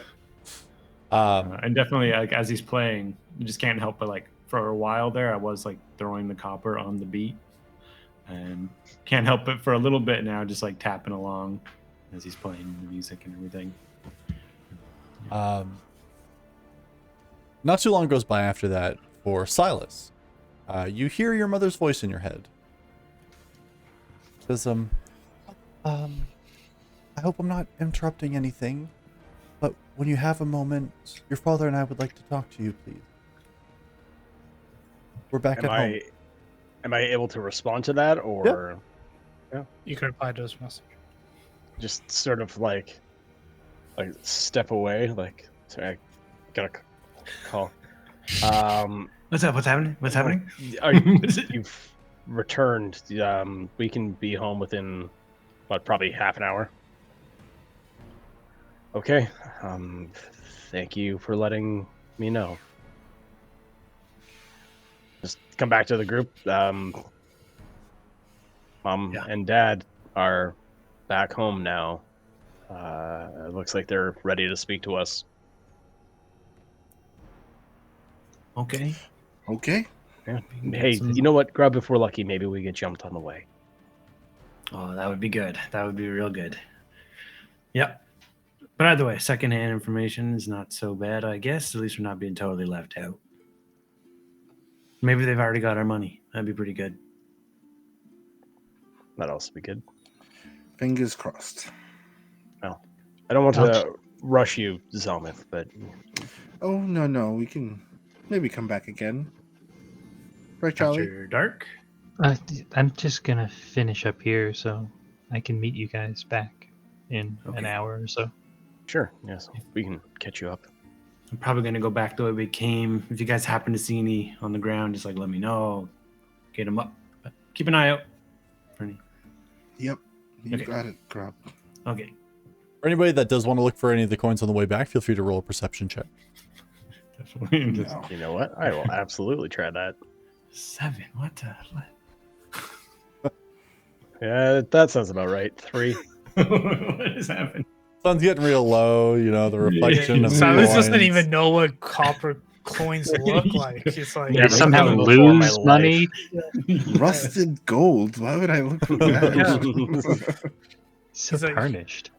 S4: And definitely, like as he's playing, you just can't help but like for a while there, I was like throwing the copper on the beat, and can't help but for a little bit now, just like tapping along as he's playing the music and everything.
S2: Not too long goes by after that for Silas. You hear your mother's voice in your head. Says, I hope I'm not interrupting anything, but when you have a moment, your father and I would like to talk to you, please. We're back at home.
S6: Am I able to respond to that, or
S1: You can reply to his message.
S6: just sort of like step away? Like, sorry, I gotta call.
S4: What's up? What's happening? What's happening?
S6: You've returned. We can be home within probably half an hour. Okay. Thank you for letting me know. Just come back to the group. Mom and Dad are back home now. It looks like they're ready to speak to us.
S4: Okay.
S3: Okay.
S6: Yeah.
S4: can get
S6: Hey,
S4: some-
S6: you know what, Grub? If we're lucky, maybe we get jumped on the way.
S4: Oh, that would be good. That would be real good. Yep. But either way, secondhand information is not so bad, I guess. At least we're not being totally left out. Maybe they've already got our money. That'd be pretty good.
S6: That'd also be good.
S3: Fingers crossed.
S6: I don't want to rush you, Zelmith, but
S3: Oh, no. We can maybe come back again. Right, Charlie?
S4: After dark.
S5: I'm just gonna finish up here so I can meet you guys back in an
S4: Okay.
S5: hour or so.
S6: sure. Yes, we can catch you up.
S4: I'm probably going to go back the way we came. If you guys happen to see any on the ground, just like let me know. Get them up. But keep an eye out for any.
S3: Yep. You
S4: Okay.
S3: got it, Grub.
S4: Okay.
S2: For anybody that does want to look for any of the coins on the way back, feel free to roll a perception check.
S4: Definitely.
S3: No.
S6: You know what? I will absolutely try that.
S4: 7. What the?
S6: Yeah, that sounds about right. 3.
S4: What is happening?
S2: Sun's getting real low, the reflection of the
S1: Silas doesn't
S2: coins.
S1: even know what copper coins look like. It's like
S6: Yeah,
S5: You
S6: they
S5: somehow
S6: come before my
S5: lose money.
S3: Rusted gold. Why would I look for that?
S5: So
S1: He's like-
S5: tarnished.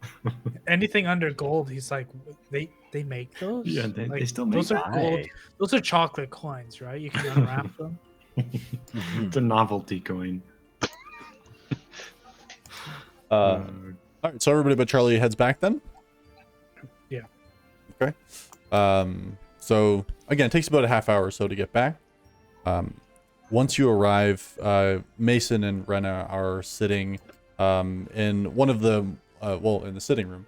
S1: anything under gold. He's like, they make those.
S4: Yeah, they
S1: Like,
S4: still make
S1: those are
S4: that.
S1: gold. Those are chocolate coins, right? You can unwrap them.
S4: It's a novelty coin.
S2: All right, so everybody but Charlie heads back then?
S1: Yeah.
S2: Okay. So again, it takes about a half hour or so to get back. Once you arrive, Mason and Rena are sitting in one of the, in the sitting room,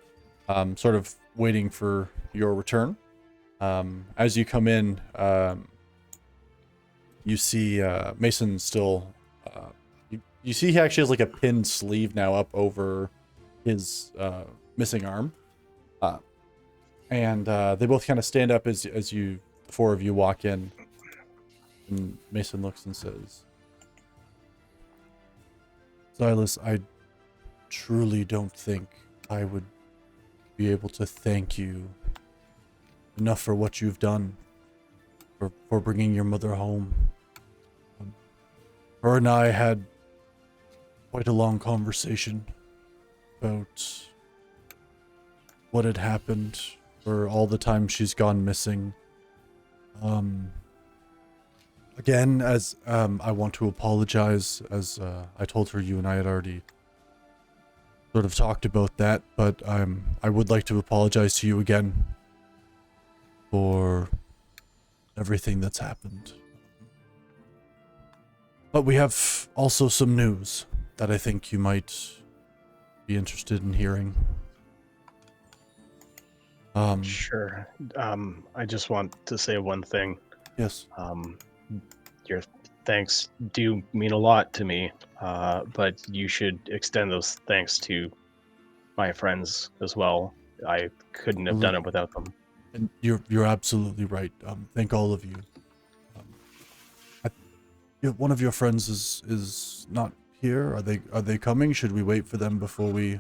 S2: sort of waiting for your return. As you come in, you see Mason still. You see he actually has like a pinned sleeve now up over his missing arm, and they both kind of stand up as the four of you walk in. And Mason looks and says, "Silas, I truly don't think I would be able to thank you enough for what you've done, for bringing your mother home. Her and I had quite a long conversation about what had happened for all the time she's gone missing. Again, as I want to apologize, as I told her you and I had already sort of talked about that, but I would like to apologize to you again for everything that's happened. But we have also some news that I think you might be interested in hearing.
S6: Sure. I just want to say one thing.
S2: Yes.
S6: Your thanks do mean a lot to me, but you should extend those thanks to my friends as well. I couldn't have done it without them.
S2: And you're absolutely right. Thank all of you. One of your friends is not here. Are they coming? Should we wait for them before we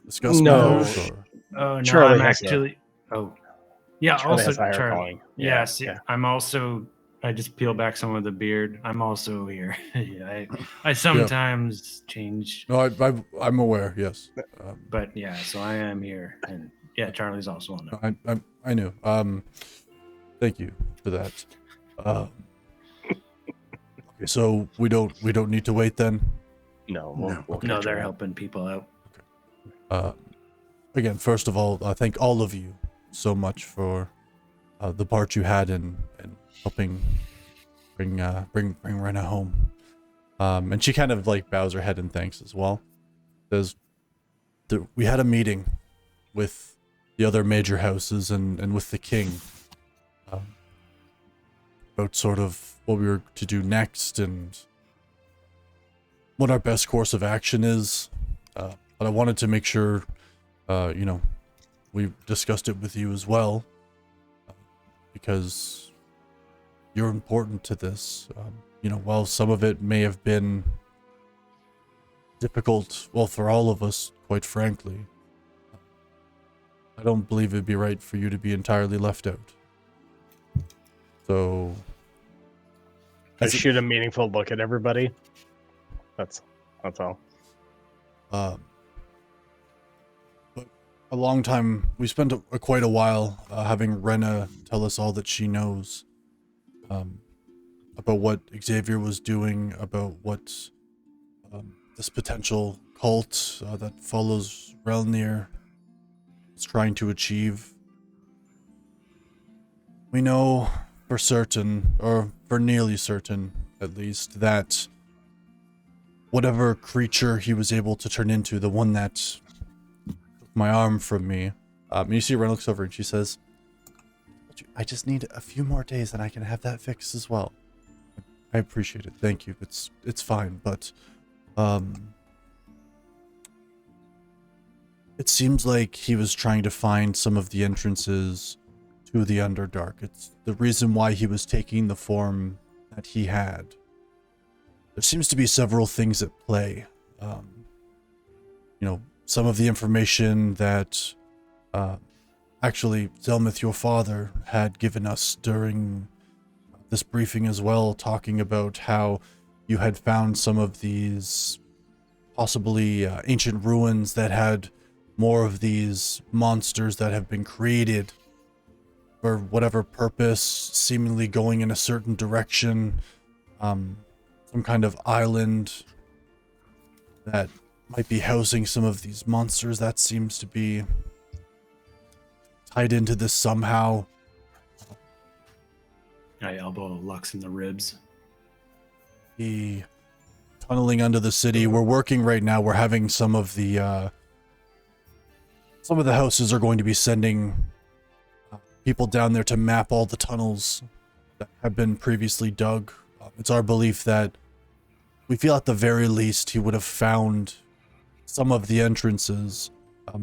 S2: discuss
S6: No.
S2: matters? Or?
S4: Oh no,
S6: Charlie
S4: I'm
S6: has
S4: actually. Oh, yeah.
S6: Charlie
S4: Also,
S6: has a higher
S4: Charlie.
S6: calling.
S4: Yeah,
S6: Yeah,
S4: see,
S6: yeah.
S4: I'm also. I just peel back some of the beard. I'm also here. Yeah, I sometimes change.
S2: No, I'm aware. Yes.
S4: But yeah, so I am here, and yeah, Charlie's also on there.
S2: I knew. Thank you for that. Okay, so we don't need to wait then.
S6: No,
S3: No.
S4: No, they're helping people out.
S2: Again, first of all, thank all of you so much for the part you had in helping bring Rena home. And she kind of like bows her head in thanks as well. We had a meeting with the other major houses and with the king about sort of what we were to do next and what our best course of action is. But I wanted to make sure, we discussed it with you as well, because you're important to this. While some of it may have been difficult, well, for all of us, quite frankly, I don't believe it'd be right for you to be entirely left out. So,
S6: I shoot a meaningful look at everybody. That's all.
S2: But a long time, we spent quite a while having Rena tell us all that she knows about what Xavier was doing, about what this potential cult that follows Relnir is trying to achieve. We know for certain, or for nearly certain at least, that whatever creature he was able to turn into, the one that took my arm from me, you see Ren looks over and she says, "I just need a few more days and I can have that fixed as well." I appreciate it. Thank you. It's fine, but it seems like he was trying to find some of the entrances to the Underdark. It's the reason why he was taking the form that he had. There seems to be several things at play. Some of the information that actually Zelmith, your father, had given us during this briefing as well, talking about how you had found some of these possibly ancient ruins that had more of these monsters that have been created for whatever purpose, seemingly going in a certain direction. Some kind of island that might be housing some of these monsters. That seems to be tied into this somehow.
S4: I elbow Lux in the ribs.
S2: He tunneling under the city. We're working right now. We're having some of the houses are going to be sending people down there to map all the tunnels that have been previously dug. It's our belief that we feel at the very least he would have found some of the entrances.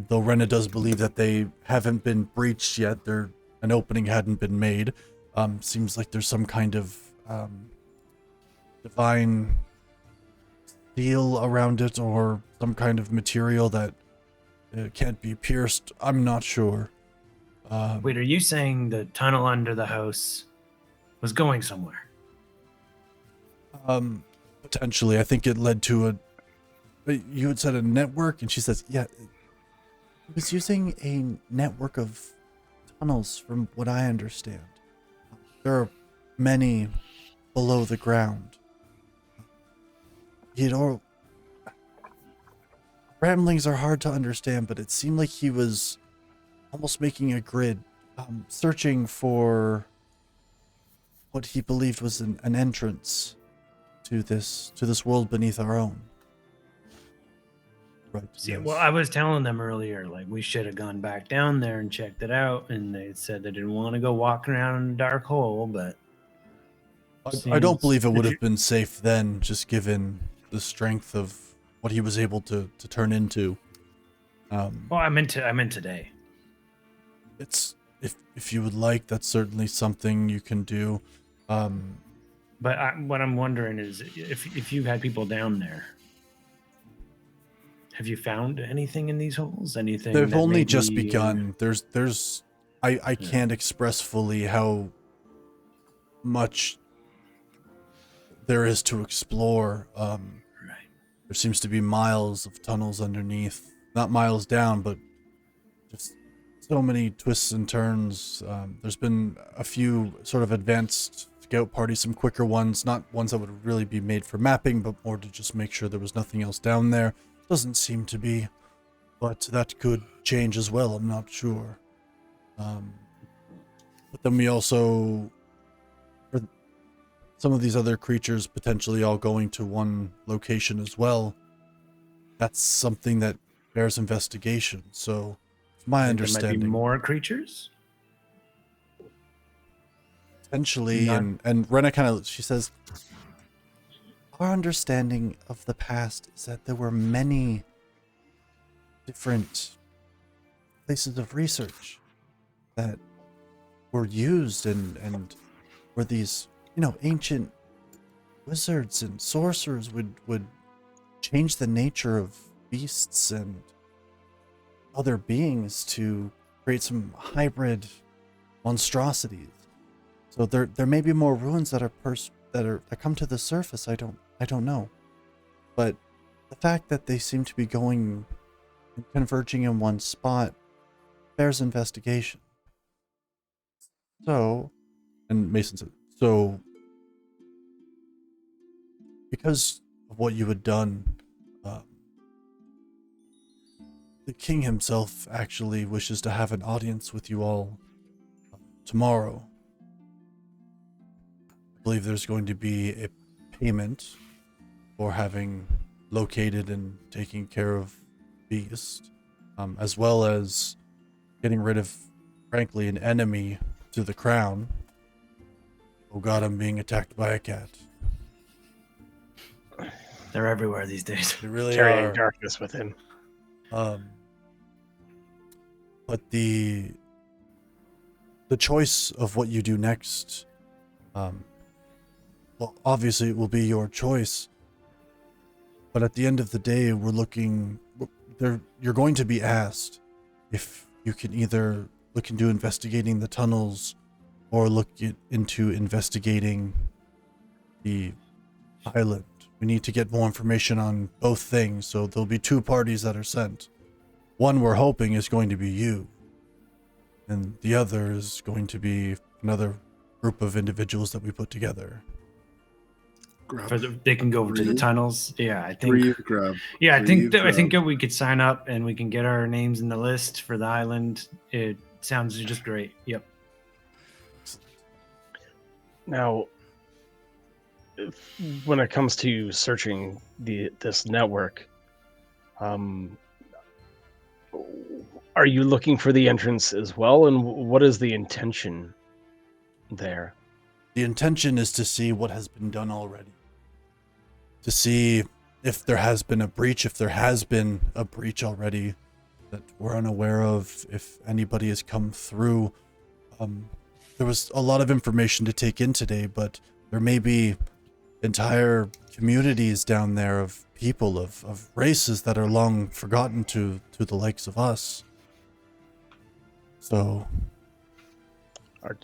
S2: Though Rena does believe that they haven't been breached yet. An opening hadn't been made. Seems like there's some kind of divine seal around it, or some kind of material that can't be pierced. I'm not sure.
S4: Wait, are you saying the tunnel under the house was going somewhere?
S2: Potentially. I think it led to you had said a network, and she says, yeah, it was using a network of tunnels from what I understand. There are many below the ground. Ramblings are hard to understand, but it seemed like he was almost making a grid, searching for what he believed was an entrance to this world beneath our own. Right.
S4: See,
S2: Yes.
S4: well, I was telling them earlier, like, we should have gone back down there and checked it out, and they said they didn't want to go walking around in a dark hole, but...
S2: I don't believe it would have been safe then, just given the strength of what he was able to turn into.
S4: Well, I meant today.
S2: It's if you would like, that's certainly something you can do.
S4: But what I'm wondering is, if you had people down there, have you found anything in these holes? Anything?
S2: They've only just begun. I can't express fully how much there is to explore.
S4: Right.
S2: There seems to be miles of tunnels underneath. Not miles down, but just so many twists and turns. There's been a few sort of advanced scout parties, some quicker ones, not ones that would really be made for mapping, but more to just make sure there was nothing else down there. Doesn't seem to be, but that could change as well. I'm not sure. But then we also, for some of these other creatures potentially all going to one location as well, that's something that bears investigation. So, my understanding,
S4: there might be more creatures.
S2: Potentially, and Rena she says, our understanding of the past is that there were many different places of research that were used and where these, ancient wizards and sorcerers would change the nature of beasts and other beings to create some hybrid monstrosities. So there may be more ruins that come to the surface. I don't know, but the fact that they seem to be going and converging in one spot bears investigation. So, and Mason said, so because of what you had done, the king himself actually wishes to have an audience with you all tomorrow. I believe there's going to be a payment for having located and taking care of Beast, as well as getting rid of, frankly, an enemy to the crown. Oh god, I'm being attacked by a cat.
S4: They're everywhere these days.
S2: They really
S6: Carrying
S2: are.
S6: darkness within.
S2: But the choice of what you do next, well, obviously it will be your choice. But at the end of the day, you're going to be asked if you can either look into investigating the tunnels or look into investigating the island. We need to get more information on both things, so there'll be two parties that are sent. One we're hoping is going to be you, and the other is going to be another group of individuals that we put together.
S4: They can go over to the tunnels. Yeah, I think.
S3: Breathe, grub.
S4: Yeah, I think
S3: Breathe,
S4: that we could sign up and we can get our names in the list for the island. It sounds just great. Yep.
S6: Now, when it comes to searching this network, are you looking for the entrance as well? And what is the intention there?
S2: The intention is to see what has been done already. To see if there has been a breach, if there has been a breach already that we're unaware of, if anybody has come through. There was a lot of information to take in today, but there may be entire communities down there of people, of races that are long forgotten to the likes of us. So,
S6: are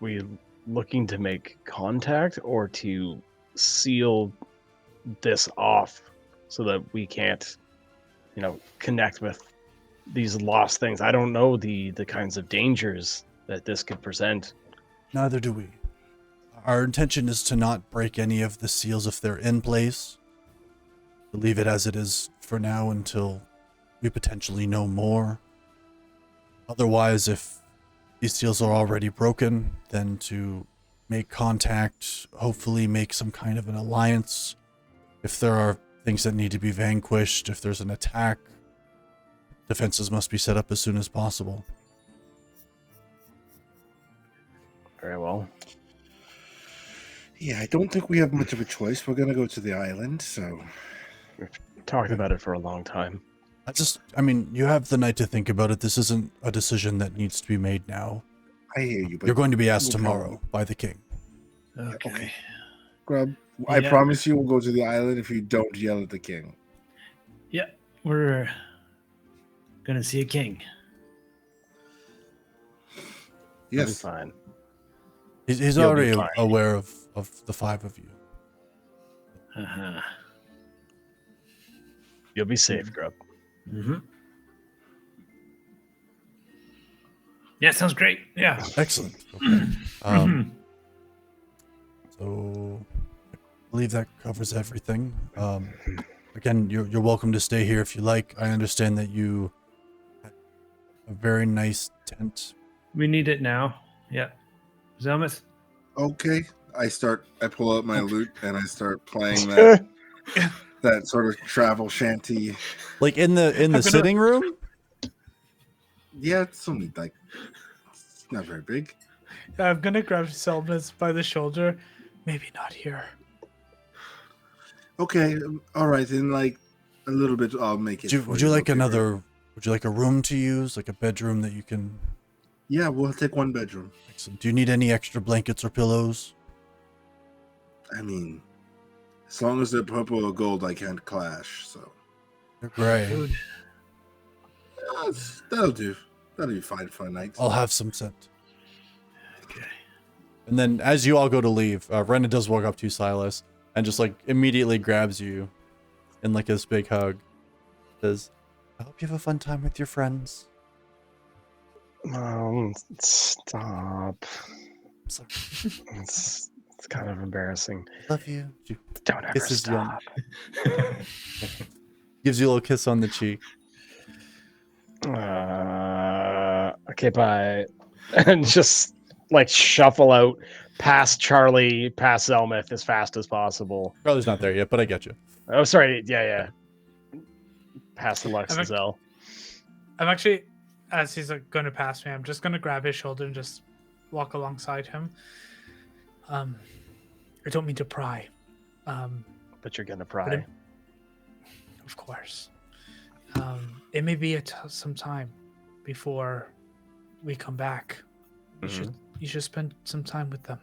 S6: we looking to make contact or to seal this off so that we can't, connect with these lost things? I don't know the kinds of dangers that this could present.
S2: neither do we. Our intention is to not break any of the seals if they're in place. To leave it as it is for now until we potentially know more. Otherwise, if these seals are already broken, then to make contact, hopefully make some kind of an alliance. If there are things that need to be vanquished, if there's an attack, defenses must be set up as soon as possible.
S6: Very well.
S3: Yeah, I don't think we have much of a choice. We're gonna go to the island, so
S6: We've talked about it for a long time.
S2: You have the night to think about it. This isn't a decision that needs to be made now.
S3: I hear you. But
S2: You're going to be asked
S3: no
S2: tomorrow
S3: problem.
S2: by the king.
S4: Okay.
S3: Grub, I
S4: Yeah.
S3: promise you we'll go to the island if you don't yell at the king.
S4: Yeah, we're gonna see a king.
S6: That'll be
S3: Yes.
S6: fine.
S2: He's
S6: You'll be
S2: already
S6: fine.
S2: aware of the five of you.
S4: Uh-huh.
S6: You'll be safe, Grub.
S4: Mm-hmm. Yeah, sounds great. Yeah.
S2: Excellent. Okay. So I believe that covers everything. Again, you're welcome to stay here if you like. I understand that you had a very nice tent.
S4: We need it now. Yeah. Zelmus?
S3: Okay. I pull out my lute and I start playing that sort of travel shanty.
S2: Like in the sitting room?
S3: Yeah, it's only like it's not very big.
S1: I'm gonna grab Selma's by the shoulder. Maybe not here.
S3: Okay, all right, in like a little bit I'll make it.
S2: Would you like a room to use, like a bedroom that you can?
S3: Yeah, we'll take one bedroom.
S2: Excellent. Do you need any extra blankets or pillows?
S3: I mean, as long as they're purple or gold, I can't clash. So
S2: They're gray.
S4: Food.
S3: that'll do. That'll be fine for a night.
S2: I'll have some sent.
S4: Okay.
S2: And then as you all go to leave, Rena does walk up to you, Silas, and just like immediately grabs you in like this big hug. Says, I hope you have a fun time with your friends.
S6: Stop.
S2: I'm sorry.
S6: It's kind of embarrassing.
S2: Love you. She
S6: Don't ever
S2: kisses you
S6: stop.
S2: gives you a little kiss on the cheek.
S6: Okay, bye. And just like shuffle out past Charlie, past Zelmith as fast as possible.
S2: Charlie's not there yet, but I get you.
S6: Oh, sorry. Yeah. Past the Lux and Zel.
S1: I'm actually, as he's like, going to pass me, I'm just going to grab his shoulder and just walk alongside him. I don't mean to pry.
S6: But you're gonna pry.
S1: Of course. It may be some time before we come back. You should spend some time with them.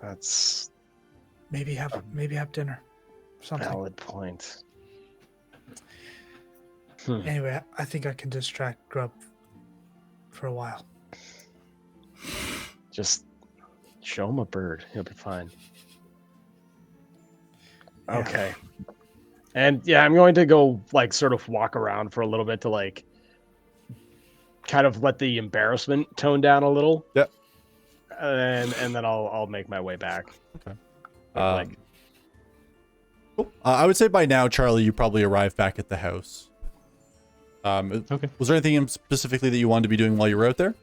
S6: That's
S1: Maybe have dinner. Something.
S6: valid point.
S1: Anyway, I think I can distract Grub for a while.
S6: Just show him a bird. He'll be fine.
S1: Yeah.
S6: Okay. And yeah, I'm going to go like sort of walk around for a little bit to like kind of let the embarrassment tone down a little.
S2: Yep.
S6: And then I'll make my way back.
S2: Okay.
S6: Like
S2: Cool. I would say by now, Charlie, you probably arrived back at the house.
S5: Okay.
S2: Was there anything specifically that you wanted to be doing while you were out there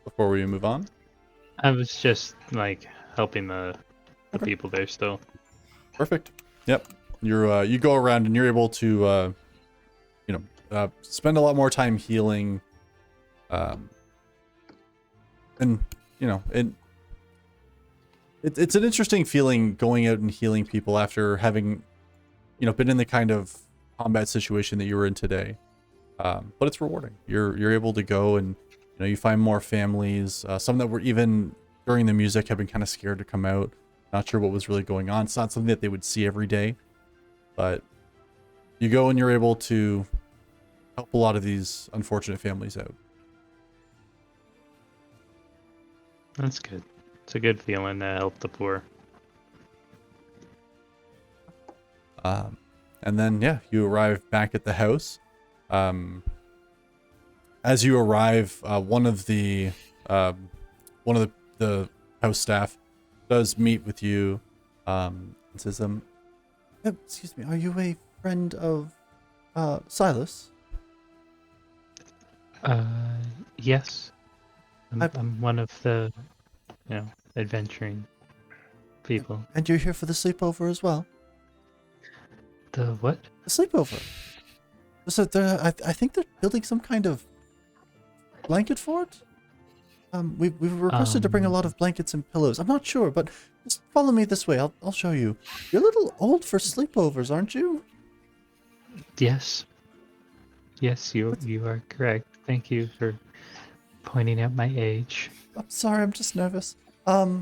S2: before we move on?
S5: I was just like helping the people there still.
S2: Perfect. Yep. You go around and you're able to spend a lot more time healing, and it's an interesting feeling going out and healing people after having been in the kind of combat situation that you were in today. But it's rewarding. You're able to go and you find more families. Some that were even during the music have been kind of scared to come out, not sure what was really going on. It's not something that they would see every day, but you go and you're able to help a lot of these unfortunate families out.
S5: That's good. It's a good feeling to help the poor.
S2: And then you arrive back at the house. As you arrive, one of the house staff does meet with you, and says, "Excuse me, are you a friend of Silas?"
S5: Yes. I'm one of the, adventuring people.
S2: And you're here for the sleepover as well?
S5: The what?
S2: The sleepover. So I think they're building some kind of blanket fort. We were requested to bring a lot of blankets and pillows. I'm not sure, but just follow me this way. I'll show you. You're a little old for sleepovers, aren't you?
S5: Yes. Yes, you are correct. Thank you for pointing out my age.
S2: I'm sorry, I'm just nervous. We're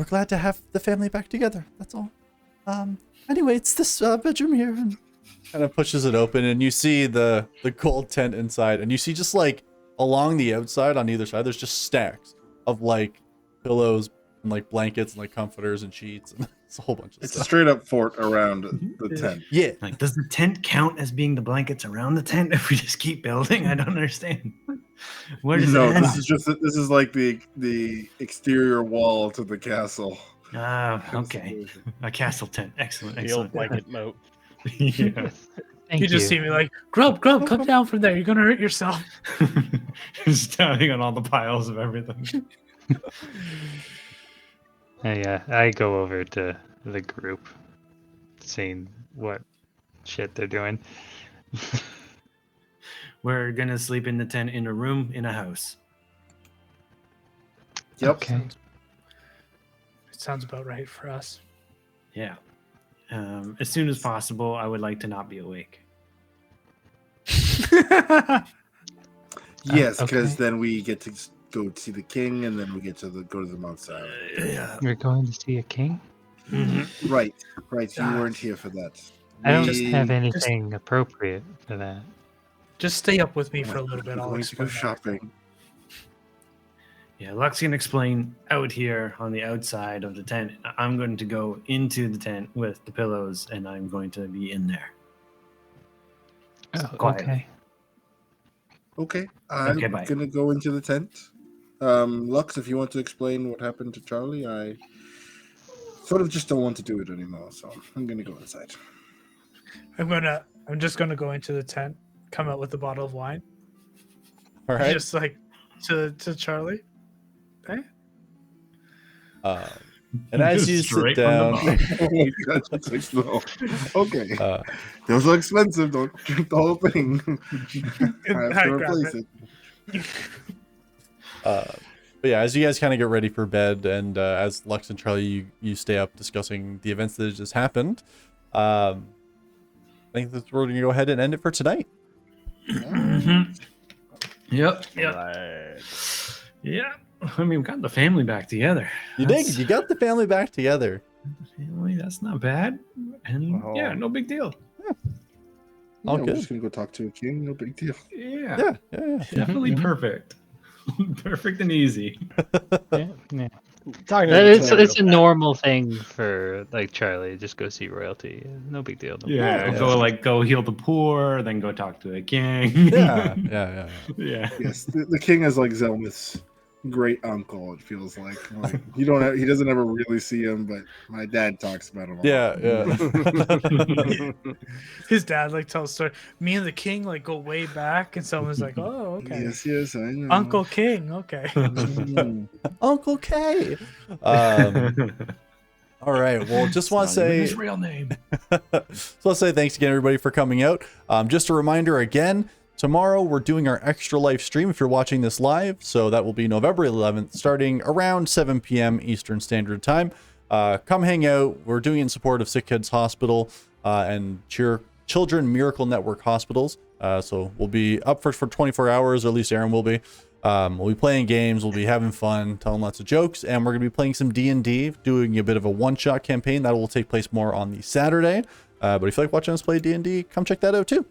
S2: glad to have the family back together. That's all. Anyway, it's this bedroom here, and kind of pushes it open, and you see the gold tent inside, and you see just like along the outside on either side, there's just stacks of like pillows and like blankets and like comforters and sheets, and it's a whole bunch of
S3: It's
S2: stuff.
S3: a straight up fort around the tent.
S2: Yeah.
S4: Like, does the tent count as being the blankets around the tent if we just keep building? I don't understand. Where does it end?
S3: This is like the exterior wall to the castle.
S4: Okay. A castle tent. Excellent.
S6: The old
S4: Excellent.
S6: blanket moat.
S4: Yeah.
S5: Thank
S1: You just see me like, Grub, come down from there. You're gonna hurt yourself.
S4: Standing on all the piles of everything.
S5: Yeah, I go over to the group, seeing what shit they're doing.
S4: We're gonna sleep in the tent in a room in a house.
S3: Yep.
S5: Okay.
S1: It sounds about right for us.
S4: Yeah. As soon as possible, I would like to not be awake.
S3: Yes,
S5: okay.
S3: because then we get to go see the king, and then we get to go to the Mount Silent.
S4: Yeah.
S5: You're going to see a king?
S3: Right. You weren't here for that.
S5: I don't
S3: We-
S5: have anything appropriate for that.
S1: Just stay up with me for a little bit.
S3: We're
S1: I'll
S3: going to go
S1: explain
S3: shopping.
S4: Yeah, Lux can explain out here on the outside of the tent. I'm going to go into the tent with the pillows, and I'm going to be in there. Quietly.
S5: Okay.
S3: Okay, I'm
S4: Okay, bye.
S3: gonna go into the tent. Lux, if you want to explain what happened to Charlie, I sort of just don't want to do it anymore, so I'm gonna go inside.
S1: I'm just gonna go into the tent, come out with a bottle of wine,
S2: All right.
S1: just like to Charlie. Hey,
S2: And as you sit
S4: Straight from
S2: down,
S4: the
S3: Oh my God, that's like slow. Okay,
S2: uh,
S3: those are expensive. Don't drink the whole thing. I have
S1: I
S3: to
S1: grab
S3: replace
S1: it.
S3: it.
S2: but yeah, as you guys kind of get ready for bed, and as Lux and Charlie, you stay up discussing the events that just happened. I think that we're gonna go ahead and end it for tonight.
S4: Yep.
S6: Right.
S4: Yeah. I mean, we got the family back together.
S2: You did. You got the family back together.
S4: Family, that's not bad. And
S6: Oh.
S4: yeah, no big deal.
S2: All
S3: We're
S2: good.
S3: just gonna go talk to a king. No big deal.
S4: Yeah.
S2: Yeah.
S4: Definitely perfect. Perfect and easy.
S5: Yeah.
S6: Talking to
S5: That
S6: the
S5: is,
S6: king
S5: it's a
S6: real fast.
S5: normal thing for like Charlie. Just go see royalty. No big deal.
S4: Yeah.
S2: Yeah.
S4: Go heal the poor, then go talk to a king.
S2: Yeah.
S4: Yeah.
S3: Yes, the king is like Zelmus. great uncle. It feels like he doesn't ever really see him, but my dad talks about him.
S2: Yeah.
S1: His dad like tells story. Me and the king like go way back, and someone's like, "Oh, okay,
S3: Yes, I know.
S1: Uncle King." Okay.
S2: Uncle K. All right. Well, just want to say
S4: his real name.
S2: So let's say thanks again, everybody, for coming out. Just a reminder again, tomorrow we're doing our Extra Life stream if you're watching this live. So that will be November 11th, starting around 7 p.m. Eastern Standard Time. Come hang out. We're doing it in support of Sick Kids Hospital and Children Miracle Network Hospitals. So we'll be up for 24 hours, or at least Aaron will be. We'll be playing games, we'll be having fun, telling lots of jokes, and we're going to be playing some D&D, doing a bit of a one-shot campaign. That will take place more on the Saturday. But if you like watching us play D&D, come check that out too.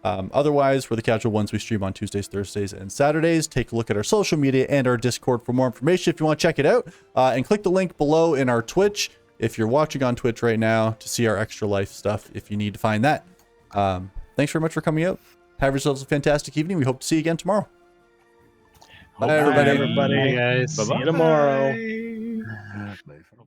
S2: Otherwise, for the casual ones, we stream on Tuesdays, Thursdays, and Saturdays. Take a look at our social media and our Discord for more information if you want to check it out. And click the link below in our Twitch if you're watching on Twitch right now to see our Extra Life stuff if you need to find that. Thanks very much for coming out. Have yourselves a fantastic evening. We hope to see you again tomorrow. Bye, everybody.
S6: Bye, everybody.
S5: Bye, guys.
S6: See you tomorrow.
S3: Bye.